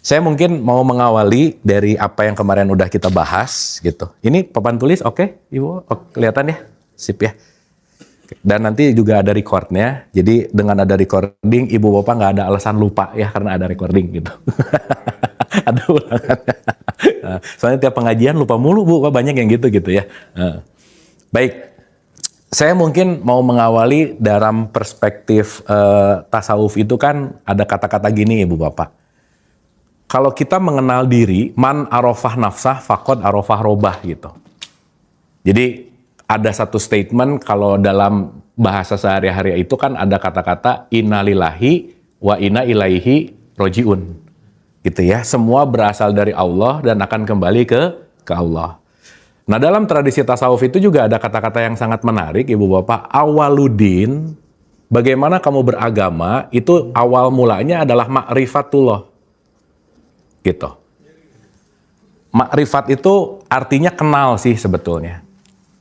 Saya mungkin mau mengawali dari apa yang kemarin udah kita bahas gitu. Ini papan tulis, oke, Ibu? Kelihatan ya? Sip ya. Dan nanti juga ada recordnya. Jadi dengan ada recording, Ibu Bapak nggak ada alasan lupa ya karena ada recording gitu. Ada ulangannya. Soalnya tiap pengajian lupa mulu Bu, banyak yang gitu ya. Baik. Saya mungkin mau mengawali dalam perspektif tasawuf itu kan ada kata-kata gini Ibu Bapak. Kalau kita mengenal diri, man arafah nafsah faqad arafah robah gitu. Jadi ada satu statement kalau dalam bahasa sehari-hari itu kan ada kata-kata innalillahi wa inna ilaihi rojiun. Gitu ya, semua berasal dari Allah dan akan kembali ke Allah. Nah dalam tradisi tasawuf itu juga ada kata-kata yang sangat menarik Ibu Bapak. Awaludin, bagaimana kamu beragama, itu awal mulanya adalah ma'rifatullah. Gitu. Makrifat itu artinya kenal sih sebetulnya.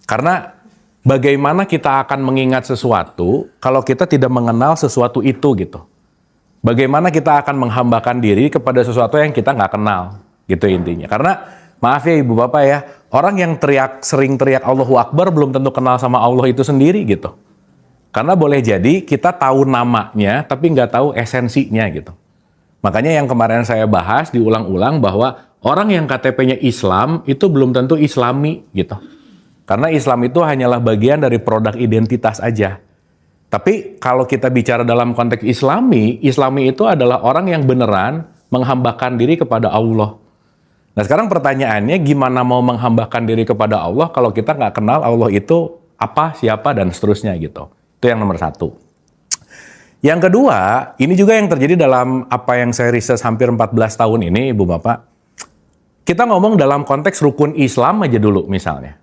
Karena bagaimana kita akan mengingat sesuatu kalau kita tidak mengenal sesuatu itu gitu. Bagaimana kita akan menghambakan diri kepada sesuatu yang kita nggak kenal gitu intinya. Karena maaf ya Ibu Bapak ya, orang yang sering teriak Allahu Akbar belum tentu kenal sama Allah itu sendiri gitu. Karena boleh jadi kita tahu namanya tapi nggak tahu esensinya gitu. Makanya yang kemarin saya bahas diulang-ulang bahwa orang yang KTP-nya Islam itu belum tentu Islami gitu. Karena Islam itu hanyalah bagian dari produk identitas aja. Tapi kalau kita bicara dalam konteks Islami itu adalah orang yang beneran menghambakan diri kepada Allah. Nah sekarang pertanyaannya gimana mau menghambakan diri kepada Allah kalau kita nggak kenal Allah itu apa, siapa, dan seterusnya gitu. Itu yang nomor satu. Yang kedua, ini juga yang terjadi dalam apa yang saya riset hampir 14 tahun ini, Ibu Bapak. Kita ngomong dalam konteks rukun Islam aja dulu misalnya.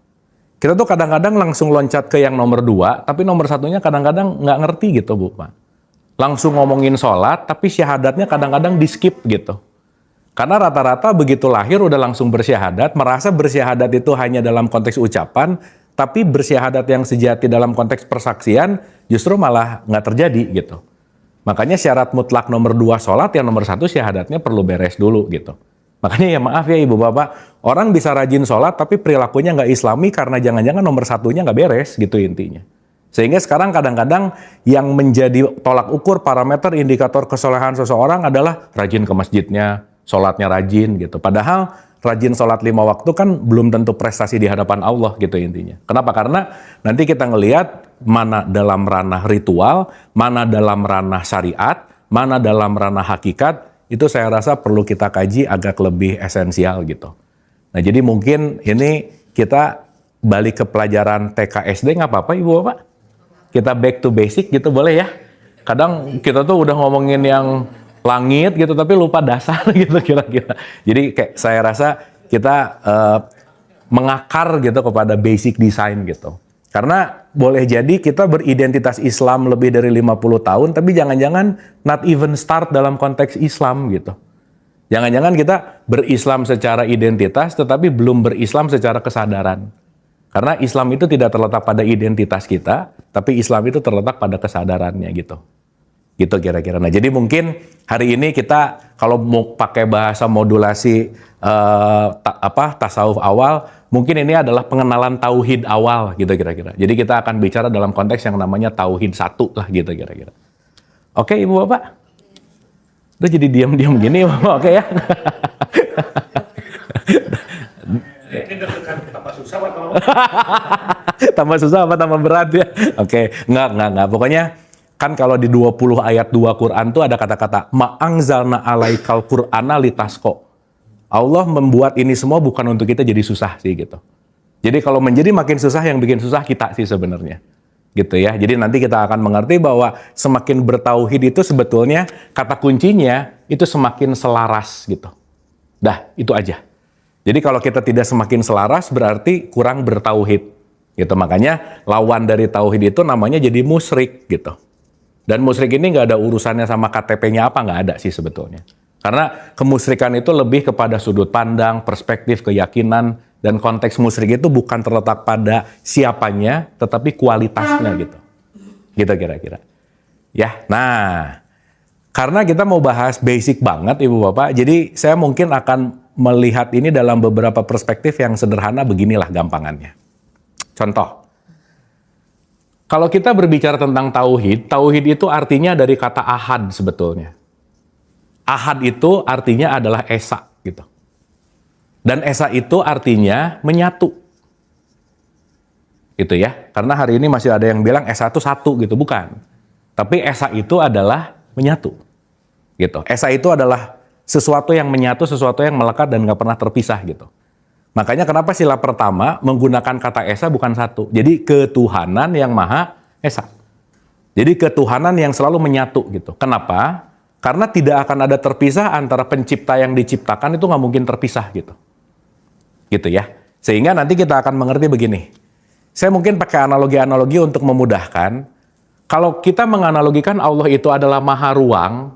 Kita tuh kadang-kadang langsung loncat ke yang nomor 2, tapi nomor satunya kadang-kadang nggak ngerti gitu, Bu Pak. Langsung ngomongin sholat, tapi syahadatnya kadang-kadang di-skip gitu. Karena rata-rata begitu lahir udah langsung bersyahadat, merasa bersyahadat itu hanya dalam konteks ucapan, tapi bersyahadat yang sejati dalam konteks persaksian justru malah nggak terjadi gitu. Makanya syarat mutlak nomor 2 sholat, yang nomor 1 syahadatnya perlu beres dulu gitu. Makanya ya maaf ya Ibu Bapak, orang bisa rajin sholat tapi perilakunya nggak Islami karena jangan-jangan nomor satunya nggak beres gitu intinya. Sehingga sekarang kadang-kadang yang menjadi tolak ukur parameter indikator kesolehan seseorang adalah rajin ke masjidnya, sholatnya rajin gitu. Padahal rajin sholat 5 waktu kan belum tentu prestasi di hadapan Allah gitu intinya. Kenapa? Karena nanti kita ngelihat mana dalam ranah ritual, mana dalam ranah syariat, mana dalam ranah hakikat, itu saya rasa perlu kita kaji agak lebih esensial gitu. Nah jadi mungkin ini kita balik ke pelajaran TK SD nggak apa-apa Ibu Bapak? Kita back to basic gitu boleh ya? Kadang kita tuh udah ngomongin yang langit gitu tapi lupa dasar gitu kira-kira. Jadi kayak saya rasa kita mengakar gitu kepada basic design gitu. Karena boleh jadi kita beridentitas Islam lebih dari 50 tahun, tapi jangan-jangan not even start dalam konteks Islam gitu. Jangan-jangan kita berislam secara identitas, tetapi belum berislam secara kesadaran. Karena Islam itu tidak terletak pada identitas kita, tapi Islam itu terletak pada kesadarannya gitu. Gitu kira-kira. Nah jadi mungkin hari ini kita kalau mau pakai bahasa modulasi tasawuf awal, mungkin ini adalah pengenalan tauhid awal gitu kira-kira. Jadi kita akan bicara dalam konteks yang namanya tauhid 1 lah gitu kira-kira. Oke Ibu Bapak? Udah jadi diam-diam gini Bapak, oke ya? Ini deg-degan tambah susah atau? Tambah susah apa tambah berat ya? Oke, enggak. Pokoknya kan kalau di 20 ayat 2 Quran tuh ada kata-kata ma'angzalna alaikal qur'ana litasqa. Allah membuat ini semua bukan untuk kita jadi susah sih gitu. Jadi kalau menjadi makin susah, yang bikin susah kita sih sebenarnya. Gitu ya. Jadi nanti kita akan mengerti bahwa semakin bertauhid itu sebetulnya kata kuncinya itu semakin selaras gitu. Dah, itu aja. Jadi kalau kita tidak semakin selaras berarti kurang bertauhid. Gitu. Makanya lawan dari tauhid itu namanya jadi musyrik gitu. Dan musyrik ini nggak ada urusannya sama KTP-nya apa, nggak ada sih sebetulnya. Karena kemusyrikan itu lebih kepada sudut pandang, perspektif, keyakinan, dan konteks musyrik itu bukan terletak pada siapanya, tetapi kualitasnya gitu. Gitu kira-kira. Ya, nah Karena kita mau bahas basic banget Ibu Bapak, jadi saya mungkin akan melihat ini dalam beberapa perspektif yang sederhana, beginilah gampangannya. Contoh, kalau kita berbicara tentang tauhid, tauhid itu artinya dari kata ahad sebetulnya. Ahad itu artinya adalah esa gitu. Dan esa itu artinya menyatu. Gitu ya. Karena hari ini masih ada yang bilang esa itu satu gitu, bukan. Tapi esa itu adalah menyatu. Gitu. Esa itu adalah sesuatu yang menyatu, sesuatu yang melekat dan nggak pernah terpisah gitu. Makanya kenapa sila pertama menggunakan kata esa bukan satu. Jadi ketuhanan yang maha esa. Jadi ketuhanan yang selalu menyatu gitu. Kenapa? Karena tidak akan ada terpisah antara pencipta yang diciptakan, itu nggak mungkin terpisah gitu. Gitu ya. Sehingga nanti kita akan mengerti begini. Saya mungkin pakai analogi-analogi untuk memudahkan. Kalau kita menganalogikan Allah itu adalah maha ruang,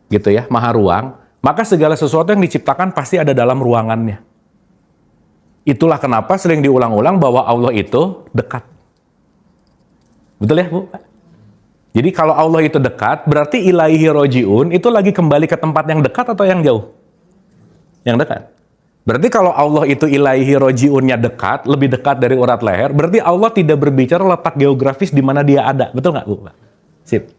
gitu ya, maha ruang, maka segala sesuatu yang diciptakan pasti ada dalam ruangannya. Itulah kenapa sering diulang-ulang bahwa Allah itu dekat. Betul ya, Bu? Jadi kalau Allah itu dekat, berarti ilaihi roji'un itu lagi kembali ke tempat yang dekat atau yang jauh? Yang dekat. Berarti kalau Allah itu ilaihi roji'unnya dekat, lebih dekat dari urat leher, berarti Allah tidak berbicara letak geografis di mana dia ada. Betul nggak, Bu? Sip.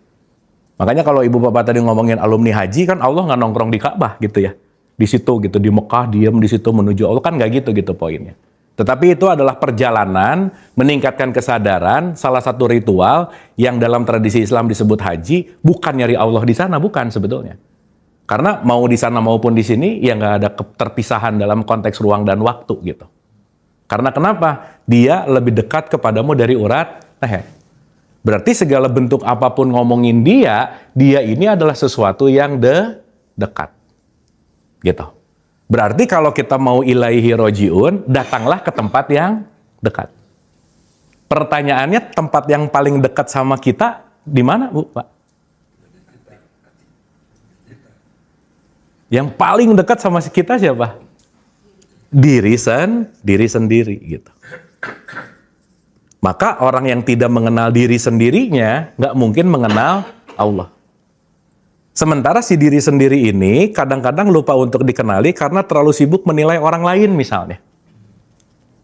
Makanya kalau Ibu Bapak tadi ngomongin alumni haji, kan Allah nggak nongkrong di Ka'bah gitu ya. Di situ gitu, di Mekah, diam di situ menuju Allah, kan nggak gitu poinnya. Tetapi itu adalah perjalanan meningkatkan kesadaran, salah satu ritual yang dalam tradisi Islam disebut haji, bukan nyari Allah di sana, bukan sebetulnya. Karena mau di sana maupun di sini, ya nggak ada keterpisahan dalam konteks ruang dan waktu gitu. Karena kenapa? Dia lebih dekat kepadamu dari urat leher. Berarti segala bentuk apapun ngomongin dia ini adalah sesuatu yang dekat. Gitu. Berarti kalau kita mau ilaihi roji'un, datanglah ke tempat yang dekat. Pertanyaannya, tempat yang paling dekat sama kita di mana, Bu, Pak? Yang paling dekat sama kita siapa? Diri sendiri gitu. Maka orang yang tidak mengenal diri sendirinya nggak mungkin mengenal Allah. Sementara si diri sendiri ini kadang-kadang lupa untuk dikenali karena terlalu sibuk menilai orang lain misalnya.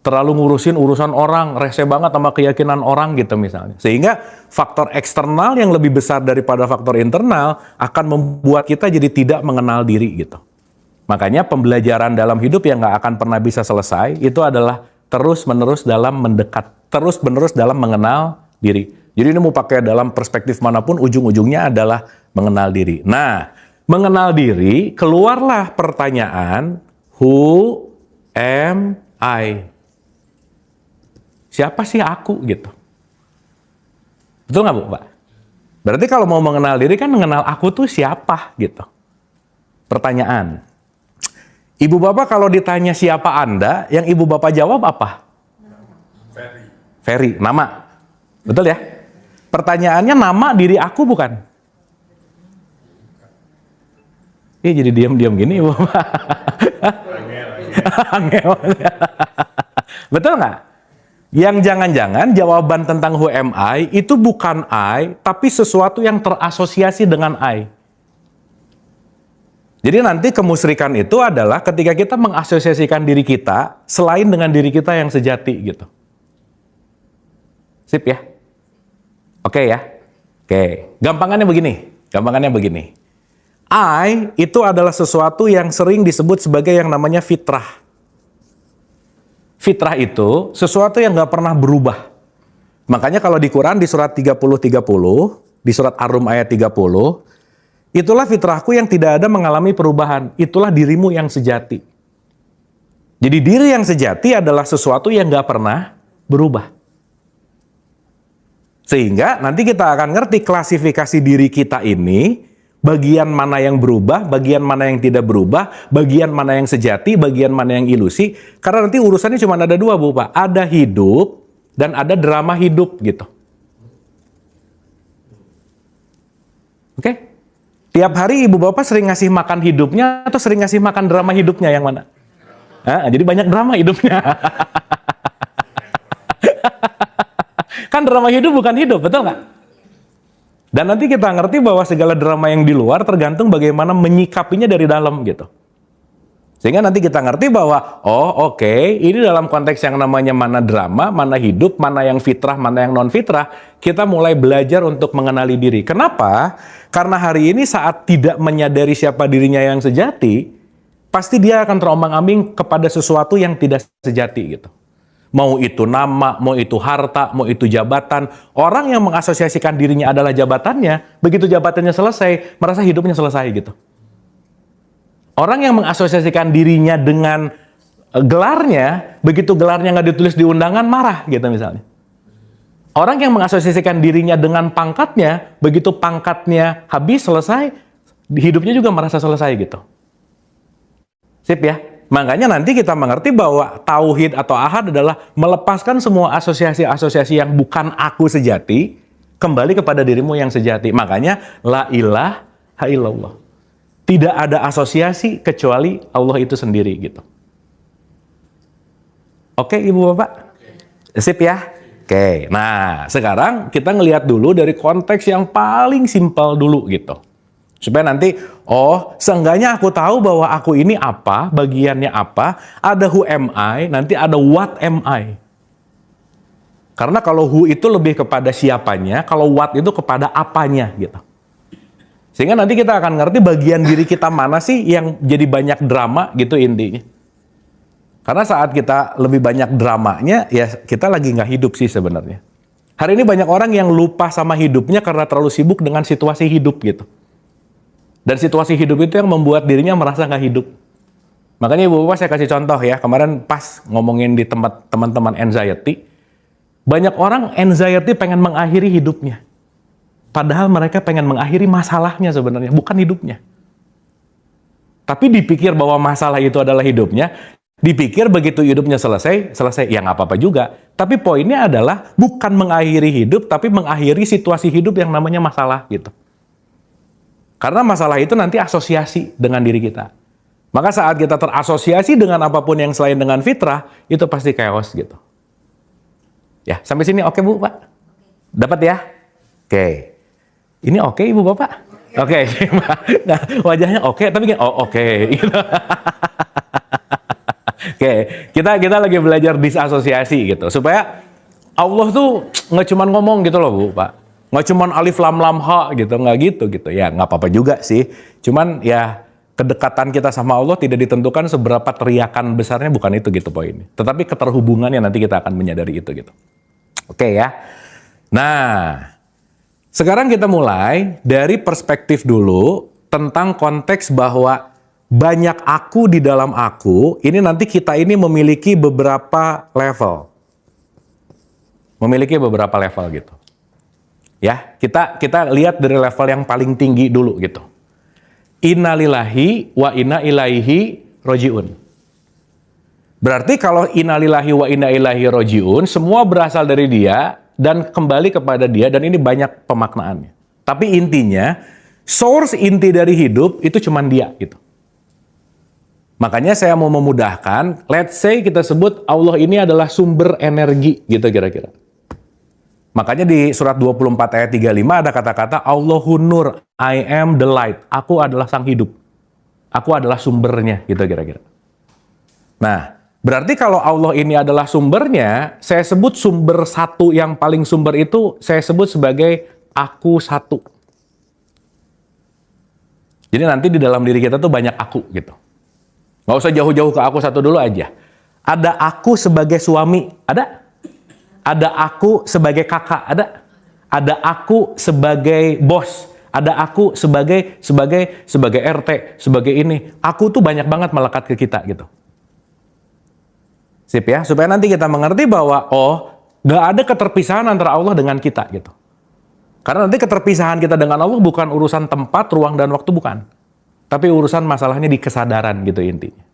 Terlalu ngurusin urusan orang, rese banget sama keyakinan orang gitu misalnya. Sehingga faktor eksternal yang lebih besar daripada faktor internal akan membuat kita jadi tidak mengenal diri gitu. Makanya pembelajaran dalam hidup yang nggak akan pernah bisa selesai itu adalah terus-menerus dalam mendekat, terus-menerus dalam mengenal diri. Jadi ini mau pakai dalam perspektif manapun, ujung-ujungnya adalah mengenal diri. Nah, mengenal diri, keluarlah pertanyaan, who am I? Siapa sih aku gitu? Betul nggak, Bu, Pak? Berarti kalau mau mengenal diri kan mengenal aku tuh siapa gitu. Pertanyaan. Ibu Bapak kalau ditanya siapa Anda, yang Ibu Bapak jawab apa? Ferry, nama. Betul ya? Pertanyaannya nama diri aku bukan? Jadi diam-diam gini, Ibu Bapak. Betul nggak? Yang jangan-jangan jawaban tentang who am I itu bukan I, tapi sesuatu yang terasosiasi dengan I. Jadi nanti kemusyrikan itu adalah ketika kita mengasosiasikan diri kita selain dengan diri kita yang sejati gitu. Sip ya? Oke ya? Oke. Gampangannya begini. I itu adalah sesuatu yang sering disebut sebagai yang namanya fitrah. Fitrah itu sesuatu yang nggak pernah berubah. Makanya kalau di Quran di surat 30-30, di surat Ar-Rum ayat 30, itulah fitrahku yang tidak ada mengalami perubahan. Itulah dirimu yang sejati. Jadi diri yang sejati adalah sesuatu yang nggak pernah berubah. Sehingga nanti kita akan ngerti klasifikasi diri kita ini, bagian mana yang berubah, bagian mana yang tidak berubah, bagian mana yang sejati, bagian mana yang ilusi. Karena nanti urusannya cuma ada dua, Bu, Pak. Ada hidup dan ada drama hidup gitu. Oke? Tiap hari Ibu Bapak sering ngasih makan hidupnya atau sering ngasih makan drama hidupnya yang mana? Jadi banyak drama hidupnya. Kan drama hidup bukan hidup, betul nggak? Dan nanti kita ngerti bahwa segala drama yang di luar tergantung bagaimana menyikapinya dari dalam gitu. Sehingga nanti kita ngerti bahwa, oh oke, ini dalam konteks yang namanya mana drama, mana hidup, mana yang fitrah, mana yang non-fitrah, kita mulai belajar untuk mengenali diri. Kenapa? Karena hari ini saat tidak menyadari siapa dirinya yang sejati, pasti dia akan terombang-ambing kepada sesuatu yang tidak sejati gitu. Mau itu nama, mau itu harta, mau itu jabatan. Orang yang mengasosiasikan dirinya adalah jabatannya, begitu jabatannya selesai, merasa hidupnya selesai gitu. Orang yang mengasosiasikan dirinya dengan gelarnya, begitu gelarnya nggak ditulis di undangan, marah gitu misalnya. Orang yang mengasosiasikan dirinya dengan pangkatnya, begitu pangkatnya habis, selesai, hidupnya juga merasa selesai gitu. Sip ya? Makanya nanti kita mengerti bahwa tauhid atau ahad adalah melepaskan semua asosiasi-asosiasi yang bukan aku sejati, kembali kepada dirimu yang sejati. Makanya, la ilaha illallah. Tidak ada asosiasi kecuali Allah itu sendiri gitu. Oke, Ibu Bapak? Sip ya? Oke, nah sekarang kita ngelihat dulu dari konteks yang paling simpel dulu gitu. Supaya nanti, oh seenggaknya aku tahu bahwa aku ini apa, bagiannya apa, ada who am I, nanti ada what am I. Karena kalau who itu lebih kepada siapanya, kalau what itu kepada apanya gitu. Sehingga nanti kita akan ngerti bagian diri kita mana sih yang jadi banyak drama gitu intinya. Karena saat kita lebih banyak dramanya, ya kita lagi nggak hidup sih sebenarnya. Hari ini banyak orang yang lupa sama hidupnya karena terlalu sibuk dengan situasi hidup gitu. Dan situasi hidup itu yang membuat dirinya merasa nggak hidup. Makanya Ibu Bapak saya kasih contoh ya, kemarin pas ngomongin di tempat teman-teman anxiety, banyak orang anxiety pengen mengakhiri hidupnya. Padahal mereka pengen mengakhiri masalahnya sebenarnya, bukan hidupnya. Tapi dipikir bahwa masalah itu adalah hidupnya, dipikir begitu hidupnya selesai, ya nggak apa-apa juga. Tapi poinnya adalah bukan mengakhiri hidup, tapi mengakhiri situasi hidup yang namanya masalah gitu. Karena masalah itu nanti asosiasi dengan diri kita. Maka saat kita terasosiasi dengan apapun yang selain dengan fitrah, itu pasti chaos gitu. Ya, sampai sini oke Bu, Pak? Dapat ya? Oke. Ini oke Ibu Bapak? Oke. Nah, wajahnya oke, tapi oh oke. Oke, kita lagi belajar disasosiasi gitu. Supaya Allah tuh nggak cuma ngomong gitu loh Bu, Pak. Nggak cuma alif lam lam ha gitu, nggak gitu. Ya nggak apa-apa juga sih. Cuman ya kedekatan kita sama Allah tidak ditentukan seberapa teriakan besarnya, bukan itu gitu poinnya. Tetapi keterhubungannya nanti kita akan menyadari itu gitu. Oke ya. Nah, sekarang kita mulai dari perspektif dulu tentang konteks bahwa banyak aku di dalam aku, ini nanti kita ini memiliki beberapa level. Memiliki beberapa level gitu. Ya, kita lihat dari level yang paling tinggi dulu gitu. Inna lillahi wa inna ilaihi roji'un. Berarti kalau inna lillahi wa inna ilaihi roji'un, semua berasal dari dia dan kembali kepada dia, dan ini banyak pemaknaannya. Tapi intinya, source inti dari hidup itu cuma dia gitu. Makanya saya mau memudahkan, let's say kita sebut Allah ini adalah sumber energi gitu kira-kira. Makanya di surat 24 ayat 35 ada kata-kata Allahun Nur, I am the light. Aku adalah sang hidup. Aku adalah sumbernya gitu kira-kira. Nah, berarti kalau Allah ini adalah sumbernya, saya sebut sumber satu yang paling sumber itu, saya sebut sebagai aku satu. Jadi nanti di dalam diri kita tuh banyak aku gitu. Nggak usah jauh-jauh ke aku satu dulu aja. Ada aku sebagai suami, ada? Ada aku sebagai kakak, ada? Ada aku sebagai bos, ada aku sebagai RT, sebagai ini. Aku tuh banyak banget melekat ke kita gitu. Sip ya, supaya nanti kita mengerti bahwa nggak ada keterpisahan antara Allah dengan kita gitu. Karena nanti keterpisahan kita dengan Allah bukan urusan tempat, ruang dan waktu, bukan. Tapi urusan masalahnya di kesadaran gitu intinya.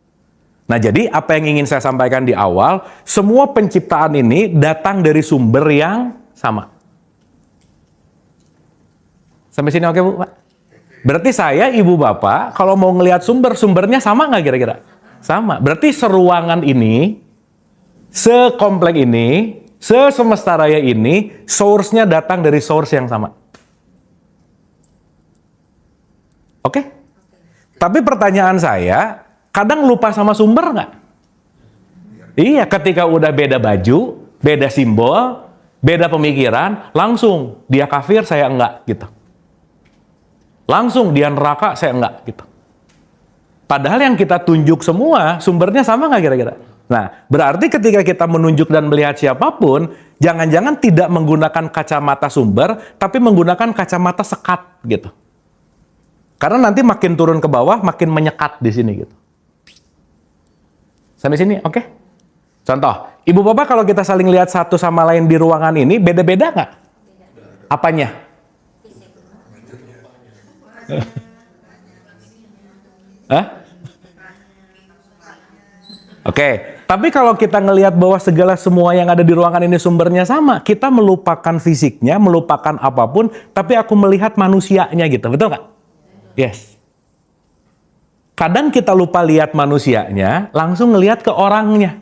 Nah jadi apa yang ingin saya sampaikan di awal, semua penciptaan ini datang dari sumber yang sama. Sampai sini oke Bu, Pak? Berarti saya, Ibu Bapak, kalau mau ngelihat sumbernya sama nggak kira-kira? Sama. Berarti seruangan ini, sekomplek ini, sesemesta raya ini, source-nya datang dari source yang sama. Oke? Tapi pertanyaan saya, kadang lupa sama sumber nggak? Iya, ketika udah beda baju, beda simbol, beda pemikiran, langsung dia kafir, saya enggak gitu. Langsung dia neraka, saya enggak gitu. Padahal yang kita tunjuk semua sumbernya sama nggak kira-kira? Nah, berarti ketika kita menunjuk dan melihat siapapun, jangan-jangan tidak menggunakan kacamata sumber, tapi menggunakan kacamata sekat gitu. Karena nanti makin turun ke bawah, makin menyekat di sini gitu. Sampai sini, oke? Contoh, ibu bapak kalau kita saling lihat satu sama lain di ruangan ini, beda-beda nggak? Apanya? Hah? Oke, tapi kalau kita ngelihat bahwa segala semua yang ada di ruangan ini sumbernya sama, kita melupakan fisiknya, melupakan apapun, tapi aku melihat manusianya gitu, betul nggak? Yes. Kadang kita lupa lihat manusianya, langsung ngelihat ke orangnya.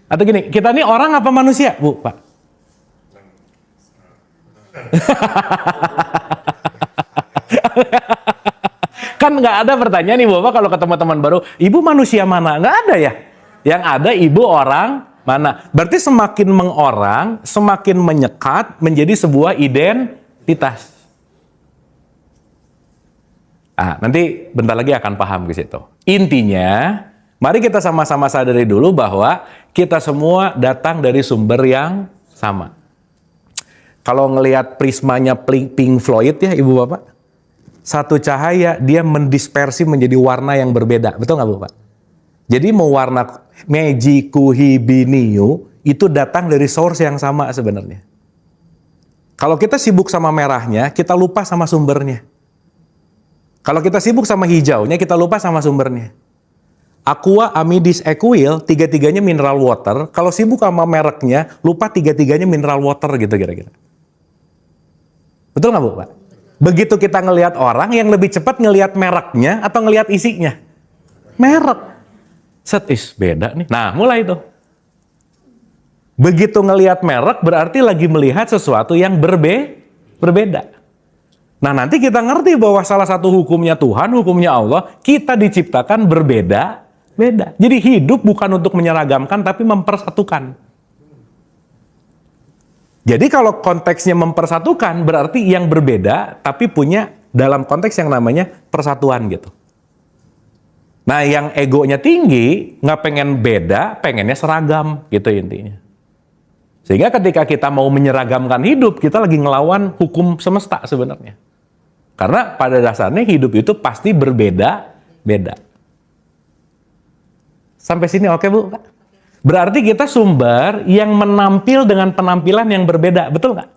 Atau gini, kita ini orang apa manusia, Bu, Pak? Kan nggak ada pertanyaan nih, Bapak, kalau ketemu teman baru, Ibu manusia mana? Nggak ada ya? Yang ada Ibu orang mana? Berarti semakin mengorang, semakin menyekat menjadi sebuah identitas. Nanti bentar lagi akan paham ke situ. Intinya, mari kita sama-sama sadari dulu bahwa kita semua datang dari sumber yang sama. Kalau ngelihat prismanya Pink Floyd ya Ibu Bapak, satu cahaya dia mendispersi menjadi warna yang berbeda. Betul nggak Bapak? Jadi mau warna Meiji Kuhibiniu itu datang dari source yang sama sebenarnya. Kalau kita sibuk sama merahnya, kita lupa sama sumbernya. Kalau kita sibuk sama hijaunya, kita lupa sama sumbernya. Aqua, Amidis, Equil, tiga-tiganya mineral water. Kalau sibuk sama mereknya, lupa tiga-tiganya mineral water gitu kira-kira. Betul nggak Bu, Pak? Begitu kita ngelihat orang, yang lebih cepat ngelihat mereknya atau ngelihat isinya? Merek. Beda nih. Nah, mulai itu. Begitu ngelihat merek, berarti lagi melihat sesuatu yang berbeda. Nah, nanti kita ngerti bahwa salah satu hukumnya Tuhan, hukumnya Allah, kita diciptakan berbeda-beda. Jadi hidup bukan untuk menyeragamkan, tapi mempersatukan. Jadi kalau konteksnya mempersatukan, berarti yang berbeda, tapi punya dalam konteks yang namanya persatuan gitu. Nah, yang egonya tinggi, nggak pengen beda, pengennya seragam gitu intinya. Sehingga ketika kita mau menyeragamkan hidup, kita lagi ngelawan hukum semesta sebenarnya. Karena pada dasarnya hidup itu pasti berbeda-beda. Sampai sini oke Bu? Berarti kita sumber yang menampil dengan penampilan yang berbeda, betul nggak?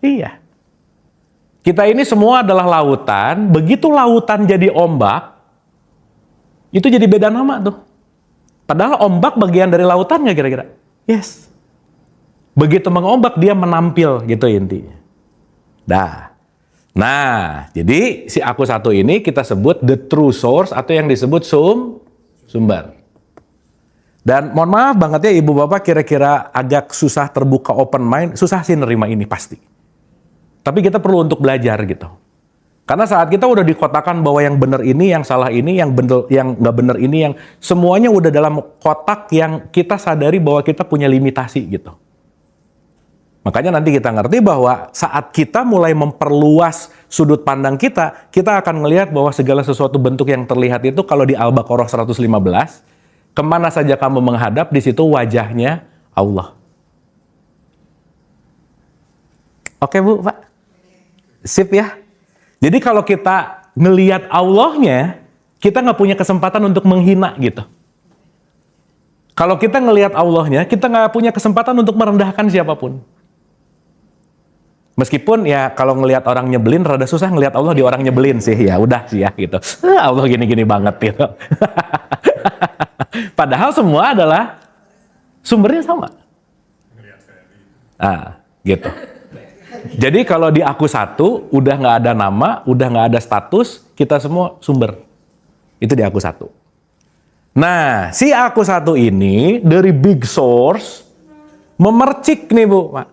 Iya. Kita ini semua adalah lautan, begitu lautan jadi ombak, itu jadi beda nama tuh. Padahal ombak bagian dari lautan nggak kira-kira? Yes. Begitu mengombak dia menampil gitu intinya. Nah, jadi si aku satu ini kita sebut the true source atau yang disebut sumber. Dan mohon maaf banget ya Ibu Bapak kira-kira agak susah terbuka open mind, susah sih nerima ini pasti. Tapi kita perlu untuk belajar gitu. Karena saat kita udah dikotakan bahwa yang benar ini, yang salah ini, yang nggak benar ini, yang semuanya udah dalam kotak yang kita sadari bahwa kita punya limitasi gitu. Makanya nanti kita ngerti bahwa saat kita mulai memperluas sudut pandang kita akan melihat bahwa segala sesuatu bentuk yang terlihat itu kalau di Al-Baqarah 115, kemana saja kamu menghadap, di situ wajahnya Allah. Oke Bu, Pak? Sip ya? Jadi kalau kita ngelihat Allahnya, kita nggak punya kesempatan untuk menghina gitu. Kalau kita ngelihat Allahnya, kita nggak punya kesempatan untuk merendahkan siapapun. Meskipun ya kalau ngelihat orang nyebelin rada susah ngelihat Allah di orang nyebelin sih, ya udah sih ya gitu. Allah gini-gini banget gitu. Padahal semua adalah sumbernya sama. Gitu. Jadi kalau di aku satu udah nggak ada nama, udah nggak ada status, kita semua sumber. Itu di aku satu. Nah, si aku satu ini dari big source memercik nih Bu, Pak.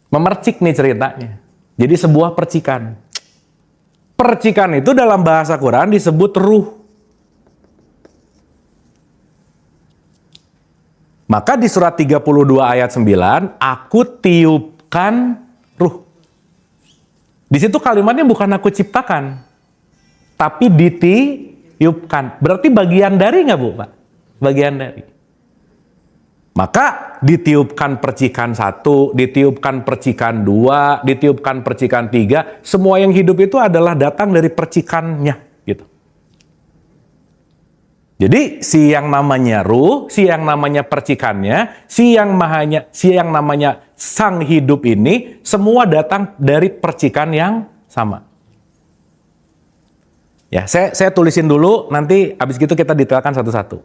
Memercik nih ceritanya. Jadi sebuah percikan. Percikan itu dalam bahasa Quran disebut ruh. Maka di surat 32 ayat 9, aku tiupkan ruh. Di situ kalimatnya bukan aku ciptakan, tapi ditiupkan. Berarti bagian dari nggak Bu, Pak? Bagian dari. Maka ditiupkan percikan 1, ditiupkan percikan 2, ditiupkan percikan 3. Semua yang hidup itu adalah datang dari percikannya. Gitu. Jadi si yang namanya ruh, si yang namanya percikannya, si yang namanya sang hidup ini, semua datang dari percikan yang sama. Ya, saya tulisin dulu, nanti habis gitu kita detailkan satu-satu.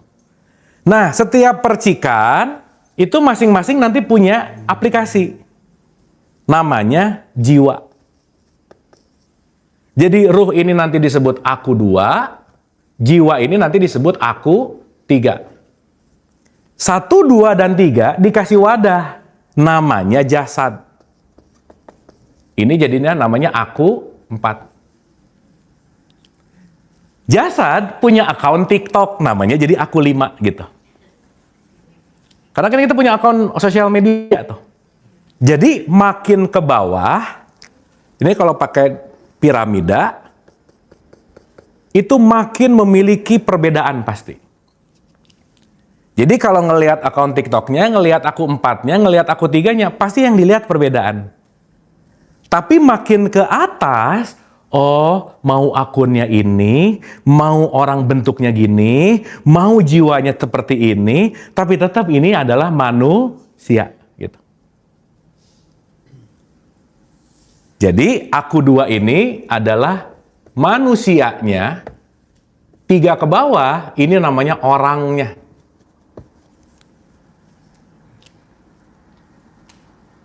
Nah, setiap percikan itu masing-masing nanti punya aplikasi. Namanya jiwa. Jadi ruh ini nanti disebut aku 2, jiwa ini nanti disebut aku 3. 1, 2, dan 3 dikasih wadah. Namanya jasad. Ini jadinya namanya aku 4. Jasad punya akun TikTok, namanya jadi aku 5 gitu. Karena kan kita punya akun sosial media tuh. Jadi makin ke bawah, ini kalau pakai piramida, itu makin memiliki perbedaan pasti. Jadi kalau ngelihat akun TikToknya, ngelihat aku 4-nya, ngelihat aku 3-nya, pasti yang dilihat perbedaan. Tapi makin ke atas, oh mau akunnya ini, mau orang bentuknya gini, mau jiwanya seperti ini, tapi tetap ini adalah manusia. Gitu. Jadi aku 2 ini adalah manusianya, 3 ke bawah ini namanya orangnya.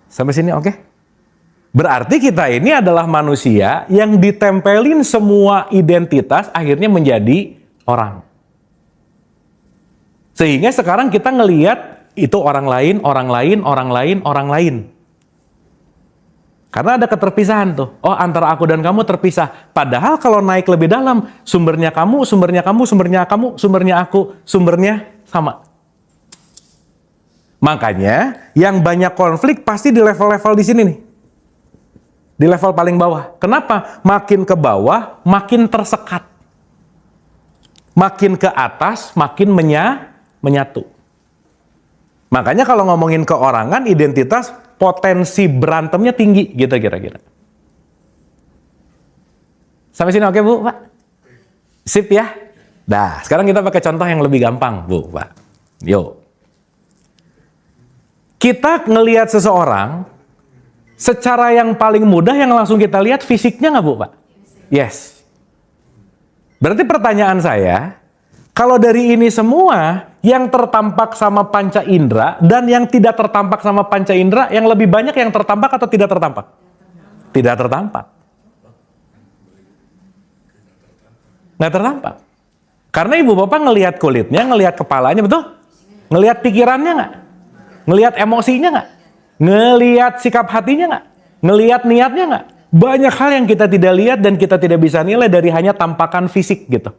Sampai sini oke? Berarti kita ini adalah manusia yang ditempelin semua identitas akhirnya menjadi orang. Sehingga sekarang kita ngelihat itu orang lain, orang lain, orang lain, orang lain. Karena ada keterpisahan tuh. Oh, antara aku dan kamu terpisah. Padahal kalau naik lebih dalam, sumbernya kamu, sumbernya kamu, sumbernya kamu, sumbernya aku, sumbernya sama. Makanya yang banyak konflik pasti di level-level di sini nih. Di level paling bawah. Kenapa? Makin ke bawah, makin tersekat. Makin ke atas, makin menyatu. Makanya kalau ngomongin keorangan, identitas, potensi berantemnya tinggi, gitu kira-kira. Sampai sini oke Bu, Pak? Sip ya? Nah, sekarang kita pakai contoh yang lebih gampang, Bu, Pak. Yuk. Kita ngelihat seseorang, secara yang paling mudah yang langsung kita lihat fisiknya nggak Bu, Pak? Yes. Berarti pertanyaan saya, kalau dari ini semua, yang tertampak sama panca indera dan yang tidak tertampak sama panca indera, yang lebih banyak yang tertampak atau tidak tertampak? Tidak tertampak. Nggak tertampak. Karena ibu bapak ngelihat kulitnya, ngelihat kepalanya, betul? Ngelihat pikirannya nggak? Ngelihat emosinya nggak? Ngelihat sikap hatinya nggak? Ngelihat niatnya nggak? Banyak hal yang kita tidak lihat dan kita tidak bisa nilai dari hanya tampakan fisik gitu.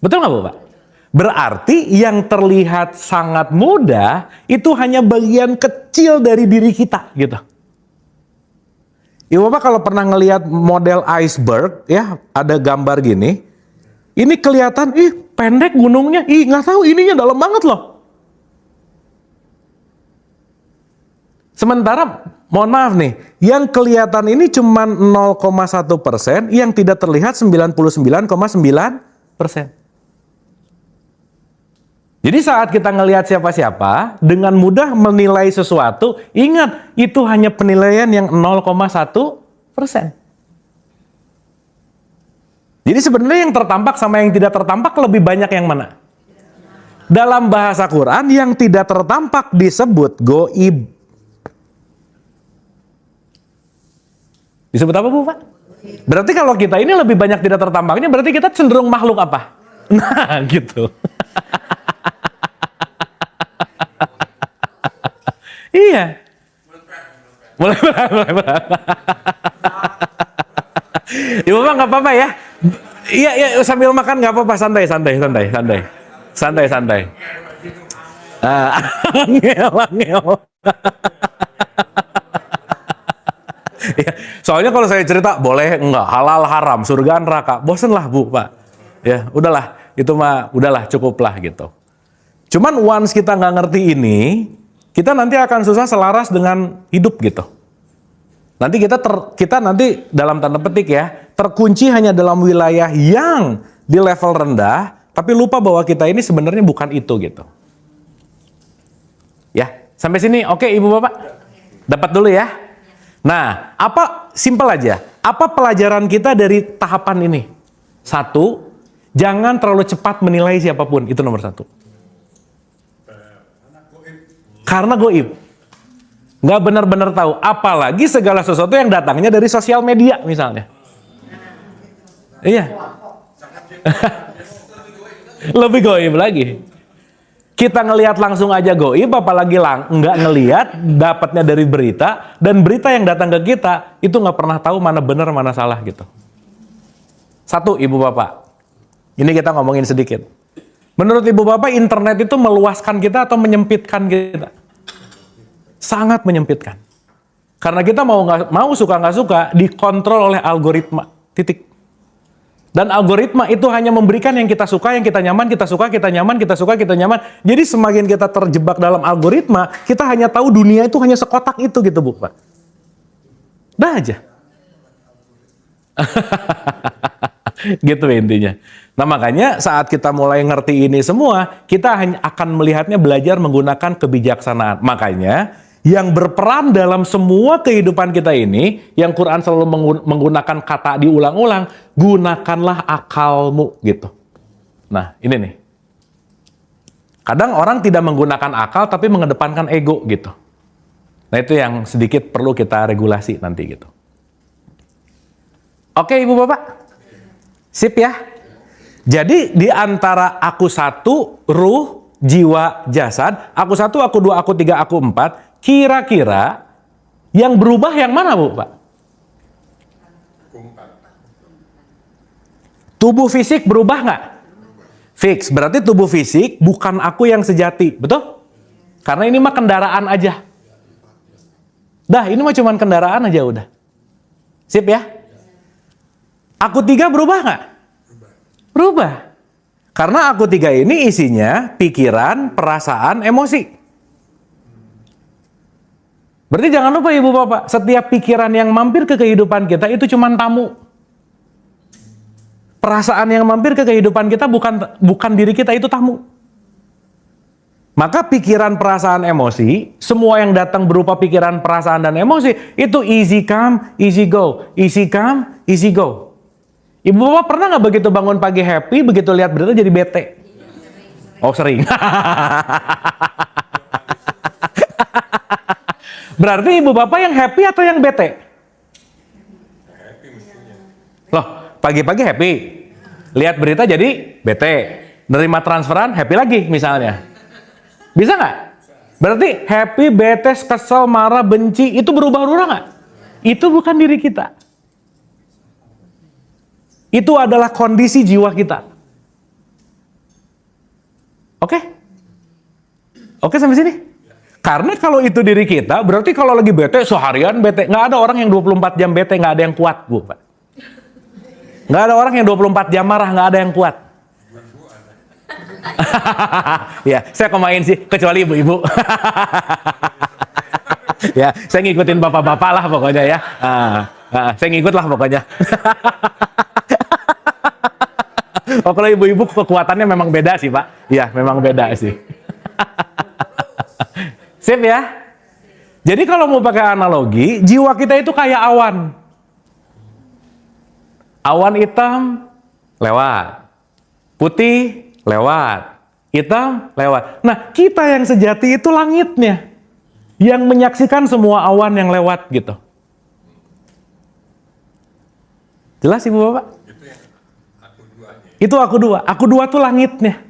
Betul nggak Bu, Pak? Berarti yang terlihat sangat mudah itu hanya bagian kecil dari diri kita gitu. Ibu Bapak kalau pernah ngelihat model iceberg ya, ada gambar gini. Ini kelihatan, pendek gunungnya, nggak tahu ininya dalam banget loh. Sementara, mohon maaf nih, yang kelihatan ini cuma 0,1%, yang tidak terlihat 99,9%. Jadi saat kita ngelihat siapa-siapa, dengan mudah menilai sesuatu, ingat, itu hanya penilaian yang 0,1%. Jadi sebenarnya yang tertampak sama yang tidak tertampak lebih banyak yang mana? Dalam bahasa Quran, yang tidak tertampak disebut goib. Disebut apa Bu, Pak? Berarti kalau kita ini lebih banyak tidak tertampaknya, berarti kita cenderung makhluk apa? Nah, gitu. Iya. Mulai berat, mulai berat. Ibu Bapak nggak apa-apa ya. Iya, iya, sambil makan nggak apa-apa, santai. Angel. Ya, soalnya kalau saya cerita boleh enggak, halal haram, surga neraka, bosen lah Bu, Pak. Ya, udahlah, itu mah udahlah cukuplah gitu. Cuman once kita nggak ngerti ini, kita nanti akan susah selaras dengan hidup gitu. Nanti kita nanti dalam tanda petik ya, terkunci hanya dalam wilayah yang di level rendah, tapi lupa bahwa kita ini sebenarnya bukan itu gitu. Ya, sampai sini oke Ibu Bapak? Dapat dulu ya. Nah, simpel aja. Apa pelajaran kita dari tahapan ini? 1, jangan terlalu cepat menilai siapapun. Itu nomor 1. Karena goib. Nggak benar-benar tahu. Apalagi segala sesuatu yang datangnya dari sosial media misalnya. Iya. Lebih goib lagi. Kita ngelihat langsung aja goib, apalagi nggak ngelihat, dapatnya dari berita, dan berita yang datang ke kita, itu nggak pernah tahu mana benar, mana salah gitu. 1, Ibu Bapak. Ini kita ngomongin sedikit. Menurut Ibu Bapak, internet itu meluaskan kita atau menyempitkan kita? Sangat menyempitkan. Karena kita mau suka nggak suka, dikontrol oleh algoritma. Titik. Dan algoritma itu hanya memberikan yang kita suka, yang kita nyaman, kita suka, kita nyaman, kita suka, kita nyaman. Jadi semakin kita terjebak dalam algoritma, kita hanya tahu dunia itu hanya sekotak itu gitu, Bu, Pak. Dah aja. Gitu intinya. Nah makanya saat kita mulai ngerti ini semua, kita hanya akan melihatnya belajar menggunakan kebijaksanaan. Makanya yang berperan dalam semua kehidupan kita ini, yang Quran selalu menggunakan kata diulang-ulang, gunakanlah akalmu gitu. Nah ini nih. Kadang orang tidak menggunakan akal tapi mengedepankan ego gitu. Nah itu yang sedikit perlu kita regulasi nanti gitu. Oke Ibu Bapak? Sip ya? Jadi di antara aku 1, ruh, jiwa, jasad, aku 1, aku 2, aku 3, aku 4, kira-kira yang berubah yang mana Bu, Pak? Tubuh fisik berubah nggak? Fix, berarti tubuh fisik bukan aku yang sejati, betul? Karena ini mah kendaraan aja. Dah, ini mah cuman kendaraan aja udah. Sip ya? Aku 3 berubah nggak? Berubah. Karena aku 3 ini isinya pikiran, perasaan, emosi. Berarti jangan lupa Ibu Bapak, setiap pikiran yang mampir ke kehidupan kita itu cuma tamu. Perasaan yang mampir ke kehidupan kita bukan diri kita, itu tamu. Maka pikiran, perasaan, emosi, semua yang datang berupa pikiran, perasaan, dan emosi, itu easy come, easy go. Easy come, easy go. Ibu Bapak pernah nggak begitu bangun pagi happy, begitu lihat berita jadi bete? Oh sering. Berarti Ibu Bapak yang happy atau yang bete? Loh, pagi-pagi happy. Lihat berita jadi bete. Nerima transferan happy lagi misalnya. Bisa nggak? Berarti happy, bete, kesel, marah, benci, itu berubah-ubah nggak? Itu bukan diri kita. Itu adalah kondisi jiwa kita. Oke? Oke sampai sini? Karena kalau itu diri kita, berarti kalau lagi bete, seharian bete. Nggak ada orang yang 24 jam bete, nggak ada yang kuat, Bu, Pak. Nggak ada orang yang 24 jam marah, nggak ada yang kuat. Ya, saya komain sih, kecuali ibu-ibu. Ya, saya ngikutin bapak-bapak lah pokoknya ya. Saya ngikut lah pokoknya. Oh, kalau ibu-ibu kekuatannya memang beda sih, Pak. Iya, memang beda sih. Sip ya? Jadi kalau mau pakai analogi, jiwa kita itu kayak awan. Awan hitam, lewat. Putih, lewat. Hitam, lewat. Nah, kita yang sejati itu langitnya. Yang menyaksikan semua awan yang lewat gitu. Jelas Ibu Bapak? Itu aku 2. Aku 2 tuh langitnya.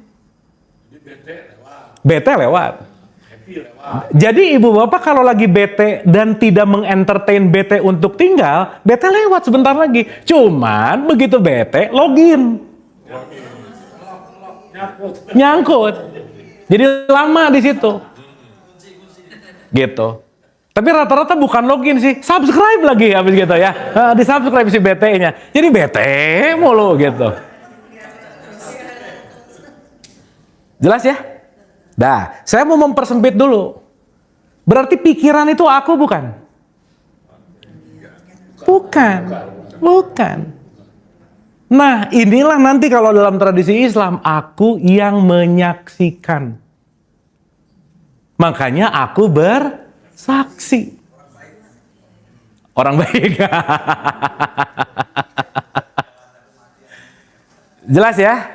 Jadi bete lewat. Bete lewat. Jadi ibu bapak kalau lagi bete dan tidak mengentertain bete untuk tinggal, bete lewat sebentar lagi. Cuman begitu bete, login. Nyangkut. Jadi lama di situ. Gitu. Tapi rata-rata bukan login sih, subscribe lagi habis gitu ya. Di subscribe si BT-nya. Jadi BT mulu gitu. Jelas ya? Dah, saya mau mempersempit dulu. Berarti pikiran itu aku bukan? Bukan. Bukan. Nah, inilah nanti kalau dalam tradisi Islam, aku yang menyaksikan. Makanya aku bersaksi. Orang baik. Jelas ya?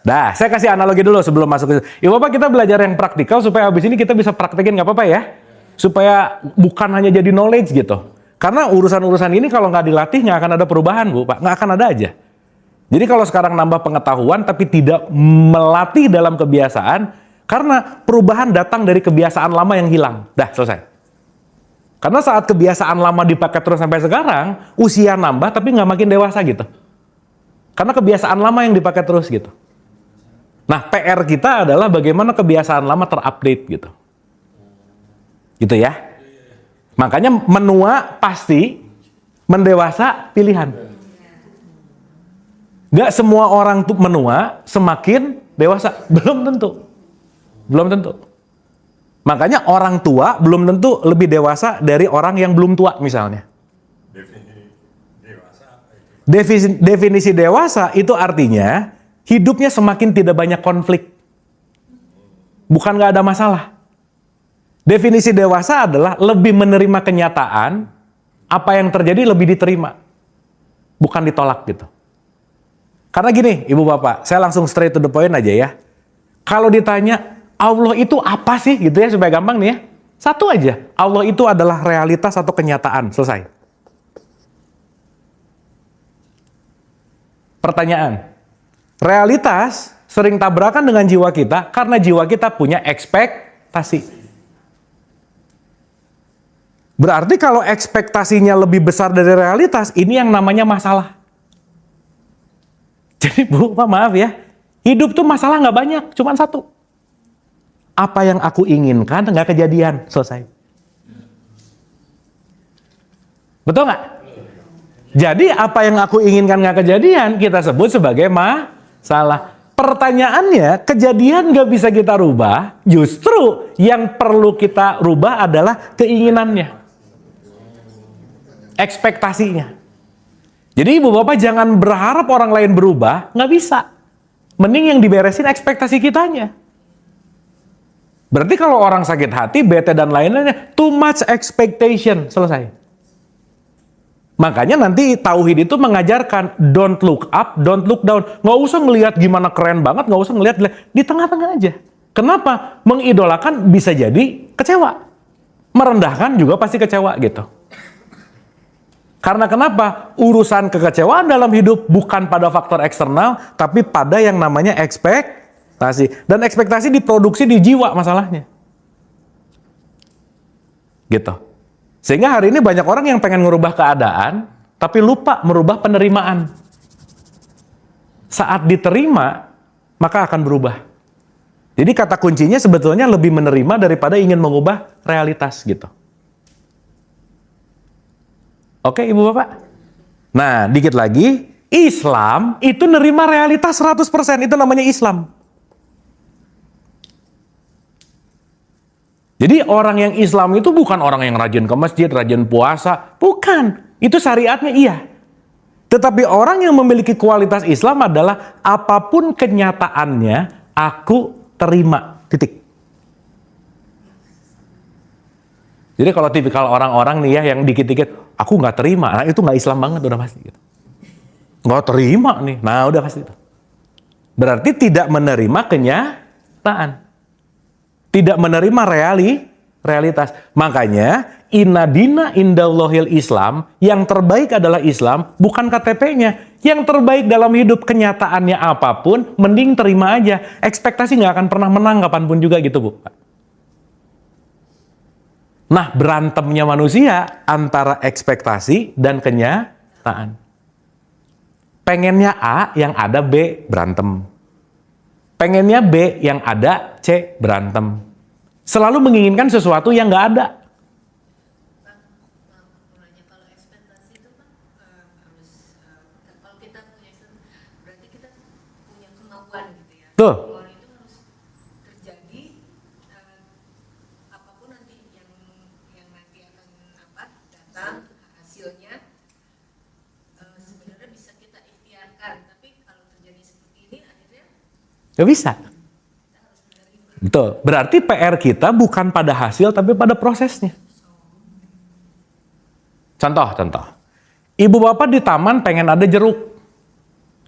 Nah, saya kasih analogi dulu sebelum masuk ke situ. Ya Bapak, kita belajar yang praktikal supaya habis ini kita bisa praktekin, nggak apa-apa ya? Supaya bukan hanya jadi knowledge gitu. Karena urusan-urusan ini kalau nggak dilatih nggak akan ada perubahan, Bu, Pak. Nggak akan ada aja. Jadi kalau sekarang nambah pengetahuan tapi tidak melatih dalam kebiasaan, karena perubahan datang dari kebiasaan lama yang hilang. Dah, selesai. Karena saat kebiasaan lama dipakai terus sampai sekarang, usia nambah tapi nggak makin dewasa gitu. Karena kebiasaan lama yang dipakai terus gitu. Nah, PR kita adalah bagaimana kebiasaan lama terupdate gitu. Gitu ya. Makanya menua pasti, mendewasa pilihan. Gak semua orang tuh menua semakin dewasa. Belum tentu. Belum tentu. Makanya orang tua belum tentu lebih dewasa dari orang yang belum tua misalnya. Definisi dewasa itu artinya hidupnya semakin tidak banyak konflik. Bukan gak ada masalah. Definisi dewasa adalah lebih menerima kenyataan, apa yang terjadi lebih diterima. Bukan ditolak gitu. Karena gini, Ibu Bapak, saya langsung straight to the point aja ya. Kalau ditanya, Allah itu apa sih gitu ya, supaya gampang nih ya. Satu aja, Allah itu adalah realitas atau kenyataan, selesai. Pertanyaan, realitas sering tabrakan dengan jiwa kita karena jiwa kita punya ekspektasi. Berarti kalau ekspektasinya lebih besar dari realitas, ini yang namanya masalah. Jadi Bu, maaf ya, hidup tuh masalah nggak banyak, cuma satu. Apa yang aku inginkan nggak kejadian, selesai. Betul nggak? Jadi apa yang aku inginkan nggak kejadian, kita sebut sebagai masalah. Pertanyaannya, kejadian nggak bisa kita rubah, justru yang perlu kita rubah adalah keinginannya. Ekspektasinya. Jadi Ibu Bapak jangan berharap orang lain berubah, nggak bisa. Mending yang diberesin ekspektasi kitanya. Berarti kalau orang sakit hati, bete dan lain-lainnya, too much expectation, selesai. Makanya nanti tauhid itu mengajarkan don't look up, don't look down. Nggak usah ngelihat gimana keren banget, nggak usah ngelihat di tengah-tengah aja. Kenapa? Mengidolakan bisa jadi kecewa. Merendahkan juga pasti kecewa gitu. Karena kenapa? Urusan kekecewaan dalam hidup bukan pada faktor eksternal, tapi pada yang namanya ekspektasi. Dan ekspektasi diproduksi di jiwa masalahnya. Gitu. Sehingga hari ini banyak orang yang pengen merubah keadaan, tapi lupa merubah penerimaan. Saat diterima, maka akan berubah. Jadi kata kuncinya sebetulnya lebih menerima daripada ingin mengubah realitas gitu. Oke Ibu Bapak? Nah, dikit lagi, Islam itu nerima realitas 100%, itu namanya Islam. Jadi orang yang Islam itu bukan orang yang rajin ke masjid, rajin puasa. Bukan. Itu syariatnya iya. Tetapi orang yang memiliki kualitas Islam adalah apapun kenyataannya, aku terima. Titik. Jadi kalau tipikal orang-orang nih ya yang dikit-dikit, aku nggak terima. Nah itu nggak Islam banget, udah pasti. Gitu. Nggak terima nih. Nah udah pasti. Itu. Berarti tidak menerima kenyataan. Tidak menerima realitas. Makanya, inna dina indallahil Islam, yang terbaik adalah Islam, bukan KTP-nya. Yang terbaik dalam hidup, kenyataannya apapun, mending terima aja. Ekspektasi nggak akan pernah menang kapanpun juga gitu, Bu. Nah, berantemnya manusia antara ekspektasi dan kenyataan. Pengennya A, yang ada B, berantem. Pengennya B, yang ada C, berantem. Selalu menginginkan sesuatu yang nggak ada. Kalau ekspektasi itu kan harus kalau kita punya ekspektasi berarti kita punya kemauan gitu ya. Tuh. Kemauan itu harus terjadi apapun nanti yang nanti akan datang hasilnya sebenarnya bisa kita ikhtiarkan. Tapi kalau terjadi seperti ini akhirnya Nggak bisa. Betul. Berarti PR kita bukan pada hasil tapi pada prosesnya. Contoh. Ibu bapak di taman pengen ada jeruk.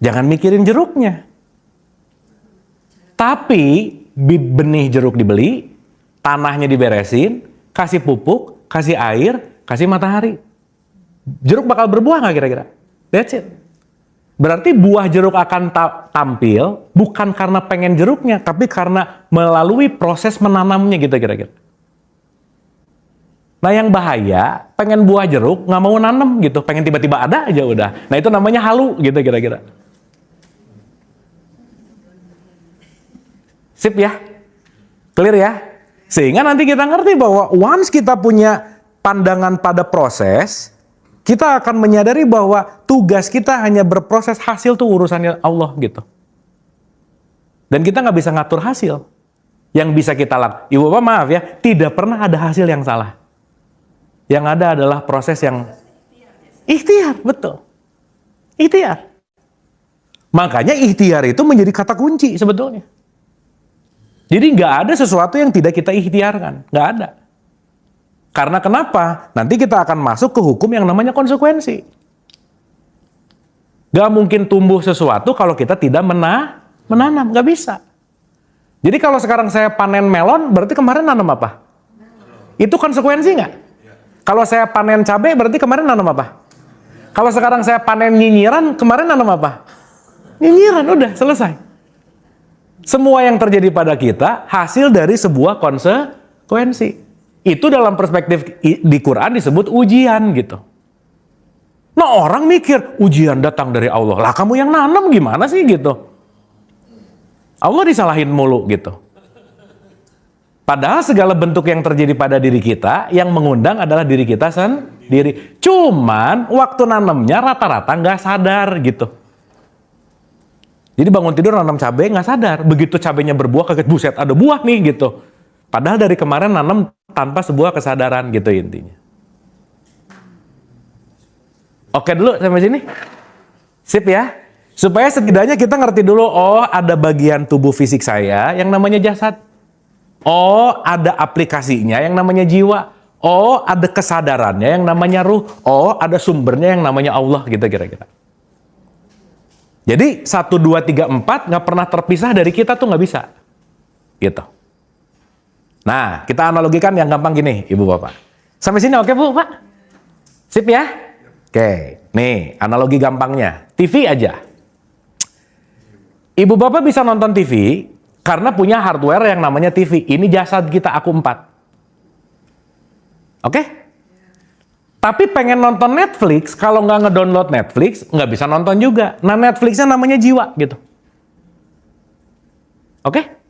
Jangan mikirin jeruknya. Tapi benih jeruk dibeli, tanahnya diberesin, kasih pupuk, kasih air, kasih matahari. Jeruk bakal berbuah nggak kira-kira? That's it. Berarti buah jeruk akan tampil bukan karena pengen jeruknya, tapi karena melalui proses menanamnya gitu kira-kira. Nah yang bahaya, pengen buah jeruk nggak mau nanam gitu, pengen tiba-tiba ada aja udah. Nah itu namanya halu gitu kira-kira. Sip ya? Clear ya? Sehingga nanti kita ngerti bahwa once kita punya pandangan pada proses, kita akan menyadari bahwa tugas kita hanya berproses, hasil tuh urusannya Allah gitu. Dan kita nggak bisa ngatur hasil. Yang bisa kita lakukan, Ibu Bapak maaf ya, tidak pernah ada hasil yang salah. Yang ada adalah proses yang ikhtiar, betul. Ikhtiar. Makanya ikhtiar itu menjadi kata kunci sebetulnya. Jadi nggak ada sesuatu yang tidak kita ikhtiarkan, nggak ada. Karena kenapa? Nanti kita akan masuk ke hukum yang namanya konsekuensi. Gak mungkin tumbuh sesuatu kalau kita tidak menanam. Gak bisa. Jadi kalau sekarang saya panen melon, berarti kemarin nanam apa? Itu konsekuensi nggak? Kalau saya panen cabai, berarti kemarin nanam apa? Kalau sekarang saya panen nyinyiran, kemarin nanam apa? Nyinyiran, udah selesai. Semua yang terjadi pada kita hasil dari sebuah konsekuensi. Itu dalam perspektif di Quran disebut ujian gitu. Nah orang mikir ujian datang dari Allah. Lah kamu yang nanam gimana sih gitu. Allah disalahin mulu gitu. Padahal segala bentuk yang terjadi pada diri kita yang mengundang adalah diri kita sendiri. Cuman waktu nanamnya rata-rata nggak sadar gitu. Jadi bangun tidur nanam cabai nggak sadar. Begitu cabainya berbuah kaget buset ada buah nih gitu. Padahal dari kemarin nanam tanpa sebuah kesadaran gitu intinya. Oke dulu sampai sini? Sip ya? Supaya setidaknya kita ngerti dulu, oh ada bagian tubuh fisik saya yang namanya jasad. Oh ada aplikasinya yang namanya jiwa. Oh ada kesadarannya yang namanya ruh. Oh ada sumbernya yang namanya Allah gitu kira-kira. Jadi 1, 2, 3, 4 nggak pernah terpisah dari kita tuh nggak bisa. Gitu. Nah, kita analogikan yang gampang gini, Ibu Bapak. Sampai sini oke Bu, Pak? Sip ya? Oke, nih analogi gampangnya. TV aja. Ibu Bapak bisa nonton TV karena punya hardware yang namanya TV. Ini jasad kita, aku 4. Oke? Tapi pengen nonton Netflix, kalau nggak ngedownload Netflix, nggak bisa nonton juga. Nah, Netflixnya namanya jiwa, gitu. Oke?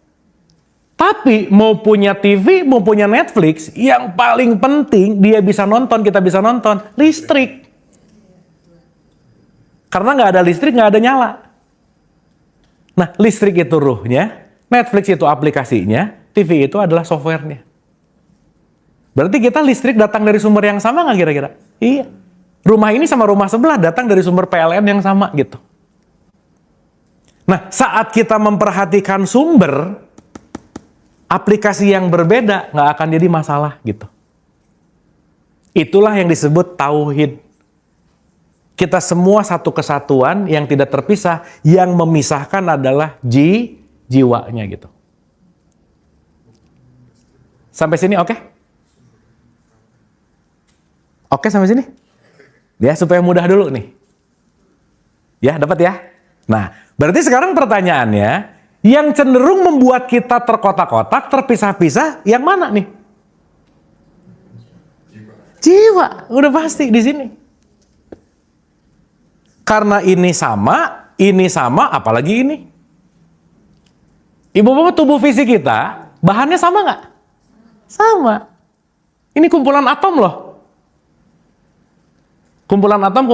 Tapi mau punya TV, mau punya Netflix, yang paling penting dia bisa nonton, kita bisa nonton, listrik. Karena nggak ada listrik, nggak ada nyala. Nah, listrik itu ruhnya, Netflix itu aplikasinya, TV itu adalah softwarenya. Berarti kita listrik datang dari sumber yang sama nggak kira-kira? Iya. Rumah ini sama rumah sebelah datang dari sumber PLN yang sama gitu. Nah, saat kita memperhatikan sumber, aplikasi yang berbeda nggak akan jadi masalah gitu. Itulah yang disebut tauhid. Kita semua satu kesatuan yang tidak terpisah, yang memisahkan adalah jiwanya gitu. Sampai sini oke? Oke sampai sini? Ya supaya mudah dulu nih. Ya dapat ya? Nah berarti sekarang pertanyaannya, yang cenderung membuat kita terkotak-kotak, terpisah-pisah, yang mana nih? Jiwa, udah pasti di sini. Karena ini sama, apalagi ini. Ibu-bapak, tubuh fisik kita, bahannya sama nggak? Sama. Ini kumpulan atom loh. Kumpulan atom.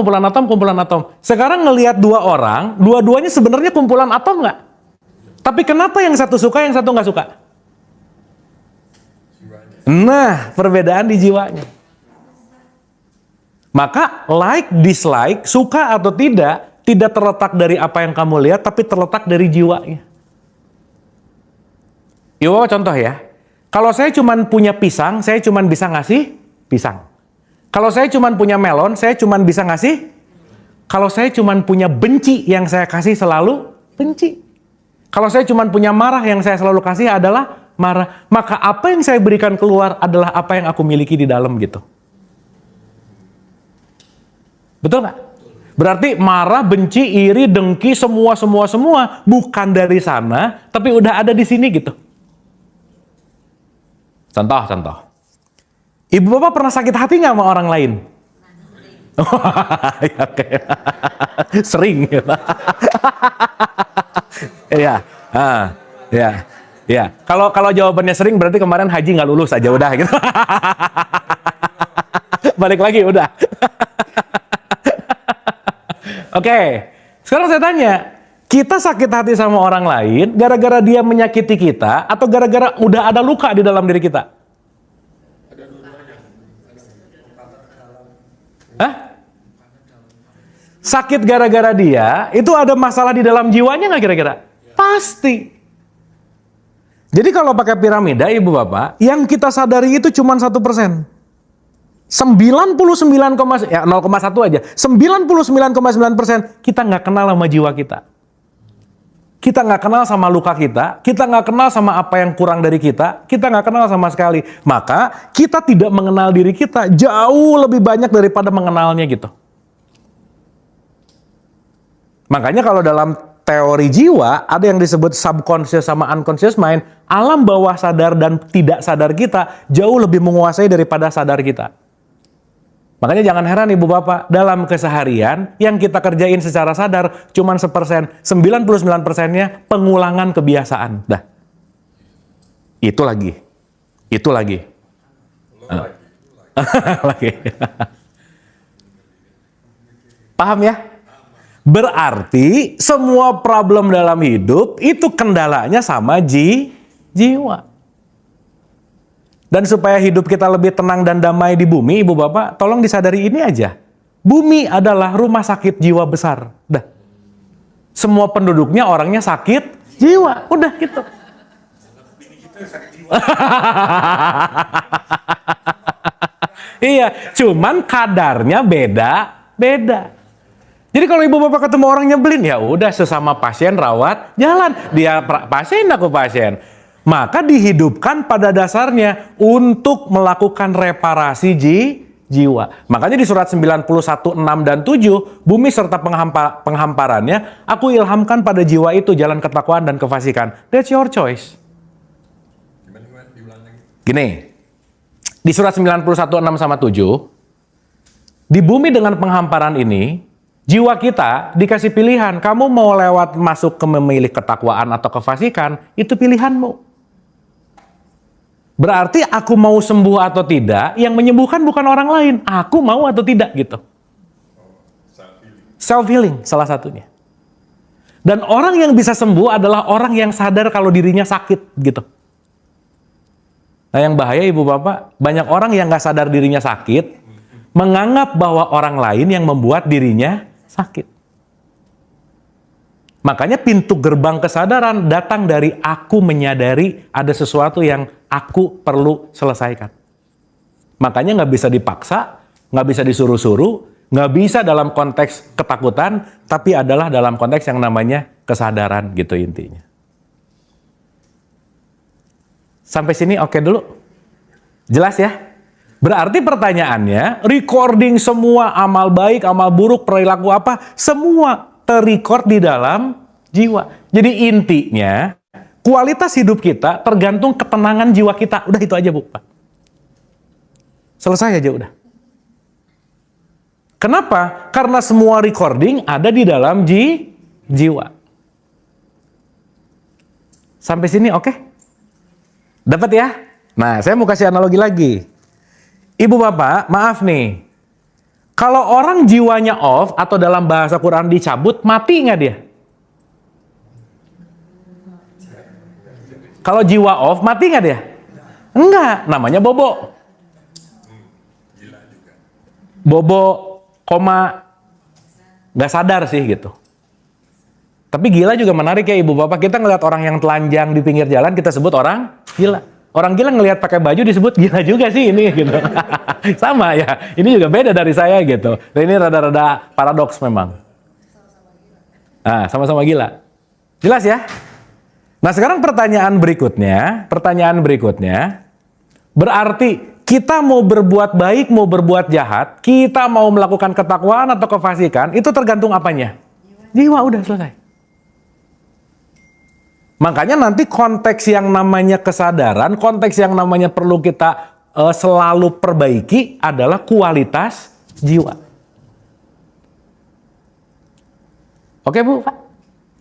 Sekarang ngelihat dua orang, dua-duanya sebenarnya kumpulan atom nggak? Tapi kenapa yang satu suka, yang satu nggak suka? Nah, perbedaan di jiwanya. Maka like, dislike, suka atau tidak terletak dari apa yang kamu lihat, tapi terletak dari jiwanya. Ibu contoh ya, kalau saya cuma punya pisang, saya cuma bisa ngasih pisang. Kalau saya cuma punya melon, saya cuma bisa ngasih. Kalau saya cuma punya benci, yang saya kasih selalu benci. Kalau saya cuma punya marah, yang saya selalu kasih adalah marah. Maka apa yang saya berikan keluar adalah apa yang aku miliki di dalam gitu. Betul nggak? Berarti marah, benci, iri, dengki, semua bukan dari sana, tapi udah ada di sini gitu. Contoh. Ibu bapak pernah sakit hati nggak sama orang lain? Ya, oke. Sering. Iya. Ya. Kalau jawabannya sering berarti kemarin haji nggak lulus aja udah gitu. Balik lagi udah. Oke, sekarang saya tanya, kita sakit hati sama orang lain gara-gara dia menyakiti kita atau gara-gara udah ada luka di dalam diri kita? Hah? Sakit gara-gara dia, itu ada masalah di dalam jiwanya nggak kira-kira? Pasti. Jadi kalau pakai piramida, ibu bapak, yang kita sadari itu cuma 1%. 0,1 aja. 99,9% kita nggak kenal sama jiwa kita. Kita nggak kenal sama luka kita nggak kenal sama apa yang kurang dari kita nggak kenal sama sekali. Maka kita tidak mengenal diri kita jauh lebih banyak daripada mengenalnya gitu. Makanya kalau dalam teori jiwa ada yang disebut subconscious sama unconscious mind, alam bawah sadar dan tidak sadar kita jauh lebih menguasai daripada sadar kita. Makanya jangan heran ibu bapak, dalam keseharian yang kita kerjain secara sadar cuma 1%, 99%-nya pengulangan kebiasaan. Dah. Itu lagi. Lagi. Paham ya? Berarti semua problem dalam hidup itu kendalanya sama jiwa. Dan supaya hidup kita lebih tenang dan damai di bumi, ibu bapak, tolong disadari ini aja. Bumi adalah rumah sakit jiwa besar. Dah. Semua penduduknya orangnya sakit jiwa. Udah gitu. Iya, cuman kadarnya beda. Jadi kalau ibu bapak ketemu orang nyebelin, ya udah sesama pasien rawat jalan. Dia pasien, aku pasien. Maka dihidupkan pada dasarnya untuk melakukan reparasi jiwa. Makanya di surat 91, 6 dan 7, bumi serta penghamparannya, aku ilhamkan pada jiwa itu jalan ketakwaan dan kefasikan. That's your choice. Gini, di surat 91, 6 sama 7, di bumi dengan penghamparan ini, jiwa kita dikasih pilihan, kamu mau lewat masuk ke memilih ketakwaan atau kefasikan, itu pilihanmu. Berarti aku mau sembuh atau tidak, yang menyembuhkan bukan orang lain. Aku mau atau tidak gitu. Self-healing salah satunya. Dan orang yang bisa sembuh adalah orang yang sadar kalau dirinya sakit gitu. Nah yang bahaya ibu bapak, banyak orang yang gak sadar dirinya sakit, menganggap bahwa orang lain yang membuat dirinya sakit. Makanya pintu gerbang kesadaran datang dari aku menyadari ada sesuatu yang aku perlu selesaikan. Makanya nggak bisa dipaksa, nggak bisa disuruh-suruh, nggak bisa dalam konteks ketakutan, tapi adalah dalam konteks yang namanya kesadaran gitu intinya. Sampai sini oke dulu? Jelas ya? Berarti pertanyaannya, recording semua amal baik, amal buruk, perilaku apa, semua terrecord di dalam jiwa. Jadi intinya, kualitas hidup kita tergantung ketenangan jiwa kita. Udah itu aja Bu. Selesai aja udah. Kenapa? Karena semua recording ada di dalam jiwa. Sampai sini oke? Dapat ya? Nah, saya mau kasih analogi lagi. Ibu bapak, maaf nih. Kalau orang jiwanya off atau dalam bahasa Quran dicabut, mati nggak dia? Kalau jiwa off, mati nggak dia? Enggak, namanya bobo. Bobo, koma, nggak sadar sih gitu. Tapi gila juga menarik ya ibu bapak. Kita ngelihat orang yang telanjang di pinggir jalan, kita sebut orang gila. Orang gila ngelihat pakai baju disebut gila juga sih ini gitu. Sama ya, ini juga beda dari saya gitu. Dan ini rada-rada paradoks memang. Nah, sama-sama gila. Jelas ya? Nah sekarang pertanyaan berikutnya, berarti kita mau berbuat baik, mau berbuat jahat, kita mau melakukan ketakwaan atau kefasikan, itu tergantung apanya? Jiwa, udah selesai. Makanya nanti konteks yang namanya kesadaran, konteks yang namanya perlu kita selalu perbaiki adalah kualitas jiwa. Oke Bu, Pak?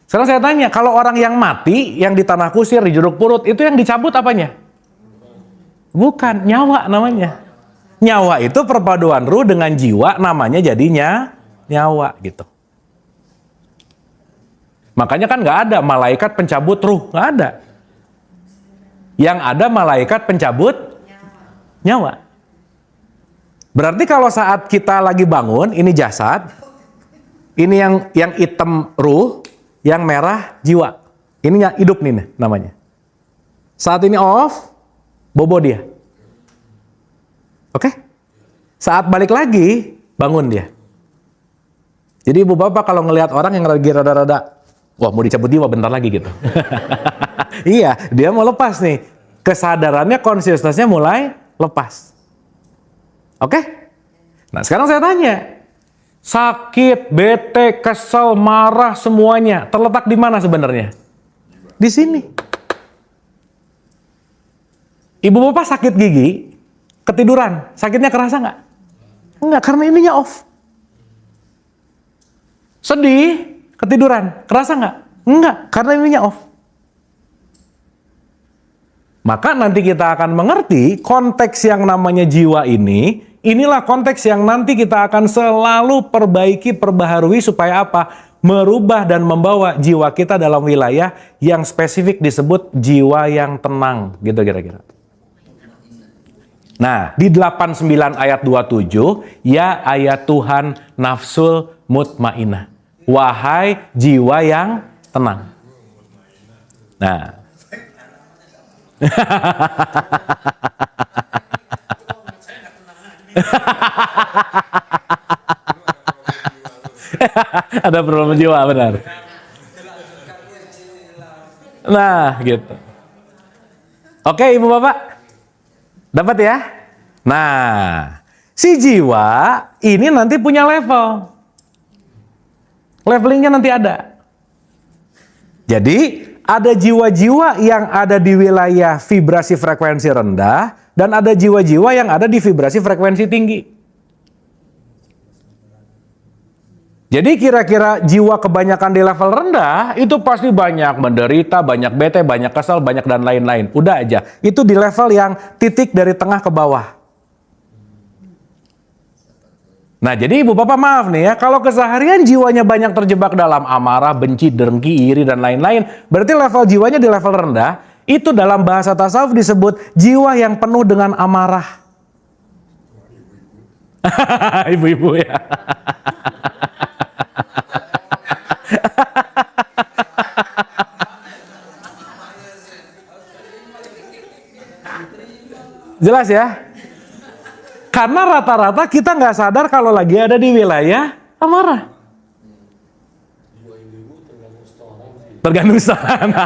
Sekarang saya tanya, kalau orang yang mati, yang di tanah kusir, di jeruk purut, itu yang dicabut apanya? Bukan, nyawa namanya. Nyawa itu perpaduan ruh dengan jiwa, namanya jadinya nyawa gitu. Makanya kan nggak ada malaikat pencabut ruh, nggak ada. Yang ada malaikat pencabut nyawa. Berarti kalau saat kita lagi bangun, ini jasad, ini yang hitam ruh, yang merah jiwa. Ini hidup nih namanya. Saat ini off, bobo dia. Oke? Saat balik lagi, bangun dia. Jadi ibu bapak kalau ngelihat orang yang lagi rada-rada, wah mau dicabut jiwa bentar lagi gitu. Iya, dia mau lepas nih. Kesadarannya, consciousness-nya mulai lepas. Oke? Nah sekarang saya tanya. Sakit, bete, kesel, marah, semuanya terletak di mana sebenarnya? Di sini. Ibu bapak sakit gigi, ketiduran, sakitnya kerasa nggak? Enggak, karena ininya off. Sedih, ketiduran, kerasa nggak? Enggak, karena ininya off. Maka nanti kita akan mengerti konteks yang namanya jiwa ini, inilah konteks yang nanti kita akan selalu perbaiki, perbaharui supaya apa? Merubah dan membawa jiwa kita dalam wilayah yang spesifik disebut jiwa yang tenang, gitu kira-kira. Nah, di 89 ayat 27, ya ayat Tuhan nafsul mutmainah. Wahai jiwa yang tenang. Nah. Ada problem jiwa, benar. Nah, gitu. Oke, Ibu Bapak. Dapat ya? Nah, si jiwa ini nanti punya level. Levelingnya nanti ada. Jadi, ada jiwa-jiwa yang ada di wilayah vibrasi frekuensi rendah, dan ada jiwa-jiwa yang ada di vibrasi frekuensi tinggi. Jadi kira-kira jiwa kebanyakan di level rendah, itu pasti banyak menderita, banyak bete, banyak kesal, banyak dan lain-lain. Udah aja, itu di level yang titik dari tengah ke bawah. Nah jadi ibu bapak maaf nih ya, kalau keseharian jiwanya banyak terjebak dalam amarah, benci, dengki, iri, dan lain-lain, berarti level jiwanya di level rendah, itu dalam bahasa tasawuf disebut jiwa yang penuh dengan amarah. Ibu-ibu ya. Jelas ya? Karena rata-rata kita nggak sadar kalau lagi ada di wilayah amarah. Tergantung setoran.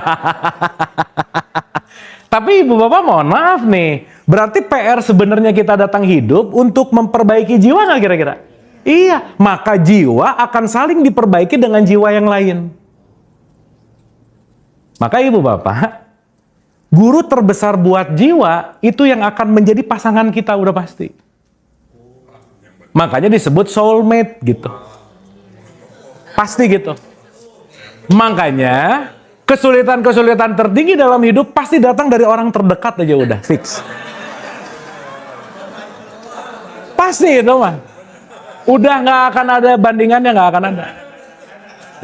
Tapi ibu bapak mohon maaf nih. Berarti PR sebenarnya kita datang hidup untuk memperbaiki jiwa nggak kira-kira? Iya, maka jiwa akan saling diperbaiki dengan jiwa yang lain. Maka ibu bapak, guru terbesar buat jiwa itu yang akan menjadi pasangan kita udah pasti. Makanya disebut soulmate gitu. Pasti gitu. Makanya kesulitan-kesulitan tertinggi dalam hidup pasti datang dari orang terdekat aja udah fix. Pasti itu mah. Udah nggak akan ada bandingannya, nggak akan ada.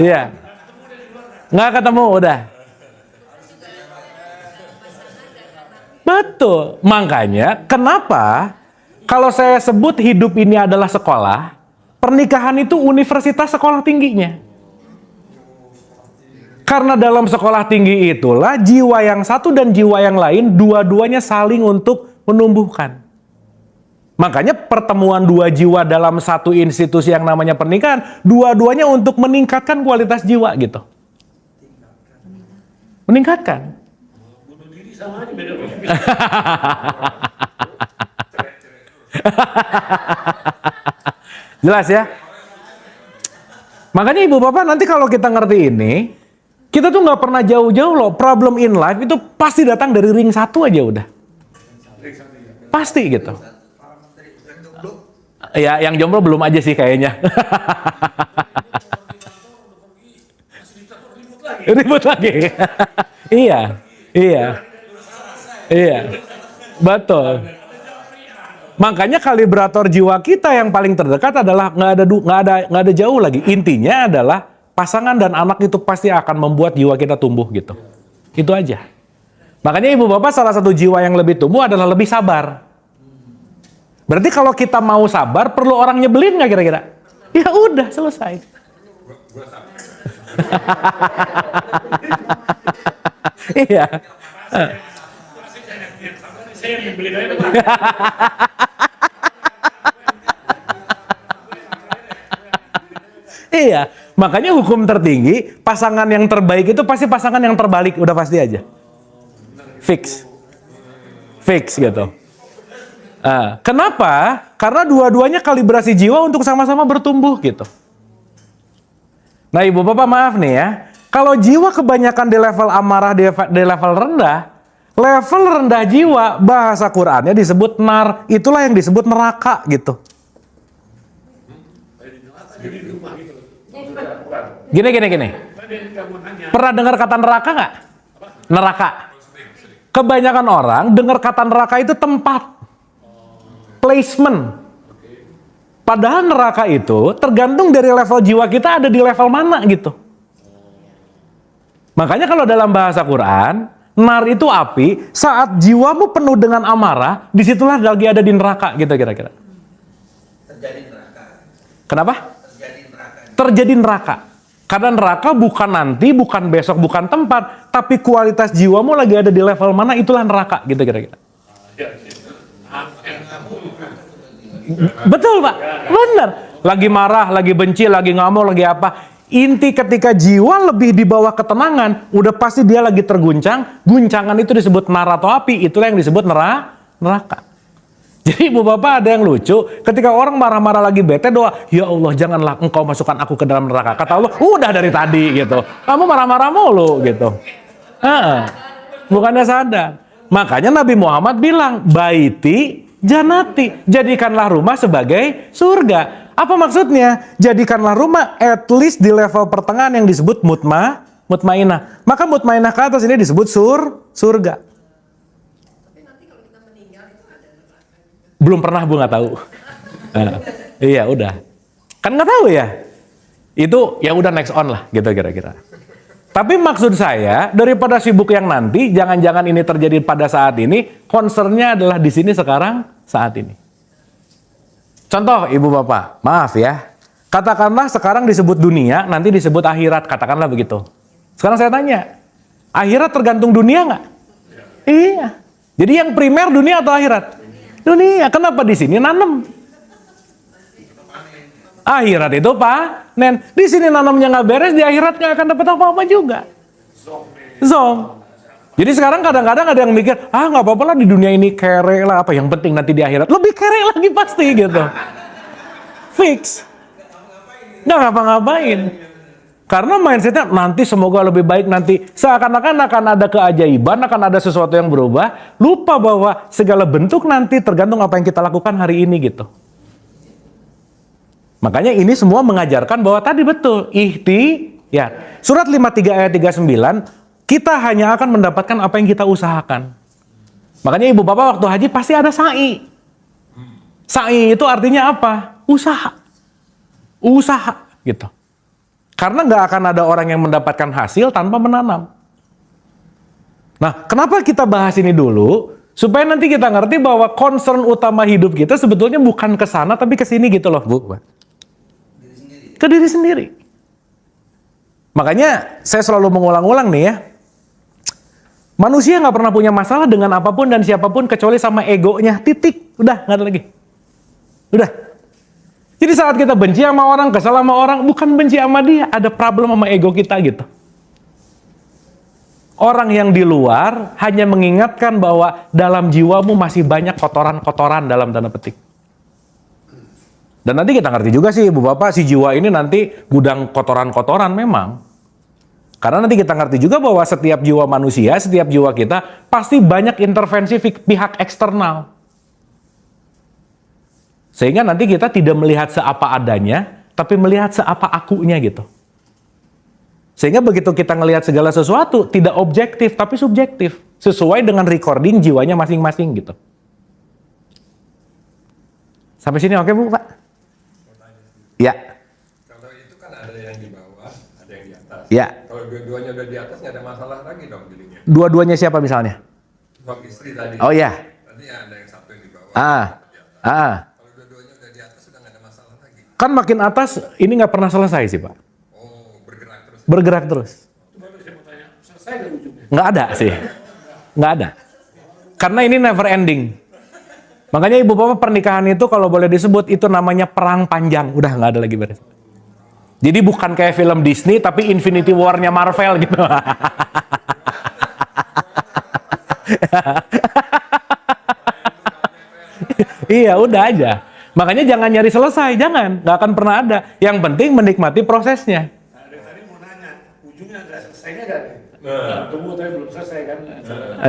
Iya. Nggak ketemu udah. Betul. Makanya kenapa kalau saya sebut hidup ini adalah sekolah, pernikahan itu universitas sekolah tingginya. Karena dalam sekolah tinggi itulah jiwa yang satu dan jiwa yang lain dua-duanya saling untuk menumbuhkan. Makanya pertemuan dua jiwa dalam satu institusi yang namanya pernikahan, dua-duanya untuk meningkatkan kualitas jiwa gitu. Meningkatkan. Bunuh diri sama aja beda. Jelas ya? Makanya ibu bapak nanti kalau kita ngerti ini, kita tuh nggak pernah jauh-jauh loh. Problem in life itu pasti datang dari ring satu aja udah. Pasti gitu. Ya, yang jomblo belum aja sih kayaknya. Ribut lagi. Iya, iya, iya, betul. Makanya kalibrator jiwa kita yang paling terdekat adalah nggak ada jauh lagi. Intinya adalah pasangan dan anak itu pasti akan membuat jiwa kita tumbuh gitu. Itu aja. Makanya ibu bapak salah satu jiwa yang lebih tumbuh adalah lebih sabar. Berarti kalau kita mau sabar, perlu orang nyebelin nggak kira-kira? Ya udah, selesai. Iya. Saya yang beli aja Pak. Iya, makanya hukum tertinggi, pasangan yang terbaik itu pasti pasangan yang terbalik, udah pasti aja. Fix. Fix gitu. Kenapa? Karena dua-duanya kalibrasi jiwa untuk sama-sama bertumbuh gitu. Nah ibu bapak maaf nih ya, kalau jiwa kebanyakan di level amarah, di level rendah jiwa, bahasa Qur'annya disebut nar, itulah yang disebut neraka gitu. Gini. Pernah dengar kata neraka nggak? Neraka. Kebanyakan orang dengar kata neraka itu tempat. Placement. Padahal neraka itu tergantung dari level jiwa kita ada di level mana gitu. Makanya kalau dalam bahasa Quran, nar itu api, saat jiwamu penuh dengan amarah, disitulah lagi ada di neraka gitu kira-kira. Terjadi neraka. Kenapa? Terjadi neraka. Terjadi neraka. Karena neraka bukan nanti, bukan besok, bukan tempat, tapi kualitas jiwamu lagi ada di level mana, itulah neraka gitu kira-kira. Betul Pak, benar. Lagi marah, lagi benci, lagi ngamuk, lagi apa. Inti ketika jiwa lebih di bawah ketenangan, udah pasti dia lagi terguncang. Guncangan itu disebut nar atau api, itulah yang disebut neraka. Jadi ibu bapak ada yang lucu, ketika orang marah-marah lagi bete doa, ya Allah janganlah engkau masukkan aku ke dalam neraka. Kata Allah, udah dari tadi gitu. Kamu marah-marah mulu gitu. Bukannya sadar. Makanya Nabi Muhammad bilang, baiti janati, jadikanlah rumah sebagai surga. Apa maksudnya? Jadikanlah rumah at least di level pertengahan yang disebut mutmainah. Maka mutmainah ke atas ini disebut surga. Tapi nanti kalau kita meninggal itu ada neraka juga. Belum pernah Bu nggak tahu. Iya udah. Kan nggak tahu ya. Itu ya udah next on lah gitu kira-kira. Tapi maksud saya daripada sibuk yang nanti, jangan-jangan ini terjadi pada saat ini, concernnya adalah di sini sekarang saat ini. Contoh ibu bapak, maaf ya. Katakanlah sekarang disebut dunia, nanti disebut akhirat, katakanlah begitu. Sekarang saya tanya, akhirat tergantung dunia nggak? Iya. Jadi yang primer dunia atau akhirat? Dunia. Kenapa di sini nanem? Akhirat itu panen. Di sini nanamnya nggak beres, di akhirat nggak akan dapat apa-apa juga. Zong. Jadi sekarang kadang-kadang ada yang mikir, nggak apa-apa lah di dunia ini kere lah, apa yang penting nanti di akhirat lebih kere lagi pasti gitu. Fix. Nggak ngapa-ngapain. Karena mindsetnya nanti semoga lebih baik nanti. Seakan-akan akan ada keajaiban, akan ada sesuatu yang berubah. Lupa bahwa segala bentuk nanti tergantung apa yang kita lakukan hari ini gitu. Makanya ini semua mengajarkan bahwa tadi betul, ikhtiar. Surat 53 ayat 39, kita hanya akan mendapatkan apa yang kita usahakan. Makanya ibu bapak waktu haji pasti ada sa'i. Sa'i itu artinya apa? Usaha. Usaha gitu. Karena nggak akan ada orang yang mendapatkan hasil tanpa menanam. Nah, kenapa kita bahas ini dulu? Supaya nanti kita ngerti bahwa concern utama hidup kita sebetulnya bukan ke sana tapi ke sini gitu loh, Bu. Ke diri sendiri. Makanya saya selalu mengulang-ulang nih ya. Manusia nggak pernah punya masalah dengan apapun dan siapapun kecuali sama egonya. Titik. Udah, nggak ada lagi. Udah. Jadi saat kita benci sama orang, kesal sama orang, bukan benci sama dia. Ada problem sama ego kita gitu. Orang yang di luar hanya mengingatkan bahwa dalam jiwamu masih banyak kotoran-kotoran dalam tanda petik. Dan nanti kita ngerti juga sih, Ibu Bapak, si jiwa ini nanti gudang kotoran-kotoran memang. Karena nanti kita ngerti juga bahwa setiap jiwa manusia, setiap jiwa kita, pasti banyak intervensi pihak eksternal. Sehingga nanti kita tidak melihat seapa adanya, tapi melihat seapa akunya gitu. Sehingga begitu kita ngelihat segala sesuatu, tidak objektif, tapi subjektif. Sesuai dengan recording jiwanya masing-masing gitu. Sampai sini oke Bu, Pak? Ya. Kalau itu kan ada yang di bawah, ada yang di atas. Ya. Kalau dua-duanya udah di atas nggak ada masalah lagi dong jadinya. Dua-duanya siapa misalnya? Suami istri tadi. Oh ya. Tadi ada yang satu yang di bawah. Di atas. Kalau dua-duanya udah di atas sudah nggak ada masalah lagi. Kan makin atas ini nggak pernah selesai sih Pak. Oh, bergerak terus. Bergerak terus. Itu baru saya mau tanya, selesai nggak ujungnya? Nggak ada sih. Nggak ada. Karena ini never ending. Makanya ibu bapak pernikahan itu kalau boleh disebut itu namanya perang panjang. Udah nggak ada lagi beres. Jadi bukan kayak film Disney tapi Infinity War-nya Marvel gitu. Iya udah aja. Makanya jangan nyari selesai, jangan. Nggak akan pernah ada. Yang penting menikmati prosesnya. Nah, dari tadi mau nanya, ujungnya ada selesainya nggak nih? Nah, tunggu tadi belum selesai kan?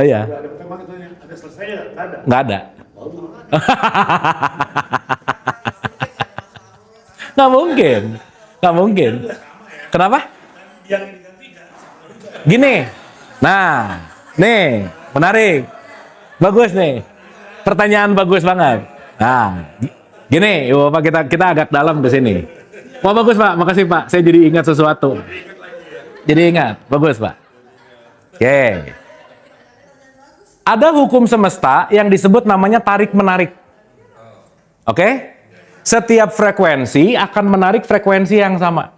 Iya. Udah ada pertama kita tanya, ada selesainya nggak? Nggak ada. Nggak ada. Baru. Nggak mungkin. Nggak mungkin. Kenapa? Yang digantikan. Gini. Nah, nih, menarik. Bagus nih. Pertanyaan bagus banget. Nah, gini, Ibu Bapak kita agak dalam ke sini. Wah, bagus Pak. Makasih Pak. Saya jadi ingat sesuatu. Jadi ingat. Bagus Pak. Oke. Ada hukum semesta yang disebut namanya tarik-menarik. Oke? Setiap frekuensi akan menarik frekuensi yang sama.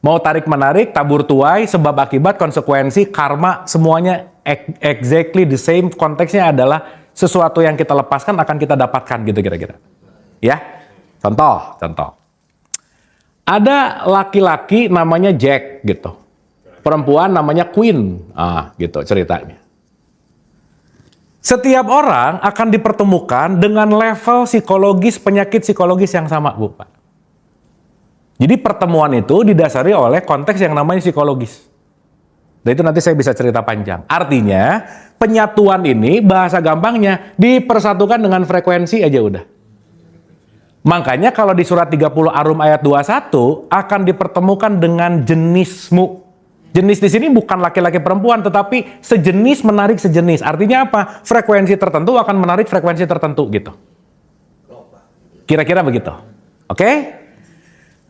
Mau tarik-menarik, tabur tuai, sebab akibat, konsekuensi, karma, semuanya exactly the same. Konteksnya adalah sesuatu yang kita lepaskan akan kita dapatkan gitu kira-kira. Ya? Contoh. Ada laki-laki namanya Jack gitu. Perempuan namanya Queen. Gitu ceritanya. Setiap orang akan dipertemukan dengan level psikologis, penyakit psikologis yang sama, Bu, Pak. Jadi pertemuan itu didasari oleh konteks yang namanya psikologis. Dan itu nanti saya bisa cerita panjang. Artinya, penyatuan ini bahasa gampangnya dipersatukan dengan frekuensi aja udah. Makanya kalau di surat 30 Arum ayat 21 akan dipertemukan dengan jenismu. Jenis di sini bukan laki-laki perempuan, tetapi sejenis menarik sejenis. Artinya apa? Frekuensi tertentu akan menarik frekuensi tertentu gitu. Kira-kira begitu. Oke?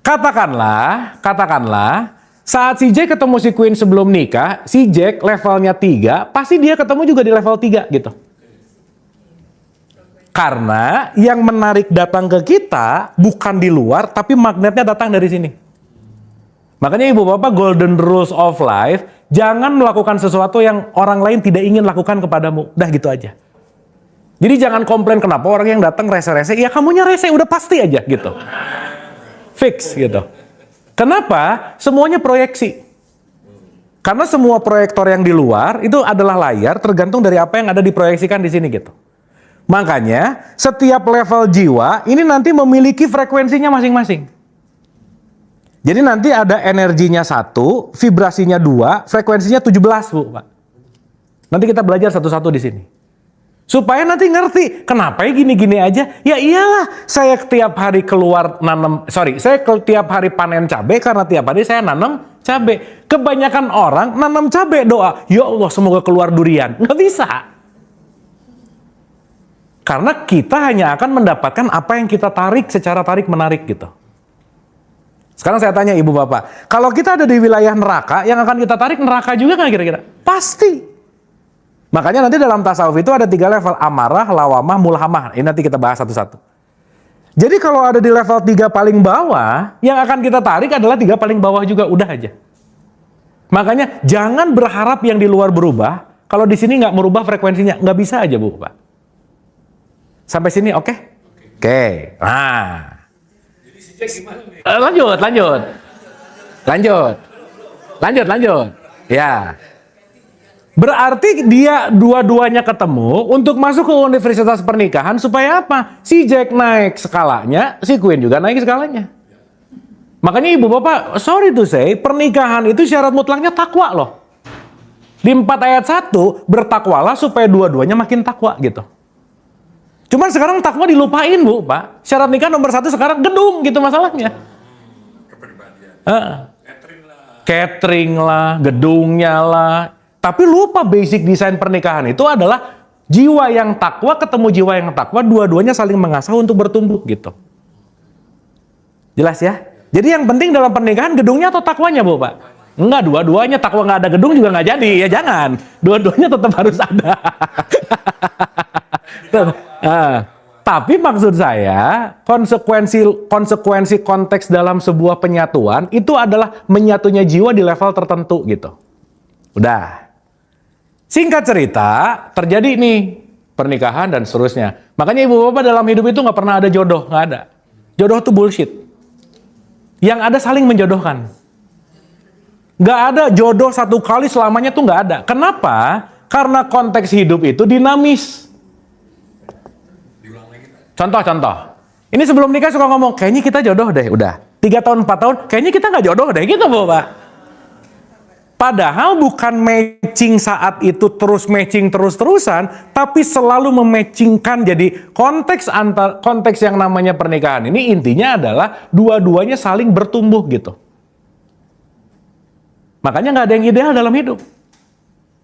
Katakanlah, saat si Jack ketemu si Queen sebelum nikah, si Jack levelnya 3, pasti dia ketemu juga di level 3 gitu. Karena yang menarik datang ke kita bukan di luar, tapi magnetnya datang dari sini. Makanya ibu bapak golden rules of life, jangan melakukan sesuatu yang orang lain tidak ingin lakukan kepadamu. Udah gitu aja. Jadi jangan komplain kenapa orang yang datang rese-rese, ya kamunya rese, udah pasti aja gitu. Fix gitu. Kenapa? Semuanya proyeksi. Karena semua proyektor yang di luar itu adalah layar tergantung dari apa yang ada diproyeksikan di sini gitu. Makanya setiap level jiwa ini nanti memiliki frekuensinya masing-masing. Jadi nanti ada energinya 1, vibrasinya 2, frekuensinya 17, Bu, Pak. Nanti kita belajar satu-satu di sini. Supaya nanti ngerti, kenapa ya gini-gini aja? Ya iyalah, saya tiap hari keluar tiap hari panen cabai karena tiap hari saya nanam cabai. Kebanyakan orang nanam cabai doa, ya Allah semoga keluar durian. Nggak bisa. Karena kita hanya akan mendapatkan apa yang kita tarik secara tarik-menarik gitu. Sekarang saya tanya ibu bapak, kalau kita ada di wilayah neraka, yang akan kita tarik neraka juga nggak kira-kira? Pasti. Makanya nanti dalam tasawuf itu ada 3 level, amarah, lawamah, mulhamah. Ini nanti kita bahas satu-satu. Jadi kalau ada di level 3 paling bawah, yang akan kita tarik adalah 3 paling bawah juga, udah aja. Makanya jangan berharap yang di luar berubah, kalau di sini nggak merubah frekuensinya, nggak bisa aja Bu Pak. Sampai sini oke? Oke. Nah. Jadi si Jack gimana nih? Lanjut. Ya. Berarti dia dua-duanya ketemu untuk masuk ke universitas pernikahan supaya apa? Si Jack naik skalanya, si Queen juga naik skalanya. Makanya ibu bapak, sorry to say, pernikahan itu syarat mutlaknya takwa loh. Di 4 ayat 1, bertakwalah supaya dua-duanya makin takwa gitu. Cuman sekarang takwa dilupain Bu Pak. Syarat nikah nomor 1 sekarang gedung gitu masalahnya. Kepribadian. Catering lah, gedungnya lah. Tapi lupa basic desain pernikahan itu adalah jiwa yang takwa ketemu jiwa yang takwa, dua-duanya saling mengasah untuk bertumbuh gitu. Jelas ya? Jadi yang penting dalam pernikahan gedungnya atau takwanya Bu Pak? Enggak, dua-duanya. Takwa nggak ada gedung juga nggak jadi. Ya jangan. Dua-duanya tetap harus ada. Tapi maksud saya, konsekuensi konteks dalam sebuah penyatuan itu adalah menyatunya jiwa di level tertentu gitu. Udah. Singkat cerita, terjadi nih pernikahan dan seterusnya. Makanya ibu bapak dalam hidup itu nggak pernah ada jodoh, nggak ada. Jodoh itu bullshit. Yang ada saling menjodohkan. Nggak ada jodoh satu kali selamanya tuh nggak ada. Kenapa? Karena konteks hidup itu dinamis. Contoh. Ini sebelum nikah suka ngomong, kayaknya kita jodoh deh, udah. 3 tahun, 4 tahun, kayaknya kita nggak jodoh deh, gitu Bapak. Padahal bukan matching saat itu terus-terusan, tapi selalu mematchingkan. Jadi konteks yang namanya pernikahan ini intinya adalah dua-duanya saling bertumbuh gitu. Makanya nggak ada yang ideal dalam hidup.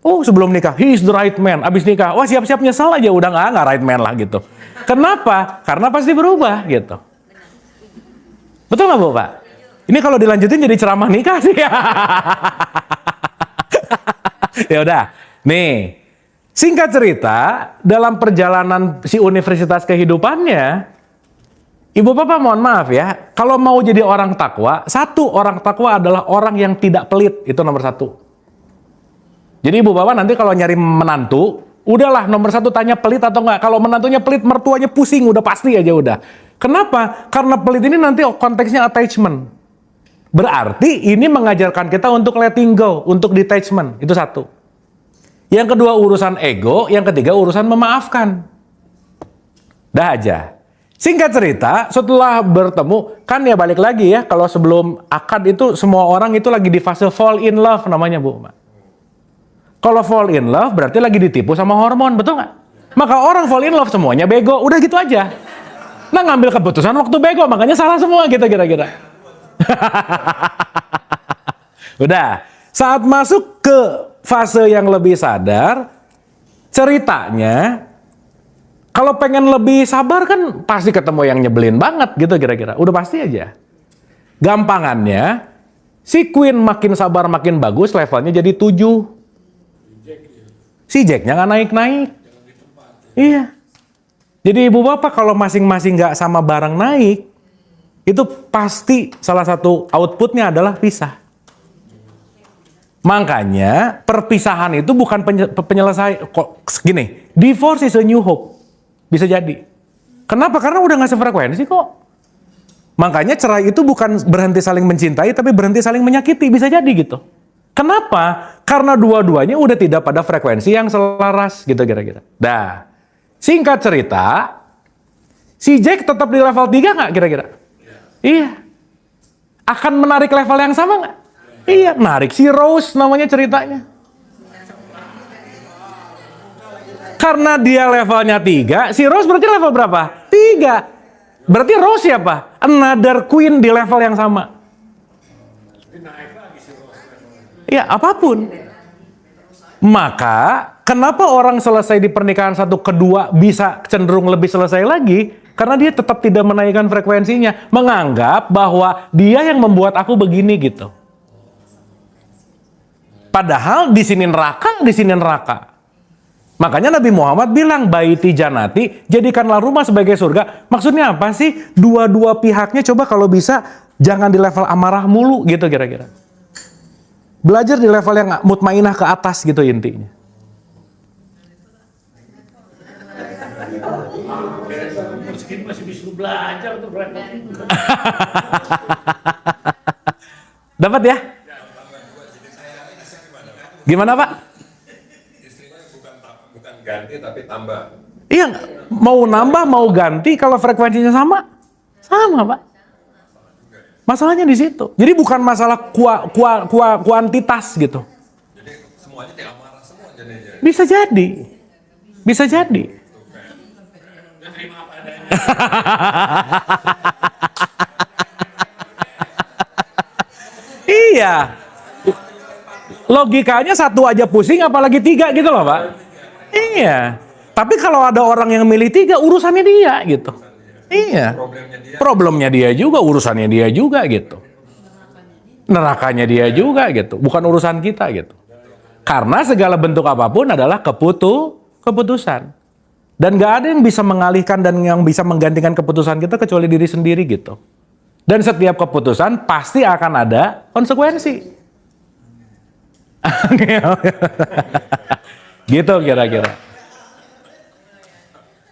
Oh sebelum nikah, he is the right man. Abis nikah, wah siap-siap nyesal aja, udah nggak right man lah gitu. Kenapa? Karena pasti berubah gitu. Betul nggak Bu Pak? Ini kalau dilanjutin jadi ceramah nikah sih. Ya udah. Nih, singkat cerita, dalam perjalanan si universitas kehidupannya, ibu bapak mohon maaf ya, kalau mau jadi orang takwa, orang takwa adalah orang yang tidak pelit, itu nomor 1. Jadi ibu bapak nanti kalau nyari menantu, udahlah nomor 1 tanya pelit atau enggak. Kalau menantunya pelit, mertuanya pusing, udah pasti aja udah. Kenapa? Karena pelit ini nanti konteksnya attachment. Berarti ini mengajarkan kita untuk letting go, untuk detachment. Itu 1. Yang kedua urusan ego, yang ketiga urusan memaafkan. Dah aja. Singkat cerita, setelah bertemu, kan ya balik lagi ya, kalau sebelum akad itu semua orang itu lagi di fase fall in love namanya Bu. Kalau fall in love berarti lagi ditipu sama hormon, betul nggak? Maka orang fall in love semuanya bego, udah gitu aja. Nah ngambil keputusan waktu bego, makanya salah semua gitu kira-kira. Udah, saat masuk ke fase yang lebih sadar, ceritanya kalau pengen lebih sabar kan pasti ketemu yang nyebelin banget gitu kira-kira. Udah pasti aja. Gampangannya, si Queen makin sabar makin bagus, levelnya jadi 7. Si Jack-nya nggak naik-naik. Iya. Jadi ibu bapak kalau masing-masing nggak sama bareng naik, itu pasti salah satu outputnya adalah pisah. Makanya perpisahan itu bukan penyelesaian. Kok gini, divorce is a new hope. Bisa jadi. Kenapa? Karena udah nggak sefrekuensi kok. Makanya cerai itu bukan berhenti saling mencintai, tapi berhenti saling menyakiti. Bisa jadi gitu. Kenapa? Karena dua-duanya udah tidak pada frekuensi yang selaras gitu kira-kira. Dah. Singkat cerita, si Jack tetap di level 3 nggak kira-kira? Iya. Akan menarik level yang sama nggak? Iya, narik si Rose namanya ceritanya. Karena dia levelnya 3, si Rose berarti level berapa? 3. Berarti Rose siapa? Another queen di level yang sama. Ya, apapun. Maka, kenapa orang selesai di pernikahan satu kedua bisa cenderung lebih selesai lagi? Karena dia tetap tidak menaikkan frekuensinya. Menganggap bahwa dia yang membuat aku begini gitu. Padahal di sini neraka, di sini neraka. Makanya Nabi Muhammad bilang, baiti janati, jadikanlah rumah sebagai surga. Maksudnya apa sih? Dua-dua pihaknya coba kalau bisa, jangan di level amarah mulu gitu kira-kira. Belajar di level yang mutmainah ke atas gitu intinya. Meski masih bisa belajar tuh berarti. Dapat ya? Gimana Pak? Istrinya bukan ganti tapi tambah. Iya, mau nambah mau ganti kalau frekuensinya sama, sama Pak. Masalahnya di situ. Jadi bukan masalah kuantitas gitu. Jadi semuanya tidak marah semua jadinya. Bisa jadi, bisa jadi. Iya. Logikanya satu aja pusing apalagi 3 gitu loh Pak. Iya. Tapi kalau ada orang yang milih 3 urusannya dia gitu. Iya. Problemnya dia juga, urusannya dia juga gitu. Nerakanya dia juga gitu. Bukan urusan kita gitu. Karena segala bentuk apapun adalah keputusan. Dan gak ada yang bisa mengalihkan dan yang bisa menggantikan keputusan kita kecuali diri sendiri gitu. Dan setiap keputusan pasti akan ada konsekuensi. Gitu kira-kira.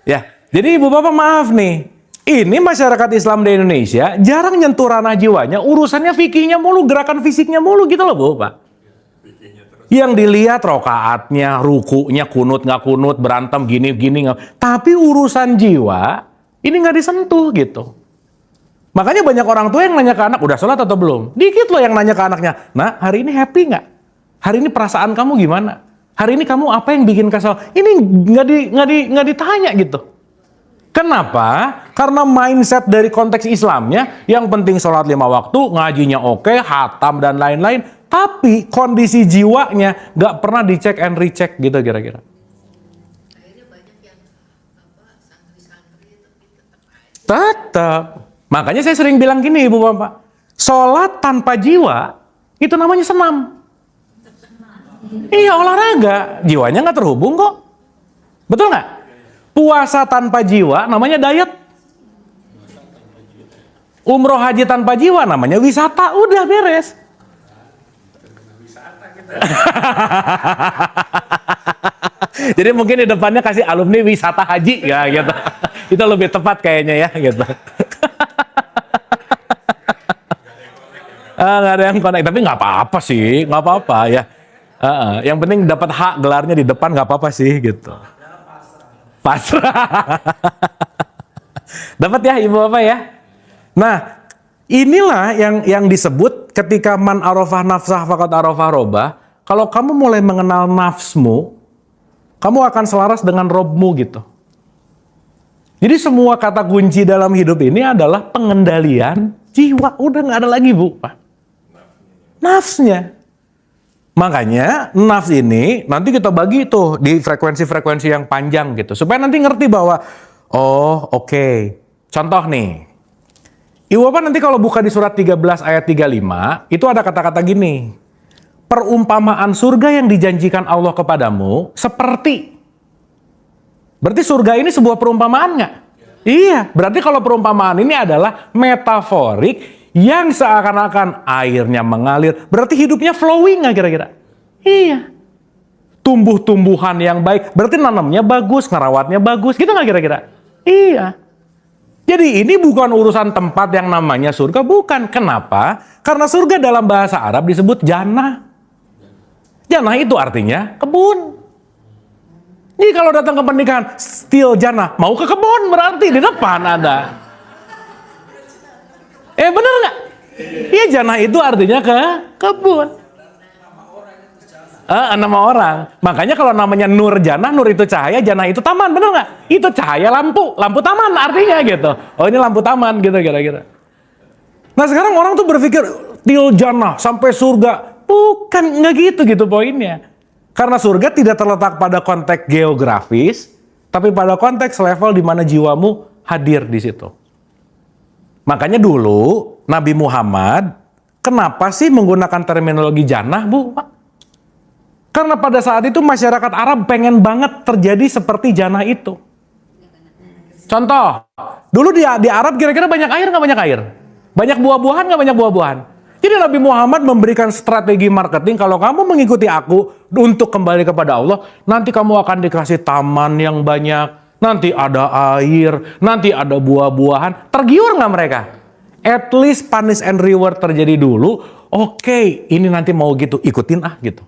Ya, jadi ibu bapak maaf nih. Ini masyarakat Islam di Indonesia jarang nyentuh ranah jiwanya, urusannya fikihnya mulu, gerakan fisiknya mulu gitu loh bu pak. Yang dilihat rokaatnya, rukunya, kunut nggak kunut, berantem gini-gini nggak. Tapi urusan jiwa ini nggak disentuh gitu. Makanya banyak orang tua yang nanya ke anak, udah sholat atau belum? Dikit loh yang nanya ke anaknya, nah hari ini happy nggak? Hari ini perasaan kamu gimana? Hari ini kamu apa yang bikin kesal? Ini nggak ditanya gitu. Kenapa? Karena mindset dari konteks Islamnya, yang penting sholat 5 waktu, ngajinya oke, hatam dan lain-lain. Tapi kondisi jiwanya nggak pernah dicek and recheck gitu kira-kira. Akhirnya banyak yang santri-santri tapi tetap aja. Tetap. Makanya saya sering bilang gini ibu bapak, sholat tanpa jiwa itu namanya senam. Iya olahraga, jiwanya nggak terhubung kok. Betul nggak? Puasa tanpa jiwa namanya diet. Umroh haji tanpa jiwa namanya wisata, udah beres. Jadi mungkin di depannya kasih alumni wisata haji ya gitu. Itu lebih tepat kayaknya ya gitu. Nggak ada yang connect, tapi nggak apa-apa sih, nggak apa-apa ya. Yang penting dapat hak gelarnya di depan nggak apa-apa sih gitu. Pasrah. Dapat ya ibu bapak ya. Nah inilah yang disebut ketika man arafah nafsah faqad arafah robbah. Kalau kamu mulai mengenal nafsmu, kamu akan selaras dengan Robmu gitu. Jadi semua kata kunci dalam hidup ini adalah pengendalian jiwa. Udah nggak ada lagi bu, Pak. Nafsnya. Makanya nafs ini nanti kita bagi tuh di frekuensi-frekuensi yang panjang gitu. Supaya nanti ngerti bahwa, oh oke. Contoh nih. Ibu Bapak nanti kalau buka di surat 13 ayat 35, itu ada kata-kata gini. Perumpamaan surga yang dijanjikan Allah kepadamu seperti. Berarti surga ini sebuah perumpamaan nggak? Iya, berarti kalau perumpamaan ini adalah metaforik yang seakan-akan airnya mengalir. Berarti hidupnya flowing nggak kira-kira? Iya. Tumbuh-tumbuhan yang baik, berarti nanamnya bagus, ngerawatnya bagus, gitu nggak kira-kira? Iya. Jadi ini bukan urusan tempat yang namanya surga, bukan. Kenapa? Karena surga dalam bahasa Arab disebut jannah. Jannah itu artinya kebun. Jadi kalau datang ke pernikahan, still jannah, mau ke kebun berarti di depan ada. Bener nggak? Iya jannah itu artinya ke kebun. Nama orang. Makanya kalau namanya nur janah, nur itu cahaya, janah itu taman, bener nggak? Itu cahaya lampu, lampu taman artinya gitu. Oh ini lampu taman gitu kira-kira. Nah sekarang orang tuh berpikir til janah sampai surga, bukan nggak gitu poinnya. Karena surga tidak terletak pada konteks geografis, tapi pada konteks level di mana jiwamu hadir di situ. Makanya dulu Nabi Muhammad kenapa sih menggunakan terminologi jannah, Bu? Karena pada saat itu masyarakat Arab pengen banget terjadi seperti jannah itu. Contoh, dulu di Arab kira-kira banyak air nggak banyak air? Banyak buah-buahan nggak banyak buah-buahan? Jadi Nabi Muhammad memberikan strategi marketing, kalau kamu mengikuti aku untuk kembali kepada Allah, nanti kamu akan dikasih taman yang banyak, nanti ada air, nanti ada buah-buahan. Tergiur nggak mereka? At least punish and reward terjadi dulu. Oke, ini nanti mau gitu, ikutin gitu.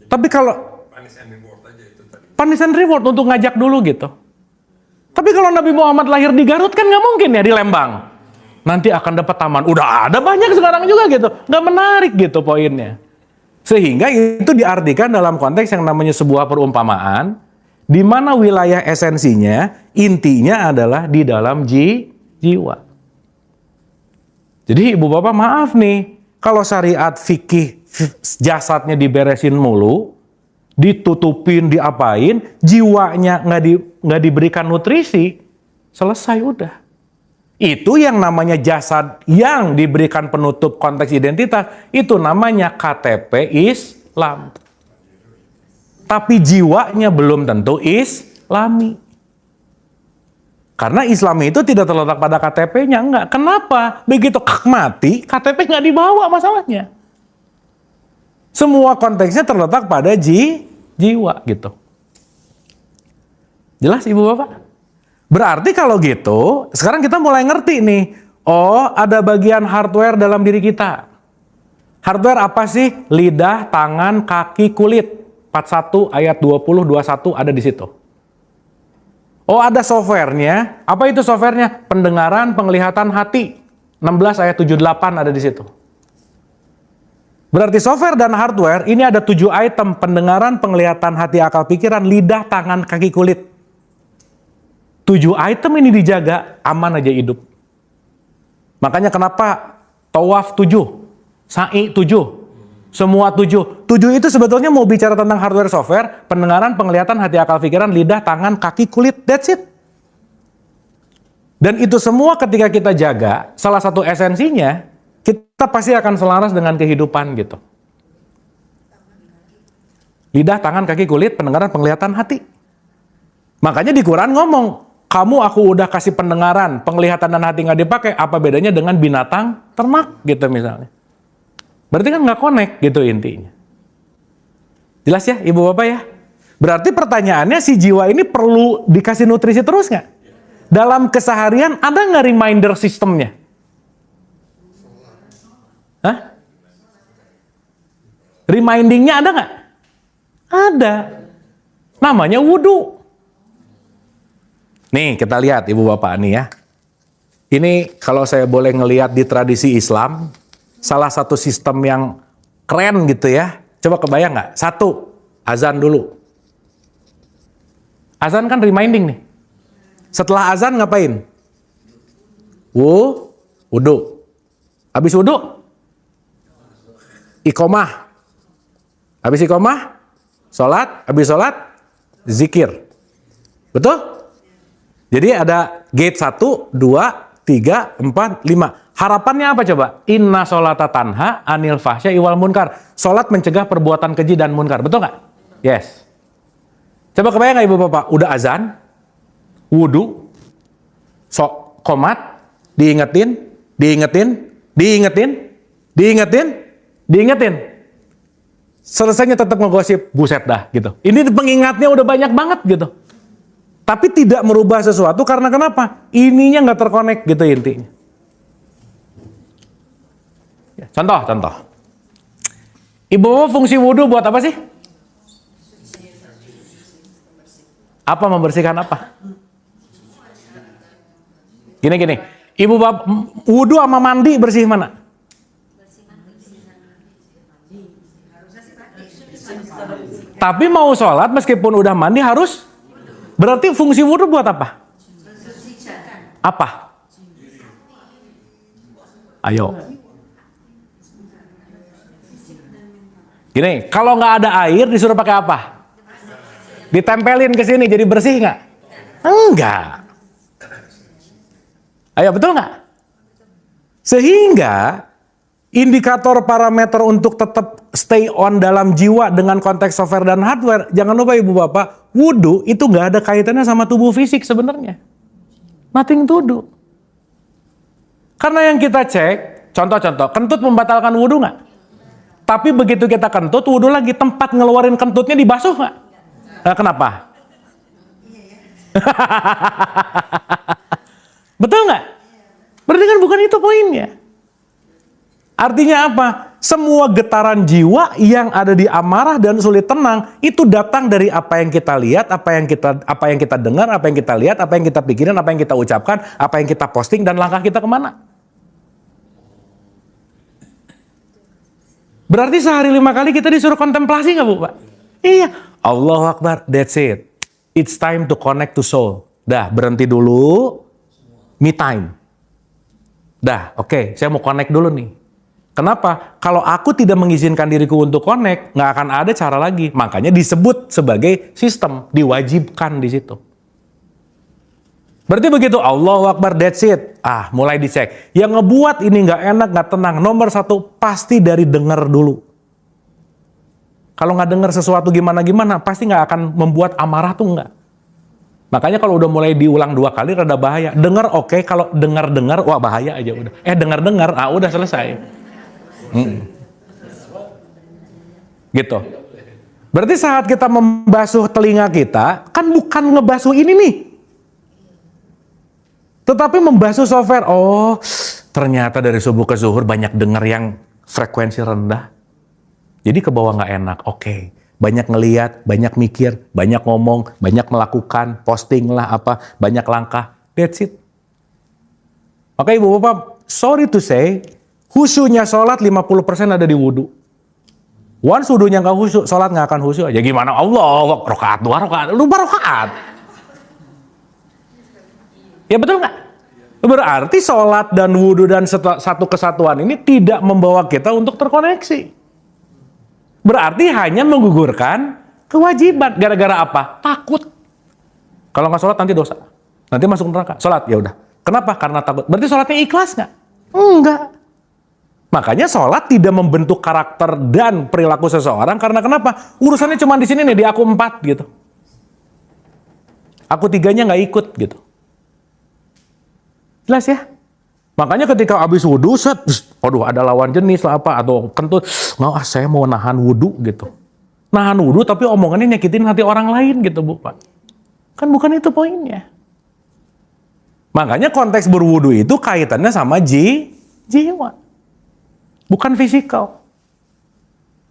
Tapi kalau Punish and reward aja itu tadi. punish and reward untuk ngajak dulu gitu. Tapi kalau Nabi Muhammad lahir di Garut kan nggak mungkin ya di Lembang. Nanti akan dapat taman. Udah ada banyak sekarang juga gitu. Nggak menarik gitu poinnya. Sehingga itu diartikan dalam konteks yang namanya sebuah perumpamaan, di mana wilayah esensinya, intinya adalah di dalam jiwa. Jadi ibu bapak maaf nih, kalau syariat fikih jasadnya diberesin mulu, ditutupin, diapain, jiwanya nggak diberikan nutrisi, selesai udah. Itu yang namanya jasad yang diberikan penutup konteks identitas, itu namanya KTP Islam. Tapi jiwanya belum tentu Islami. Karena Islami itu tidak terletak pada KTP-nya, enggak. Kenapa? Begitu mati, KTP nggak dibawa masalahnya. Semua konteksnya terletak pada jiwa gitu. Jelas ibu bapak? Berarti kalau gitu, sekarang kita mulai ngerti nih. Oh, ada bagian hardware dalam diri kita. Hardware apa sih? Lidah, tangan, kaki, kulit. 41 ayat 20, 21 ada di situ. Oh, ada softwarenya. Apa itu softwarenya? Pendengaran, penglihatan, hati. 16 ayat 78 ada di situ. Berarti software dan hardware ini ada 7 item: pendengaran, penglihatan, hati, akal, pikiran, lidah, tangan, kaki, kulit. 7 item ini dijaga, aman aja hidup. Makanya kenapa tawaf 7, sa'i 7, semua 7. 7 itu sebetulnya mau bicara tentang hardware software, pendengaran, penglihatan, hati, akal, pikiran, lidah, tangan, kaki, kulit, that's it. Dan itu semua ketika kita jaga, salah satu esensinya, kita pasti akan selaras dengan kehidupan gitu. Lidah, tangan, kaki, kulit, pendengaran, penglihatan, hati. Makanya di Quran ngomong, kamu aku udah kasih pendengaran, penglihatan dan hati nggak dipakai, apa bedanya dengan binatang ternak gitu misalnya. Berarti kan nggak connect gitu intinya. Jelas ya ibu bapak ya? Berarti pertanyaannya si jiwa ini perlu dikasih nutrisi terus nggak? Dalam keseharian ada nggak reminder sistemnya? Hah? Remindingnya ada nggak? Ada. Namanya wudhu. Nih kita lihat ibu bapak nih ya. Ini kalau saya boleh ngelihat di tradisi Islam, salah satu sistem yang keren gitu ya. Coba kebayang nggak? 1, azan dulu. Azan kan reminding nih. Setelah azan ngapain? Wudhu. Habis wudhu? Iqomah. Habis iqomah? Sholat. Habis sholat? Zikir. Betul? Jadi ada gate 1, 2, 3, 4, 5. Harapannya apa coba? Inna sholata tanha anil fahsya iwal munkar. Sholat mencegah perbuatan keji dan munkar. Betul nggak? Yes. Coba kebayang nggak ibu bapak? Udah azan, wudhu, komat, diingetin. Selesainya tetap ngegosip, buset dah gitu. Ini pengingatnya udah banyak banget gitu. Tapi tidak merubah sesuatu karena kenapa? Ininya nggak terkonek gitu intinya. Ya, contoh. Ibu fungsi wudhu buat apa sih? Apa membersihkan apa? Gini. Ibu bapak wudhu sama mandi bersih mana? Tapi mau sholat meskipun udah mandi harus. Berarti fungsi wudhu buat apa? Apa? Ayo. Gini, kalau nggak ada air disuruh pakai apa? Ditempelin ke sini jadi bersih nggak? Enggak. Ayo, betul nggak? Sehingga indikator parameter untuk tetap stay on dalam jiwa dengan konteks software dan hardware, jangan lupa ibu bapak, wudhu itu nggak ada kaitannya sama tubuh fisik sebenarnya. Nothing to do. Karena yang kita cek, contoh-contoh, kentut membatalkan wudhu nggak? Tapi begitu kita kentut, wudhu lagi, tempat ngeluarin kentutnya dibasuh nggak? Nah, kenapa? Betul nggak? Berarti kan bukan itu poinnya. Artinya apa? Semua getaran jiwa yang ada di amarah dan sulit tenang itu datang dari apa yang kita lihat, apa yang kita dengar, apa yang kita lihat, apa yang kita pikirin, apa yang kita ucapkan, apa yang kita posting dan langkah kita kemana. Berarti sehari 5 kali kita disuruh kontemplasi nggak Bu Pak? Iya. Allahu Akbar, that's it. It's time to connect to soul. Dah, berhenti dulu. Me time. Dah, oke, saya mau connect dulu nih. Kenapa? Kalau aku tidak mengizinkan diriku untuk connect, nggak akan ada cara lagi. Makanya disebut sebagai sistem, diwajibkan di situ. Berarti begitu, Allahu Akbar, that's it. Mulai dicek. Yang ngebuat ini nggak enak, nggak tenang, nomor satu pasti dari dengar dulu. Kalau nggak dengar sesuatu gimana-gimana, pasti nggak akan membuat amarah tuh nggak. Makanya kalau udah mulai diulang 2 kali, rada bahaya. Dengar oke, kalau dengar-dengar, wah bahaya aja udah. Dengar-dengar, udah selesai. Gitu. Berarti saat kita membasuh telinga kita, kan bukan ngebasuh ini nih. Tetapi membasuh software, ternyata dari subuh ke zuhur banyak dengar yang frekuensi rendah. Jadi ke bawah nggak enak, oke. Banyak ngeliat, banyak mikir, banyak ngomong, banyak melakukan, posting lah apa, banyak langkah, that's it. Maka ibu bapak, sorry to say, khusyuknya sholat 50% ada di wudhu. Once wudhunya nggak khusyuk, sholat nggak akan khusyuk aja. Gimana Allah, rakaat 2 rakaat, lupa rakaat. Ya betul nggak? Berarti sholat dan wudhu dan satu kesatuan ini tidak membawa kita untuk terkoneksi. Berarti hanya menggugurkan kewajiban. Gara-gara apa? Takut. Kalau nggak sholat nanti dosa. Nanti masuk neraka. Sholat, ya udah. Kenapa? Karena takut. Berarti sholatnya ikhlas nggak? Enggak. Makanya sholat tidak membentuk karakter dan perilaku seseorang. Karena kenapa? Urusannya cuma di sini nih, di aku 4 gitu. Aku 3-nya nggak ikut gitu. Jelas ya? Makanya ketika habis wudhu, ada lawan jenis lah apa, atau kentut, saya mau nahan wudhu gitu. Nahan wudhu tapi omongannya nyakitin hati orang lain gitu Bu Pak. Kan bukan itu poinnya. Makanya konteks berwudhu itu kaitannya sama jiwa. Bukan fisikal.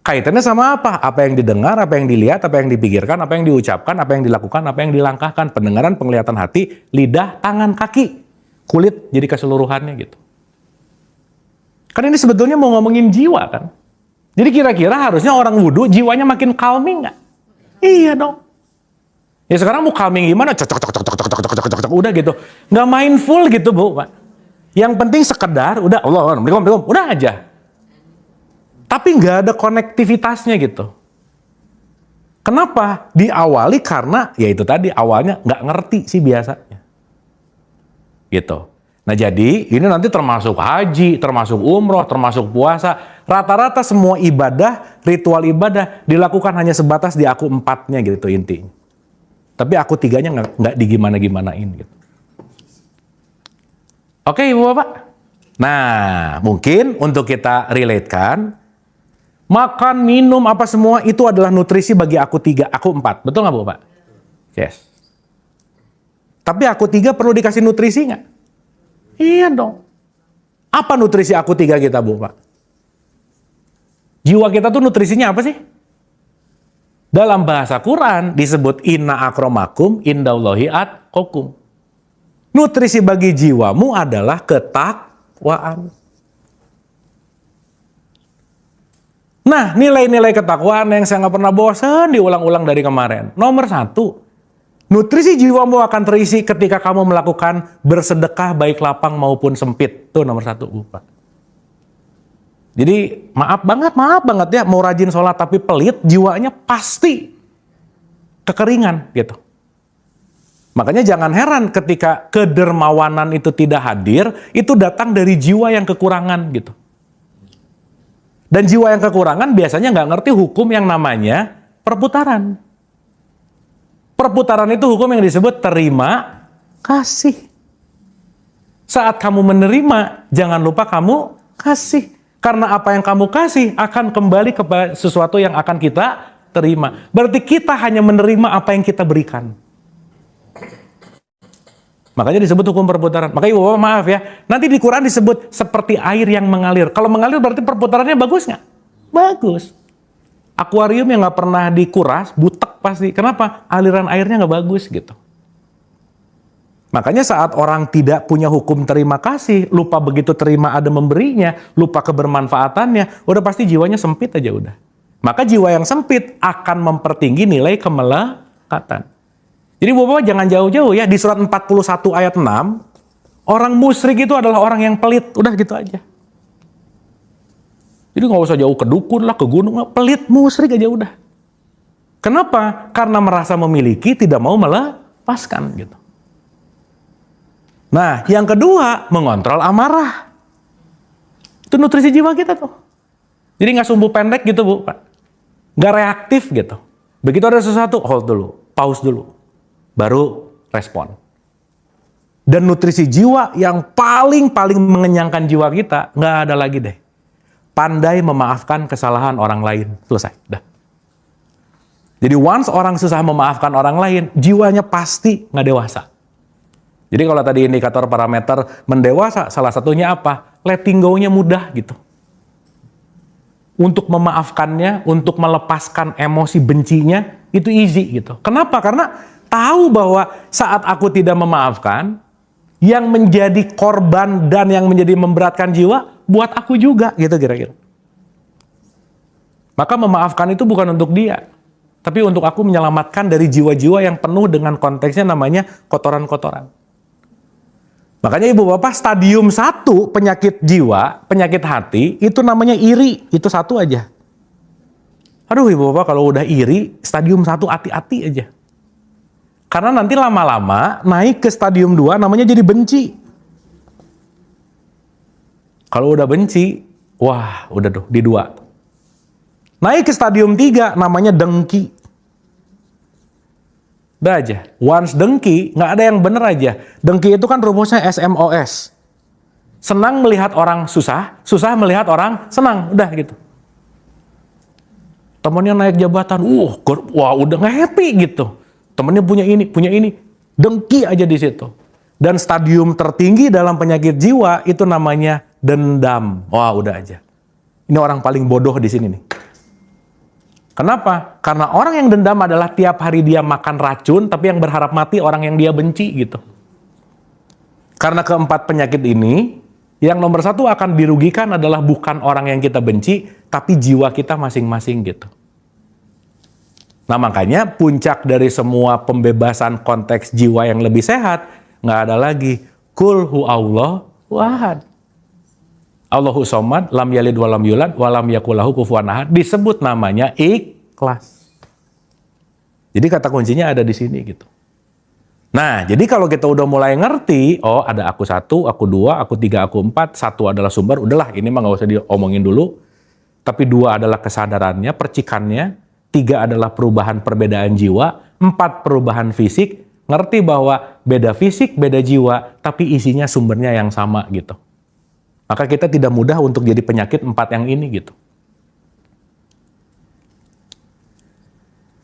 Kaitannya sama apa? Apa yang didengar, apa yang dilihat, apa yang dipikirkan, apa yang diucapkan, apa yang dilakukan, apa yang dilangkahkan. Pendengaran, penglihatan hati, lidah, tangan, kaki. Kulit jadi keseluruhannya gitu. Kan ini sebetulnya mau ngomongin jiwa kan. Jadi kira-kira harusnya orang wudhu jiwanya makin calming nggak? Iya dong. Ya sekarang mau calming gimana? Udah gitu. Nggak mindful gitu Bu Pak. Yang penting sekedar udah Allah, udah aja. Tapi nggak ada konektivitasnya gitu. Kenapa? Diawali karena ya itu tadi awalnya nggak ngerti sih biasanya. Gitu. Nah jadi ini nanti termasuk haji, termasuk umroh, termasuk puasa. Rata-rata semua ibadah, ritual ibadah dilakukan hanya sebatas di aku 4-nya gitu intinya. Tapi aku 3-nya nggak digimana-gimanain gitu. Oke Ibu Bapak? Nah mungkin untuk kita relatekan, makan, minum, apa semua itu adalah nutrisi bagi aku 3, aku 4. Betul nggak Bu Bapak? Yes. Tapi aku 3 perlu dikasih nutrisi nggak? Iya dong. Apa nutrisi aku 3 kita Bu Pak? Jiwa kita tuh nutrisinya apa sih? Dalam bahasa Quran disebut inna akramakum indallahi atqakum. Nutrisi bagi jiwamu adalah ketakwaan. Nah, nilai-nilai ketakwaan yang saya nggak pernah bosan diulang-ulang dari kemarin. Nomor 1, nutrisi jiwamu akan terisi ketika kamu melakukan bersedekah baik lapang maupun sempit. Itu nomor 1, Pak. Jadi maaf banget ya, mau rajin sholat tapi pelit, jiwanya pasti kekeringan gitu. Makanya jangan heran ketika kedermawanan itu tidak hadir, itu datang dari jiwa yang kekurangan gitu. Dan jiwa yang kekurangan biasanya nggak ngerti hukum yang namanya perputaran. Perputaran itu hukum yang disebut terima kasih. Saat kamu menerima, jangan lupa kamu kasih. Karena apa yang kamu kasih akan kembali kepada sesuatu yang akan kita terima. Berarti kita hanya menerima apa yang kita berikan. Makanya disebut hukum perputaran. Makanya Bapak maaf ya, nanti di Quran disebut seperti air yang mengalir. Kalau mengalir berarti perputarannya bagus nggak? Bagus. Akuarium yang nggak pernah dikuras, butek pasti. Kenapa? Aliran airnya nggak bagus gitu. Makanya saat orang tidak punya hukum terima kasih, lupa begitu terima ada memberinya, lupa kebermanfaatannya, udah pasti jiwanya sempit aja udah. Maka jiwa yang sempit akan mempertinggi nilai kemelekatan. Jadi Bapak jangan jauh-jauh ya, di surat 41 ayat 6, orang musyrik itu adalah orang yang pelit, udah gitu aja. Jadi nggak usah jauh ke dukun lah, ke gunung lah, pelit musyrik aja udah. Kenapa? Karena merasa memiliki, tidak mau melepaskan gitu. Nah, yang kedua, mengontrol amarah. Itu nutrisi jiwa kita tuh. Jadi nggak sumbu pendek gitu, Bu. Nggak reaktif gitu. Begitu ada sesuatu, hold dulu, pause dulu. Baru respon. Dan nutrisi jiwa yang paling mengenyangkan jiwa kita, nggak ada lagi deh. Pandai memaafkan kesalahan orang lain. Selesai, dah. Jadi once orang susah memaafkan orang lain, jiwanya pasti nggak dewasa. Jadi kalau tadi indikator parameter mendewasa, salah satunya apa? Letting go-nya mudah gitu. Untuk memaafkannya, untuk melepaskan emosi bencinya, itu easy gitu. Kenapa? Karena tahu bahwa saat aku tidak memaafkan, yang menjadi korban dan yang menjadi memberatkan jiwa, buat aku juga gitu kira-kira. Maka memaafkan itu bukan untuk dia, tapi untuk aku menyelamatkan dari jiwa-jiwa yang penuh dengan konteksnya namanya kotoran-kotoran. Makanya Ibu Bapak stadium 1 penyakit jiwa, penyakit hati, itu namanya iri. Itu 1 aja. Aduh Ibu Bapak kalau udah iri, stadium 1 hati-hati aja. Karena nanti lama-lama naik ke stadium 2 namanya jadi benci. Kalau udah benci, wah udah tuh di 2. Naik ke stadium 3 namanya dengki. Udah aja. Once dengki, nggak ada yang bener aja. Dengki itu kan rumusnya SMOS. Senang melihat orang susah, susah melihat orang senang. Udah gitu. Temennya naik jabatan, wah udah nggak happy gitu. Temennya punya ini. Dengki aja di situ. Dan stadium tertinggi dalam penyakit jiwa itu namanya dendam. Wah udah aja. Ini orang paling bodoh di sini nih. Kenapa? Karena orang yang dendam adalah tiap hari dia makan racun, tapi yang berharap mati orang yang dia benci gitu. Karena keempat penyakit ini, yang nomor 1 akan dirugikan adalah bukan orang yang kita benci, tapi jiwa kita masing-masing gitu. Nah makanya puncak dari semua pembebasan konteks jiwa yang lebih sehat, nggak ada lagi. Kul hu Allah wahad. Allahu somad, lam yalid walam yulad, walam yakulahu kufuwan ahad. Disebut namanya ikhlas. Jadi kata kuncinya ada di sini gitu. Nah, jadi kalau kita udah mulai ngerti, oh ada aku 1, aku 2, aku 3, aku 4, 1 adalah sumber, udahlah ini mah nggak usah diomongin dulu. Tapi 2 adalah kesadarannya, percikannya, 3 adalah perubahan perbedaan jiwa, 4 perubahan fisik, ngerti bahwa beda fisik, beda jiwa, tapi isinya sumbernya yang sama gitu. Maka kita tidak mudah untuk jadi penyakit 4 yang ini gitu.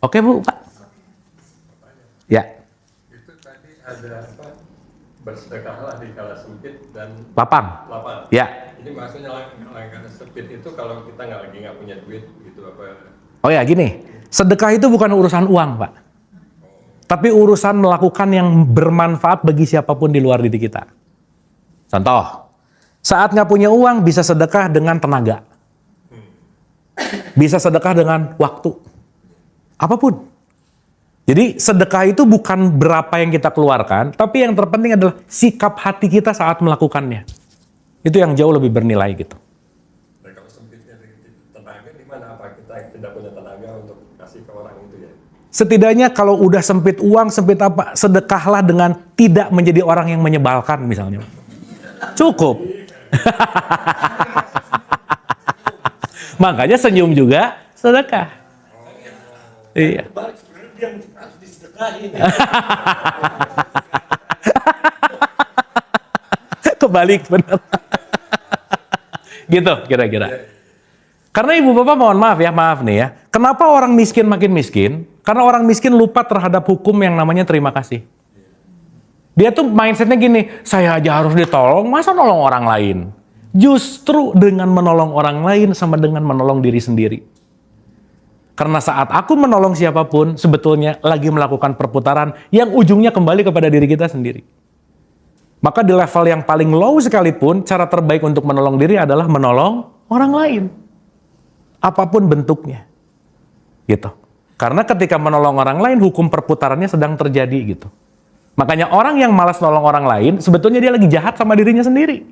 Oke Bu, Pak? Ya. Itu tadi ada apa? Bersedekahlah di kala sempit dan Lapang. lapang. Ya. Ini maksudnya langkah sempit itu kalau kita nggak punya duit gitu apa? Oh ya gini, sedekah itu bukan urusan uang Pak. Tapi urusan melakukan yang bermanfaat bagi siapapun di luar diri kita. Contoh. Saat nggak punya uang, bisa sedekah dengan tenaga. bisa sedekah dengan waktu. Apapun. Jadi sedekah itu bukan berapa yang kita keluarkan, tapi yang terpenting adalah sikap hati kita saat melakukannya. Itu yang jauh lebih bernilai gitu. Nah, kalau sempitnya dari tenaga, di mana apa kita yang tidak punya tenaga untuk kasih ke orang itu ya? Setidaknya kalau udah sempit uang, sempit apa, sedekahlah dengan tidak menjadi orang yang menyebalkan misalnya. Cukup. Makanya senyum juga sedekah. Iya. Balik sebenarnya dia harus disedekahin. Kebalik benar. Gitu kira-kira. Karena ibu bapak mohon maaf nih ya. Kenapa orang miskin makin miskin? Karena orang miskin lupa terhadap hukum yang namanya terima kasih. Dia tuh mindsetnya gini, saya aja harus ditolong, masa nolong orang lain? Justru dengan menolong orang lain sama dengan menolong diri sendiri. Karena saat aku menolong siapapun, sebetulnya lagi melakukan perputaran yang ujungnya kembali kepada diri kita sendiri. Maka di level yang paling low sekalipun, cara terbaik untuk menolong diri adalah menolong orang lain. Apapun bentuknya. Gitu. Karena ketika menolong orang lain, hukum perputarannya sedang terjadi gitu. Makanya orang yang malas nolong orang lain, sebetulnya dia lagi jahat sama dirinya sendiri.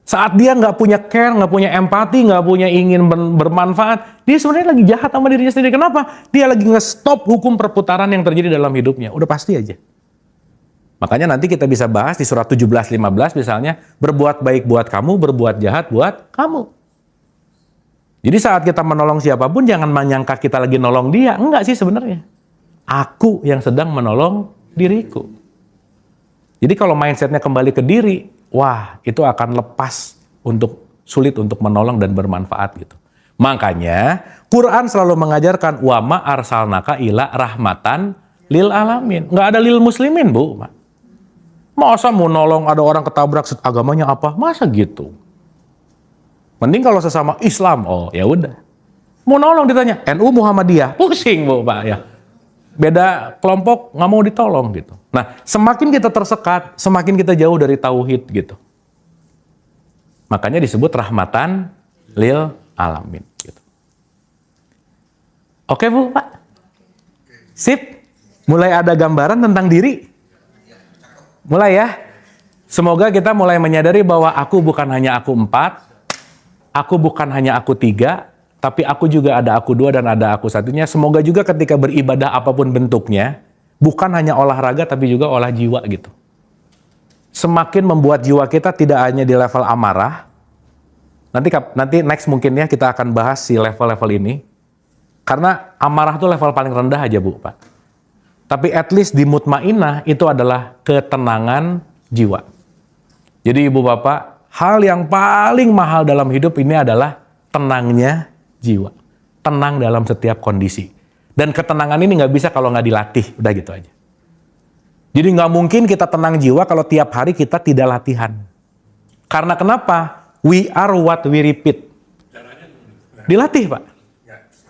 Saat dia nggak punya care, nggak punya empati, nggak punya ingin bermanfaat, dia sebenarnya lagi jahat sama dirinya sendiri. Kenapa? Dia lagi nge-stop hukum perputaran yang terjadi dalam hidupnya. Udah pasti aja. Makanya nanti kita bisa bahas di surat 17:15 misalnya, berbuat baik buat kamu, berbuat jahat buat kamu. Jadi saat kita menolong siapapun, jangan menyangka kita lagi nolong dia. Enggak sih sebenarnya. Aku yang sedang menolong diriku. Jadi kalau mindsetnya kembali ke diri, wah itu akan lepas sulit untuk menolong dan bermanfaat gitu. Makanya Quran selalu mengajarkan wa ma arsalnaka ila rahmatan lil alamin. Nggak ada lil muslimin, Bu. Masa mau nolong ada orang ketabrak agamanya apa? Masa gitu? Mending kalau sesama Islam, oh ya udah. Mau nolong ditanya, NU Muhammadiyah, pusing Bu, Pak ya. Beda kelompok nggak mau ditolong gitu. Nah, semakin kita tersekat, semakin kita jauh dari tauhid gitu. Makanya disebut rahmatan lil alamin gitu. Oke Bu, Pak. Sip. Mulai ada gambaran tentang diri. Mulai ya. Semoga kita mulai menyadari bahwa aku bukan hanya aku 4, aku bukan hanya aku 3, tapi aku juga ada aku 2 dan ada aku 1-nya. Semoga juga ketika beribadah apapun bentuknya, bukan hanya olahraga tapi juga olah jiwa gitu. Semakin membuat jiwa kita tidak hanya di level amarah. Nanti next mungkin ya kita akan bahas si level-level ini. Karena amarah tuh level paling rendah aja Bu, Pak. Tapi at least di mutmainah itu adalah ketenangan jiwa. Jadi Ibu Bapak, hal yang paling mahal dalam hidup ini adalah tenangnya jiwa. Tenang dalam setiap kondisi. Dan ketenangan ini nggak bisa kalau nggak dilatih. Udah gitu aja. Jadi nggak mungkin kita tenang jiwa kalau tiap hari kita tidak latihan. Karena kenapa? We are what we repeat. Dilatih, Pak.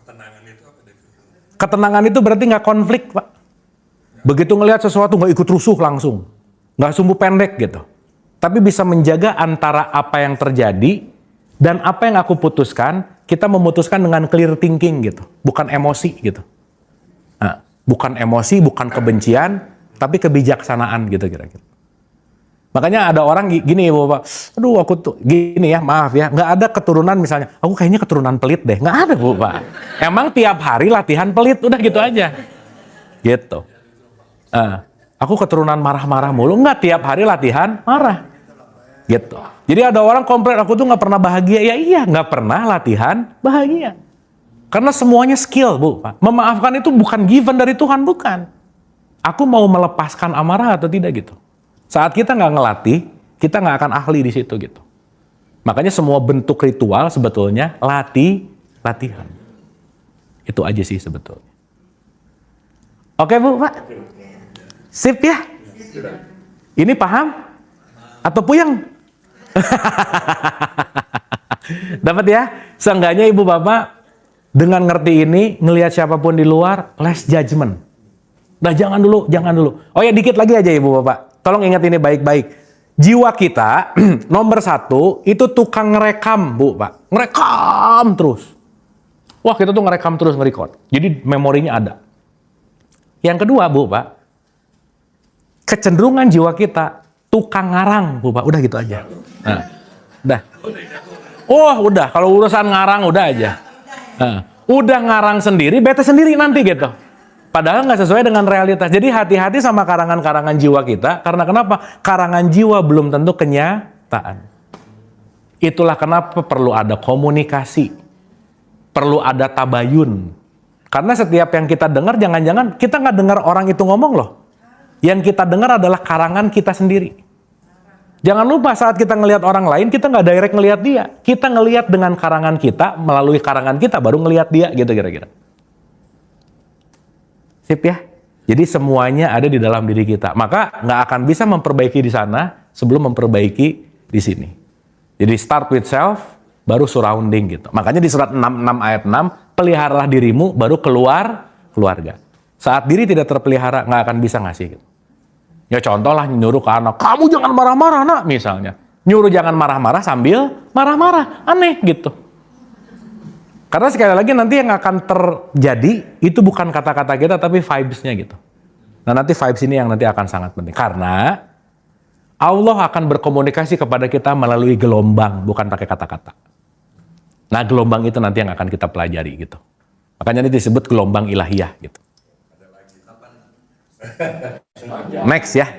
Ketenangan itu apa definisinya? Ketenangan itu berarti nggak konflik, Pak. Begitu ngelihat sesuatu nggak ikut rusuh langsung. Nggak sumbu pendek gitu. Tapi bisa menjaga antara apa yang terjadi dan apa yang aku putuskan, kita memutuskan dengan clear thinking gitu. Bukan emosi gitu. Nah, bukan emosi, bukan kebencian, tapi kebijaksanaan gitu kira-kira. Makanya ada orang gini ya Bapak, aduh aku tuh gini ya, maaf ya, nggak ada keturunan misalnya, aku kayaknya keturunan pelit deh. Nggak ada Bapak. Emang tiap hari latihan pelit, udah gitu aja. Gitu. Aku keturunan marah-marah mulu, nggak tiap hari latihan marah. Gitu. Jadi ada orang komplain aku tuh nggak pernah bahagia. Ya iya, nggak pernah latihan bahagia. Karena semuanya skill, Bu. Pak. Memaafkan itu bukan given dari Tuhan, bukan. Aku mau melepaskan amarah atau tidak gitu. Saat kita nggak ngelatih, kita nggak akan ahli di situ gitu. Makanya semua bentuk ritual sebetulnya latihan. Itu aja sih sebetulnya. Oke Bu, Pak. Sip ya? Ini paham? Atau puyeng? Dapat ya? Seenggaknya ibu bapak dengan ngerti ini, ngelihat siapapun di luar, less judgment. Nah jangan dulu. Oh ya dikit lagi aja ibu bapak. Tolong ingat ini baik-baik. Jiwa kita nomor satu itu tukang ngerekam, Bu, Pak. Ngerekam terus. Wah, kita tuh ngerekam terus, nge-record. Jadi memorinya ada. Yang kedua, Bu, Pak, kecenderungan jiwa kita tukang ngarang, Bu, Pak. Udah gitu aja. Nah, udah. Oh, udah. Kalau urusan ngarang, udah aja. Nah, udah ngarang sendiri, bete sendiri nanti gitu. Padahal nggak sesuai dengan realitas. Jadi hati-hati sama karangan-karangan jiwa kita. Karena kenapa? Karangan jiwa belum tentu kenyataan. Itulah kenapa perlu ada komunikasi. Perlu ada tabayun. Karena setiap yang kita dengar, jangan-jangan kita nggak dengar orang itu ngomong loh. Yang kita dengar adalah karangan kita sendiri. Jangan lupa saat kita ngelihat orang lain, kita nggak direct ngelihat dia. Kita ngelihat dengan karangan kita, melalui karangan kita, baru ngelihat dia gitu kira-kira. Sip ya? Jadi semuanya ada di dalam diri kita. Maka nggak akan bisa memperbaiki di sana sebelum memperbaiki di sini. Jadi start with self, baru surrounding gitu. Makanya di surat 66 ayat 6, peliharalah dirimu, baru keluar keluarga. Saat diri tidak terpelihara, nggak akan bisa ngasih gitu. Ya contoh lah nyuruh ke anak, kamu jangan marah-marah nak misalnya. Nyuruh jangan marah-marah sambil marah-marah. Aneh gitu. Karena sekali lagi nanti yang akan terjadi itu bukan kata-kata kita tapi vibes-nya gitu. Nah nanti vibes ini yang nanti akan sangat penting. Karena Allah akan berkomunikasi kepada kita melalui gelombang, bukan pakai kata-kata. Nah gelombang itu nanti yang akan kita pelajari gitu. Makanya ini disebut gelombang ilahiyah gitu. Next ya.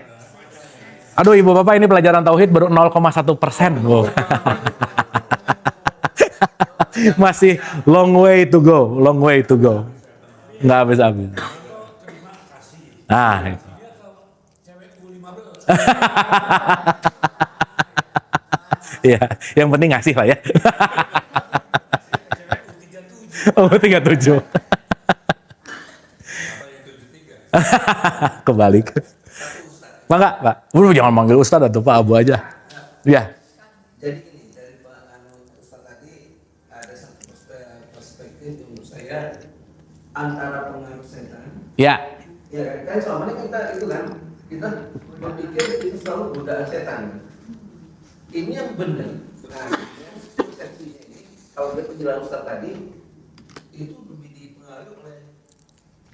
Aduh ibu bapak ini pelajaran tauhid baru 0,1%. Wow. Masih long way to go, long way to go. Nggak habis-habis. Nah, itu. Ya, yang penting ngasih lah ya. Oh, 37. Kebalik. Enggak, Pak. Jangan manggil Ustadz atau Pak Abu aja. Ya. Jadi ini dari Pak Ustaz tadi ada satu perspektif menurut saya antara pengaruh setan. Ya. Ya kan selama ini kita itu kan kita berpikir itu selalu godaan setan. Ini yang benar. Nah, persepsinya ini kalau dari penjelasan Ustaz tadi itu lebih dipengaruhi oleh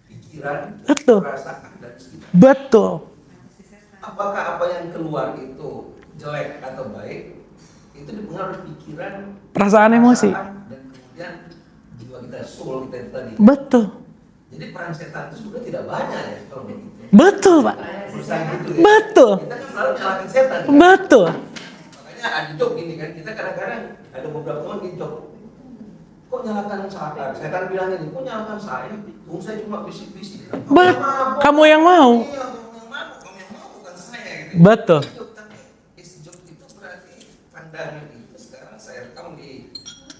pikiran, Betul. perasaan dan sekitar. Betul. Apakah apa yang keluar itu jelek atau baik itu dipengaruhi pikiran, Perasaan emosi. dan kemudian jiwa kita, soul kita itu tadi. Betul. Jadi peran setan itu sebenarnya tidak banyak ya kalau begitu. Betul, Pak. Berusaha gitu ya. Betul. Kita kan selalu nyalakan setan. Kan? Betul. Makanya ada joke gini kan, kita kadang-kadang ada beberapa teman gini joke. Kok nyalakan saya? Setan bilang ini, kok nyalakan saya? Saya cuma bisik-bisik. Kamu yang mau. Iya, kamu yang mau bukan saya. Gitu. Betul. Joke itu berarti pandangan itu sekarang saya rekam di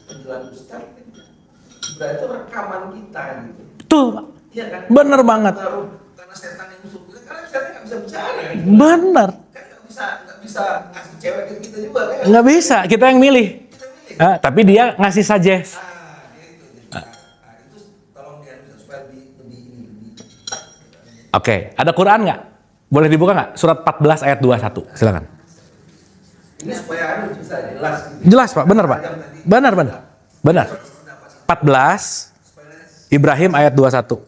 penjelasan Ustaz. Berarti rekaman kita gitu. Tuh, Pak. Iya kan? Bener banget. Karena setan yang musuh kita, karena setan nggak bisa bicara. Kan? Bener. Kan nggak bisa ngasih cewek ke kita juga kan? Nggak bisa, kita yang milih. Kita milih. Tapi dia ngasih suggest. Itu tolong dia bisa supaya lebih. Oke, ada Quran nggak? Boleh dibuka nggak? Surat 14 ayat 21, silakan. Ini supaya bisa jelas. Gitu. Jelas Pak, benar Pak. Benar. 14 Ibrahim ayat 21.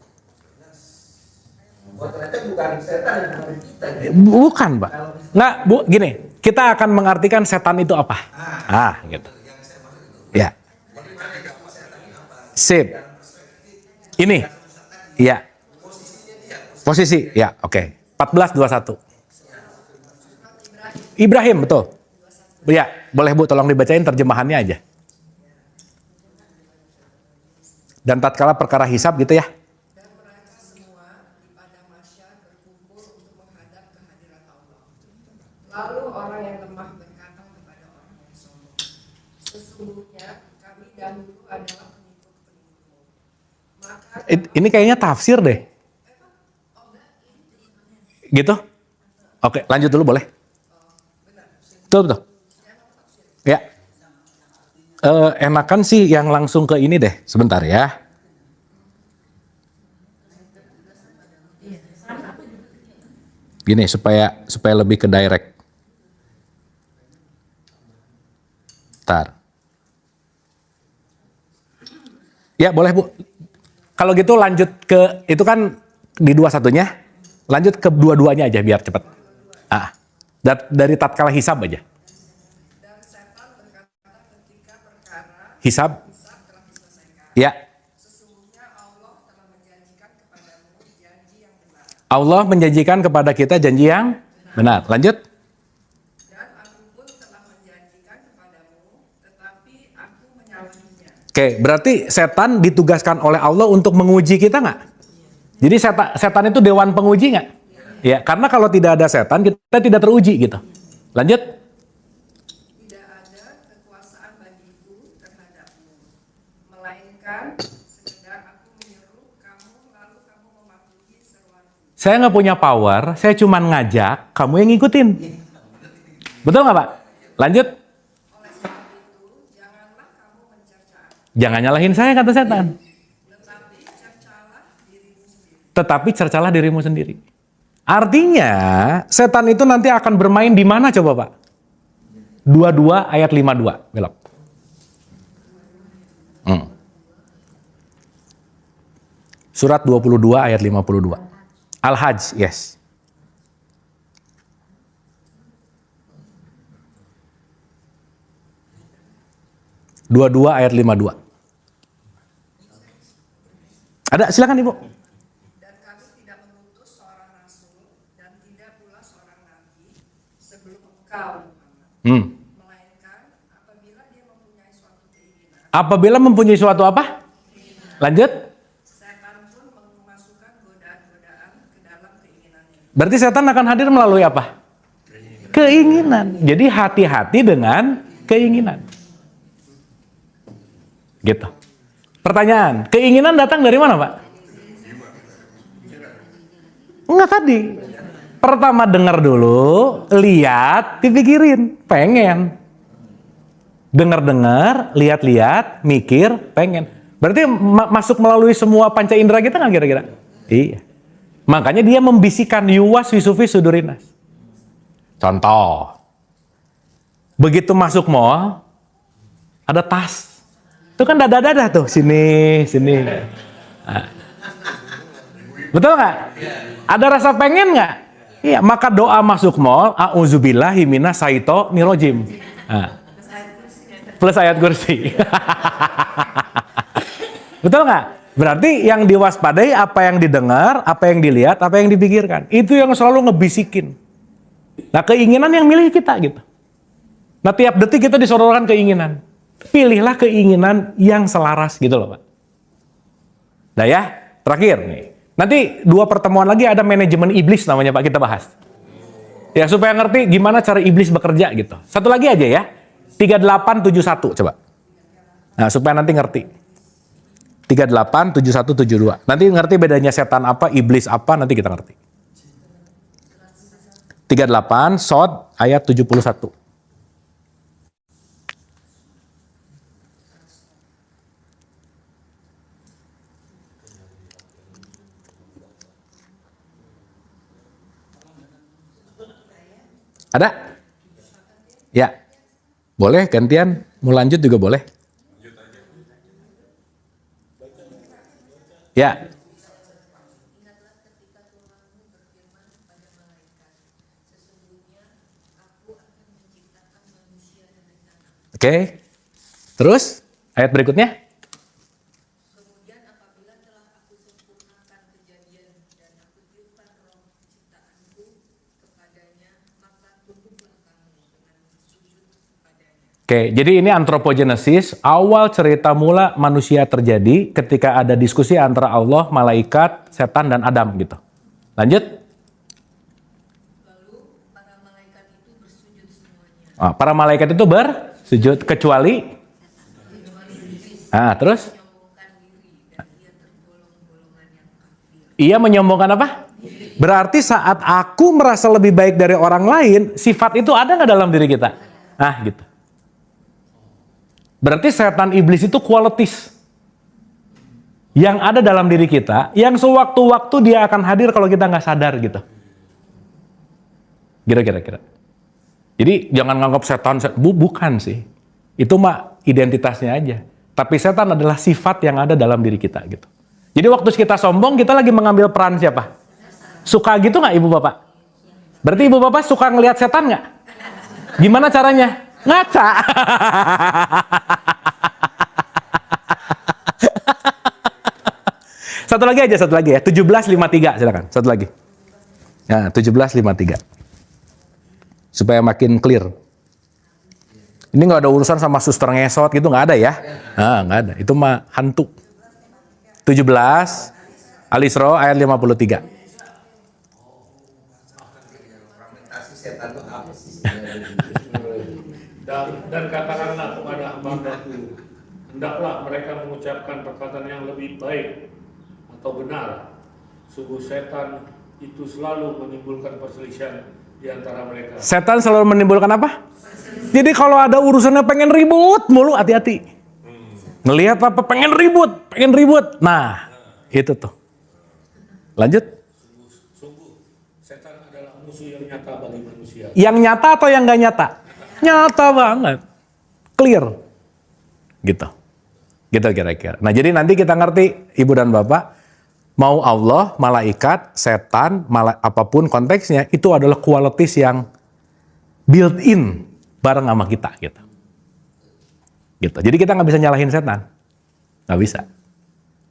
Oh, ternyata bukan setan yang menghadapi kita. Gitu. Bukan Pak. Nggak, Bu, gini. Kita akan mengartikan setan itu apa? Gitu. Yang saya maksud itu. Ya. Jadi mana yang setan ini apa? Sip. Ini. Iya. Posisi. Ya, oke. 14:21. Ibrahim, betul. Ya, boleh Bu tolong dibacain terjemahannya aja. Dan tatkala perkara hisab gitu ya. Dan mereka semua di padang mahsyar berkumpul untuk menghadap kehadirat Allah. Lalu orang yang lemah berkata kepada orang yang sombong, sesungguhnya kami dahulu adalah pengikut-pengikutmu. Maka Ini kayaknya tafsir deh. Gitu? Oke, lanjut dulu boleh? Betul. Ya. Enakan sih yang langsung ke ini deh. Sebentar ya. Gini supaya lebih ke direct. Bentar. Ya boleh Bu. Kalau gitu lanjut ke, itu kan di 21-nya. Lanjut ke dua-duanya aja biar cepat. Dari tatkala hisab aja. Dan setan berkata ketika perkara Hisab. hisab telah diselesaikan. Ya. Sesungguhnya Allah telah menjanjikan kepadamu janji yang benar. Allah menjanjikan kepada kita janji yang benar. Lanjut. Dan aku pun telah menjanjikan kepadamu, tetapi aku menyalahinya. Oke, berarti setan ditugaskan oleh Allah untuk menguji kita nggak? Jadi setan itu dewan penguji nggak? Ya, karena kalau tidak ada setan, kita tidak teruji gitu. Lanjut. Tidak ada kekuasaan bagiku terhadapmu, melainkan sekedar aku menyeru kamu lalu kamu mematuhi seruanku. Saya nggak punya power, saya cuma ngajak, kamu yang ngikutin. Betul nggak Pak? Lanjut. Oleh sebab itu, janganlah kamu mencerca, Jangan nyalahin saya, kata setan. tetapi cercalah dirimu sendiri. Tetapi cercalah dirimu sendiri. Artinya, setan itu nanti akan bermain di mana coba Pak? 22 ayat 52. Belok. Surat 22 ayat 52. Al-Hajj, yes. Dua ayat 52. Ada, silakan Ibu. Dan kami tidak mengutus seorang rasul dan tidak pula seorang nabi sebelum engkau Muhammad, melainkan apabila dia mempunyai suatu keinginan, Apabila mempunyai suatu apa? Lanjut. setan pun memasukkan godaan-godaan ke dalam keinginannya. Berarti setan akan hadir melalui apa? Keinginan. Jadi hati-hati dengan keinginan. Gitu. Pertanyaan, keinginan datang dari mana Pak? Enggak tadi. Pertama dengar dulu, lihat, dipikirin, pengen. Dengar-dengar, lihat-lihat, mikir, pengen. Berarti masuk melalui semua panca indera kita nggak kira-kira? Iya. Makanya dia membisikkan yuwas wisufi sudurinas. Contoh. Begitu masuk mall, ada tas. Itu kan dada-dada tuh, sini. Nah. Betul nggak? Ada rasa pengen nggak? Iya, maka doa masuk mall, a'udzubillahi minasyaitonirrajim. Nah. Plus ayat kursi. Betul nggak? Berarti yang diwaspadai apa yang didengar, apa yang dilihat, apa yang dipikirkan. Itu yang selalu ngebisikin. Nah, keinginan yang milih kita gitu. Nah, tiap detik kita disodorkan keinginan. Pilihlah keinginan yang selaras gitu loh Pak. Nah ya, terakhir nih. Nanti 2 pertemuan lagi ada manajemen iblis namanya Pak, kita bahas. Ya, supaya ngerti gimana cara iblis bekerja gitu. Satu lagi aja ya. 3871 coba. Nah, supaya nanti ngerti. 387172. Nanti ngerti bedanya setan apa, iblis apa, nanti kita ngerti. 38 Shod ayat 71. Ada? Ya. Boleh gantian, mau lanjut juga boleh. Ya. Ingatlah ketika Tuhanmu berfirman kepada malaikat, sesungguhnya aku akan menciptakan manusia dari tanah. Oke. Terus ayat berikutnya. Kemudian apabila telah aku sempurnakan kejadian dan aku tiupkan roh ciptaanku kepadanya, maka tunduklah kamu dengan sujud kepadanya. Oke, jadi ini antropogenesis, awal cerita mula manusia terjadi ketika ada diskusi antara Allah, malaikat, setan, dan Adam gitu. Lanjut. Lalu para malaikat itu bersujud semuanya. Para malaikat itu bersujud kecuali terus Menyombongkan diri dan ia tergolong golongan yang kafir. ia menyombongkan apa? Berarti saat aku merasa lebih baik dari orang lain, sifat itu ada nggak dalam diri kita? Gitu. Berarti setan iblis itu qualities yang ada dalam diri kita, yang sewaktu-waktu dia akan hadir kalau kita nggak sadar gitu. Kira-kira. Jadi jangan nganggap setan, bukan sih. Itu mah identitasnya aja. Tapi setan adalah sifat yang ada dalam diri kita gitu. Jadi waktu kita sombong, kita lagi mengambil peran siapa? Suka gitu nggak ibu bapak? Berarti ibu bapak suka ngelihat setan nggak? Gimana caranya? Ngaca. Satu lagi ya. 1753 silakan. Satu lagi. Nah, 1753. Supaya makin clear. Ini nggak ada urusan sama suster ngesot gitu, nggak ada ya? Nah, nggak ada. Itu mah hantu. 17 Al-Isra ayat 53. Fragmentasi setan itu apa sih? Dan katakanlah kepada hamba-Ku, hendaklah mereka mengucapkan perkataan yang lebih baik atau benar. Sungguh setan itu selalu menimbulkan perselisihan di antara mereka. Setan selalu menimbulkan apa? Jadi kalau ada urusannya pengen ribut mulu, hati-hati. Ngelihat apa pengen ribut. Nah, itu tuh. Lanjut. Sungguh setan adalah musuh yang nyata bagi manusia. Yang nyata atau yang nggak nyata? Nyata banget. Clear. Gitu. Gitu kira-kira. Nah, jadi nanti kita ngerti, Ibu dan Bapak, mau Allah, malaikat, setan, apapun konteksnya, itu adalah qualities yang built-in bareng sama kita gitu. Gitu. Jadi kita nggak bisa nyalahin setan. Nggak bisa.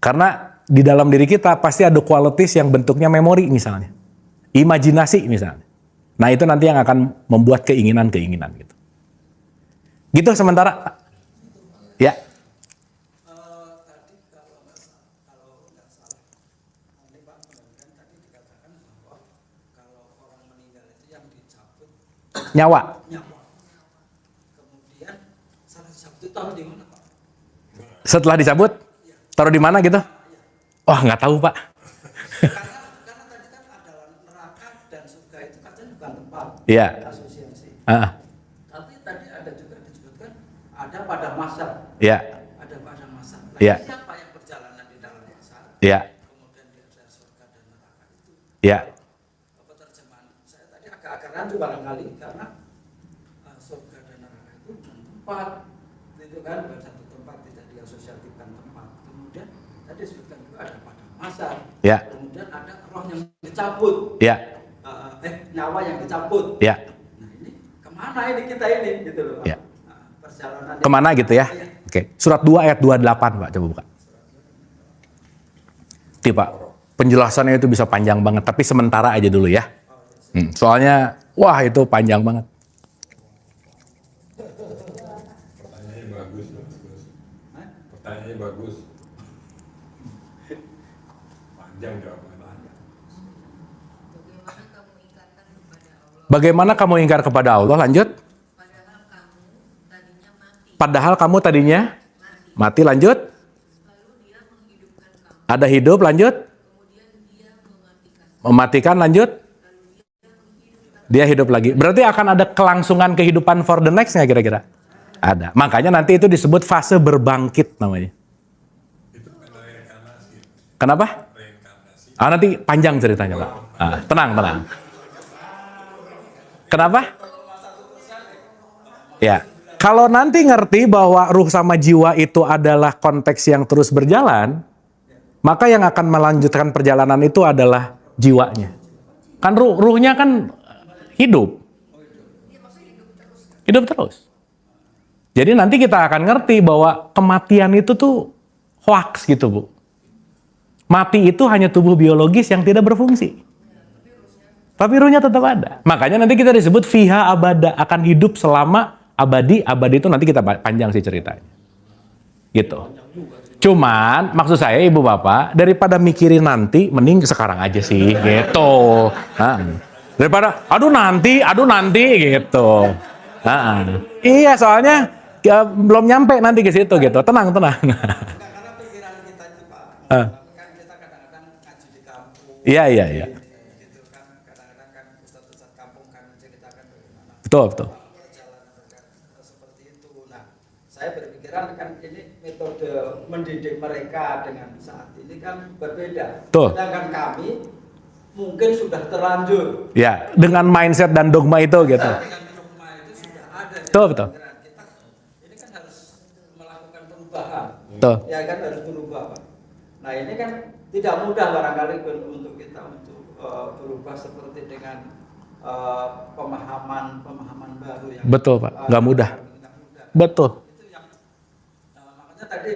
Karena di dalam diri kita pasti ada qualities yang bentuknya memori misalnya. Imajinasi misalnya. Nah itu nanti yang akan membuat keinginan-keinginan gitu. Gitu sementara. Ya. Tadi kalau nggak salah, ini Pak Pendirian tadi dikatakan bahwa kalau orang meninggal itu yang dicabut Nyawa. nyawa. Kemudian salah dicabut itu taruh di mana Pak? Setelah dicabut, taruh di mana gitu? Wah nggak tahu Pak. Karena tadi kan ada neraka dan surga itu katanya bukan tempat Iya. asosiasi. Ah, Tapi tadi ada juga disebutkan ada pada masa. Iya. Ada pada masa. Nah, Iya. siapa yang berjalanan di dalam masa? Iya. Kemudian di ada surga dan neraka itu. Iya. Apa terjemahan? Saya tadi agak rancu barangkali karena surga dan neraka itu bukan tempat. Itu kan bukan satu tempat, tidak diasosiasikan tempat. Kemudian tadi disebutkan juga ada pada masa. Iya. Kemudian ada roh yang dicabut. Iya. Nyawa yang dicabut. Iya. Nah ini kemana ini kita ini gitu loh Pak. Iya. Perjalanan Kemana gitu ya? Oke. Surat 2 ayat 28 Pak, coba buka. Nih Pak, penjelasannya itu bisa panjang banget, tapi sementara aja dulu ya. Soalnya, wah itu panjang banget. Pertanyaannya bagus. Pertanyaannya bagus. Panjang jawabannya. Bagaimana kamu ingkar kepada Allah? Bagaimana kamu ingkar kepada Allah? Lanjut. Padahal kamu tadinya Mati, lanjut. lalu dia menghidupkan kamu. Ada hidup, lanjut. Kemudian dia mematikan. Mematikan, lanjut. Dia hidup lagi. Berarti akan ada kelangsungan kehidupan for the next nggak kira-kira? Ada. Makanya nanti itu disebut fase berbangkit namanya. Itu bukan reinkarnasi. Kenapa? Reinkarnasi. Nanti panjang ceritanya Pak. Tenang. Kenapa? Ya. Kalau nanti ngerti bahwa ruh sama jiwa itu adalah konteks yang terus berjalan, maka yang akan melanjutkan perjalanan itu adalah jiwanya. Kan ruhnya kan hidup. Hidup terus. Jadi nanti kita akan ngerti bahwa kematian itu tuh hoax gitu Bu. Mati itu hanya tubuh biologis yang tidak berfungsi. Tapi ruhnya tetap ada. Makanya nanti kita disebut fiha abada, akan hidup selama abadi itu nanti kita panjang sih ceritanya. Gitu. Cuman maksud saya Ibu Bapak, daripada mikirin nanti, mending sekarang aja sih gitu. Daripada aduh nanti gitu. Iya soalnya belum nyampe nanti ke situ gitu. Tenang. karena pikiran kita itu Pak, kan kita kadang-kadang ngaji di kampung. Iya. Gitu kan, kadang-kadang kan ustadz-ustadz kampung kan menceritakan bagaimana Betul. perjalanan seperti itu. Nah, saya berpikiran kan ini metode mendidik mereka dengan saat ini kan berbeda. Betul. Sedangkan kami mungkin sudah terlanjur. Ya, dengan mindset dan dogma itu gitu. Dengan dogma itu sudah ada. Betul. Kita, ini kan Tuh. Ya kan harus berubah, Pak. Nah ini kan tidak mudah barangkali untuk kita untuk berubah seperti dengan pemahaman baru yang Betul, Pak. Nggak mudah. nggak mudah. Betul. Itu yang makanya tadi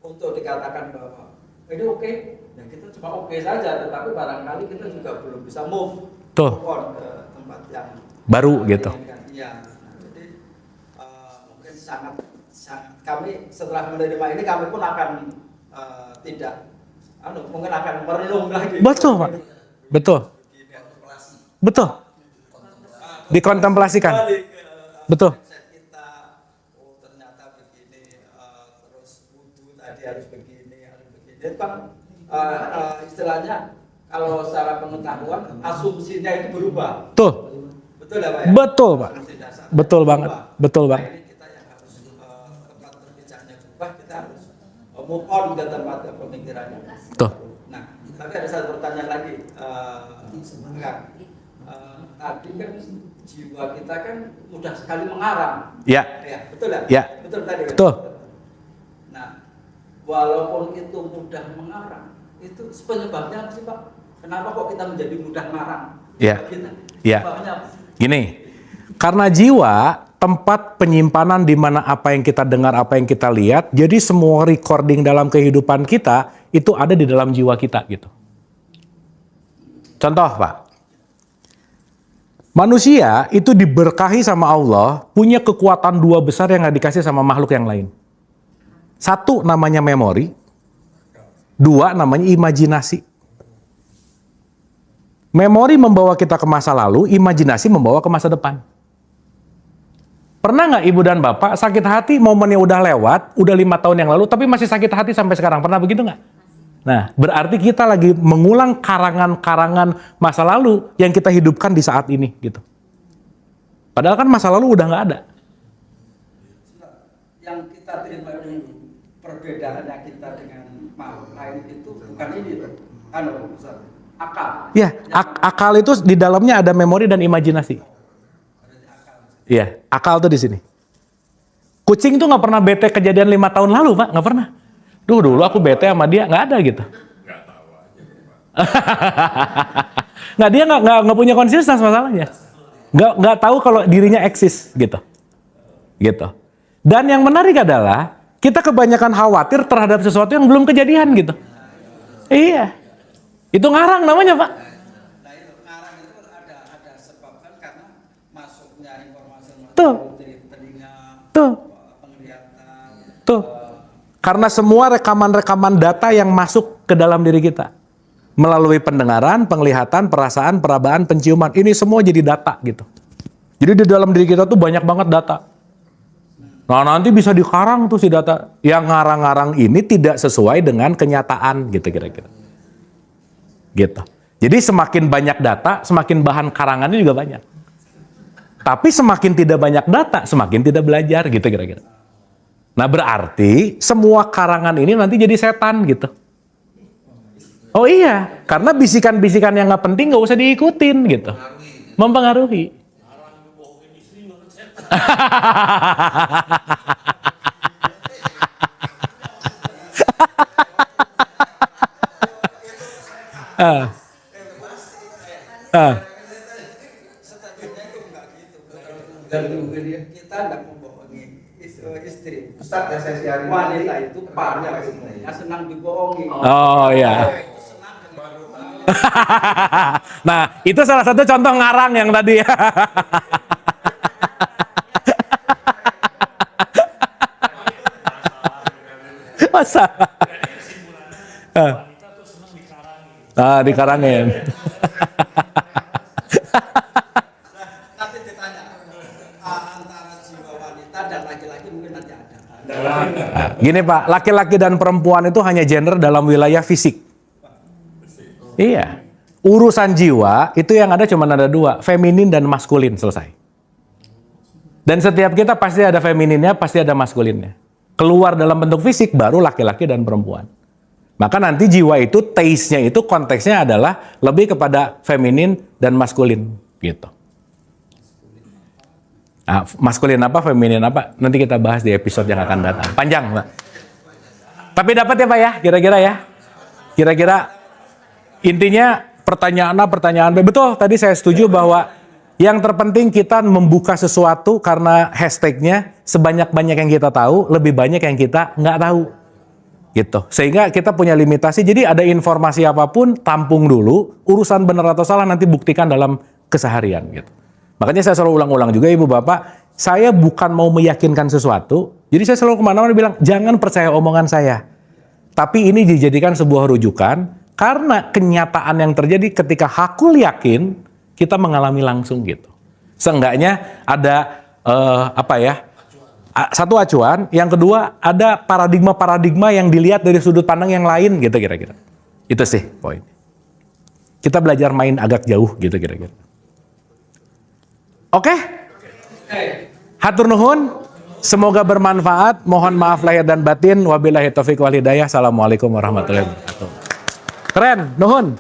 untuk dikatakan bahwa ini oke, ya kita cuma oke saja, tetapi barangkali kita juga belum bisa move Tuh. on ke tempat yang Baru gitu. Iya. Nah, jadi mungkin sangat kami setelah menerima ini kami pun akan tidak mungkin akan merenung lagi. Betul, Pak. Betul. Betul. Dikontemplasikan. Kembali ke, Betul. mindset kita, oh ternyata begini, terus wudhu tadi harus begini. Itu kan istilahnya kalau secara pengetahuan asumsinya itu berubah. Betul. Betul ya Pak ya? Betul, Pak. Asumsi dasarnya Betul banget. berubah. Betul Nah, banget. ini kita yang harus tempat berbicaranya berubah, kita harus move on ke tempat pemikirannya. Betul. Nah, tapi ada satu pertanyaan lagi, Kang. Tadi kan jiwa kita kan mudah sekali mengarang. Ya. Ya, betul ya? Ya. Betul tadi. kan? Betul. Nah, walaupun itu mudah mengarang, itu penyebabnya apa sih Pak? Kenapa kok kita menjadi mudah mengarang? Ya. Kita, Ya. Sebabnya apa? Gini, karena jiwa tempat penyimpanan di mana apa yang kita dengar, apa yang kita lihat, jadi semua recording dalam kehidupan kita itu ada di dalam jiwa kita gitu. Contoh, Pak. Manusia itu diberkahi sama Allah, punya kekuatan dua besar yang nggak dikasih sama makhluk yang lain. Satu namanya memori, dua namanya imajinasi. Memori membawa kita ke masa lalu, imajinasi membawa ke masa depan. Pernah nggak ibu dan bapak sakit hati momen yang udah lewat, udah 5 tahun yang lalu, tapi masih sakit hati sampai sekarang? Pernah begitu nggak? Nah, berarti kita lagi mengulang karangan-karangan masa lalu yang kita hidupkan di saat ini, gitu. Padahal kan masa lalu udah nggak ada. Yang kita terima dulu perbedaannya kita dengan makhluk lain itu bukan ini Pak. Ustaz. Akal. Ya, akal itu di dalamnya ada memori dan imajinasi. Iya, akal tuh di sini. Kucing tuh nggak pernah bete kejadian 5 tahun lalu, Pak, nggak pernah. Dulu aku bete sama dia, nggak ada gitu. Nggak, dia nggak punya konsistensi masalahnya. Nggak tahu kalau dirinya eksis gitu. Gitu. Dan yang menarik adalah kita kebanyakan khawatir terhadap sesuatu yang belum kejadian gitu. Iya. Itu ngarang namanya, Pak. Nah itu ngarang itu ada sebabkan karena masuknya informasi Tuh. dari telinga, Tuh. penglihatan, Tuh. Karena semua rekaman-rekaman data yang masuk ke dalam diri kita. Melalui pendengaran, penglihatan, perasaan, perabaan, penciuman. Ini semua jadi data gitu. Jadi di dalam diri kita tuh banyak banget data. Nah nanti bisa dikarang tuh si data. Yang ngarang-ngarang ini tidak sesuai dengan kenyataan gitu kira-kira. Gitu. Jadi semakin banyak data, semakin bahan karangannya juga banyak. Tapi semakin tidak banyak data, semakin tidak belajar gitu kira-kira. Nah berarti semua karangan ini nanti jadi setan gitu. Oh iya, karena bisikan-bisikan yang nggak penting nggak usah diikutin gitu. Mempengaruhi. kita tidak membohongi istri. Ustaz yang saya siarin Wanita itu banyak sebenarnya senang dibohongi. Oh iya. Nah, itu salah satu contoh ngarang yang tadi. Masa? Dikarangin. Nanti ditanya antara jiwa wanita dan laki-laki mungkin nanti ada. Gini Pak, laki-laki dan perempuan itu hanya gender dalam wilayah fisik. Iya. Urusan jiwa itu yang ada cuma ada dua, feminin dan maskulin, selesai. Dan setiap kita pasti ada femininnya, pasti ada maskulinnya. Keluar dalam bentuk fisik baru laki-laki dan perempuan. Maka nanti jiwa itu taste-nya itu konteksnya adalah lebih kepada feminin dan maskulin gitu. Nah, maskulin apa, feminin apa, nanti kita bahas di episode yang akan datang. Panjang, Pak. Tapi dapat ya Pak ya, kira-kira ya. Kira-kira intinya pertanyaan B. Betul, tadi saya setuju bahwa yang terpenting kita membuka sesuatu karena hashtagnya sebanyak-banyak yang kita tahu, lebih banyak yang kita nggak tahu. Gitu. Sehingga kita punya limitasi, jadi ada informasi apapun, tampung dulu, urusan benar atau salah nanti buktikan dalam keseharian. Gitu. Makanya saya selalu ulang-ulang juga Ibu Bapak, saya bukan mau meyakinkan sesuatu, jadi saya selalu kemana-mana bilang, jangan percaya omongan saya. Tapi ini dijadikan sebuah rujukan, karena kenyataan yang terjadi ketika aku yakin, kita mengalami langsung gitu. Seenggaknya ada satu acuan, yang kedua ada paradigma-paradigma yang dilihat dari sudut pandang yang lain gitu kira-kira. Itu sih poin. Kita belajar main agak jauh gitu kira-kira. Oke? Hatur nuhun. Semoga bermanfaat. Mohon maaf lahir dan batin. Wabillahi taufiq wal hidayah. Assalamualaikum warahmatullahi wabarakatuh. Keren, nuhun.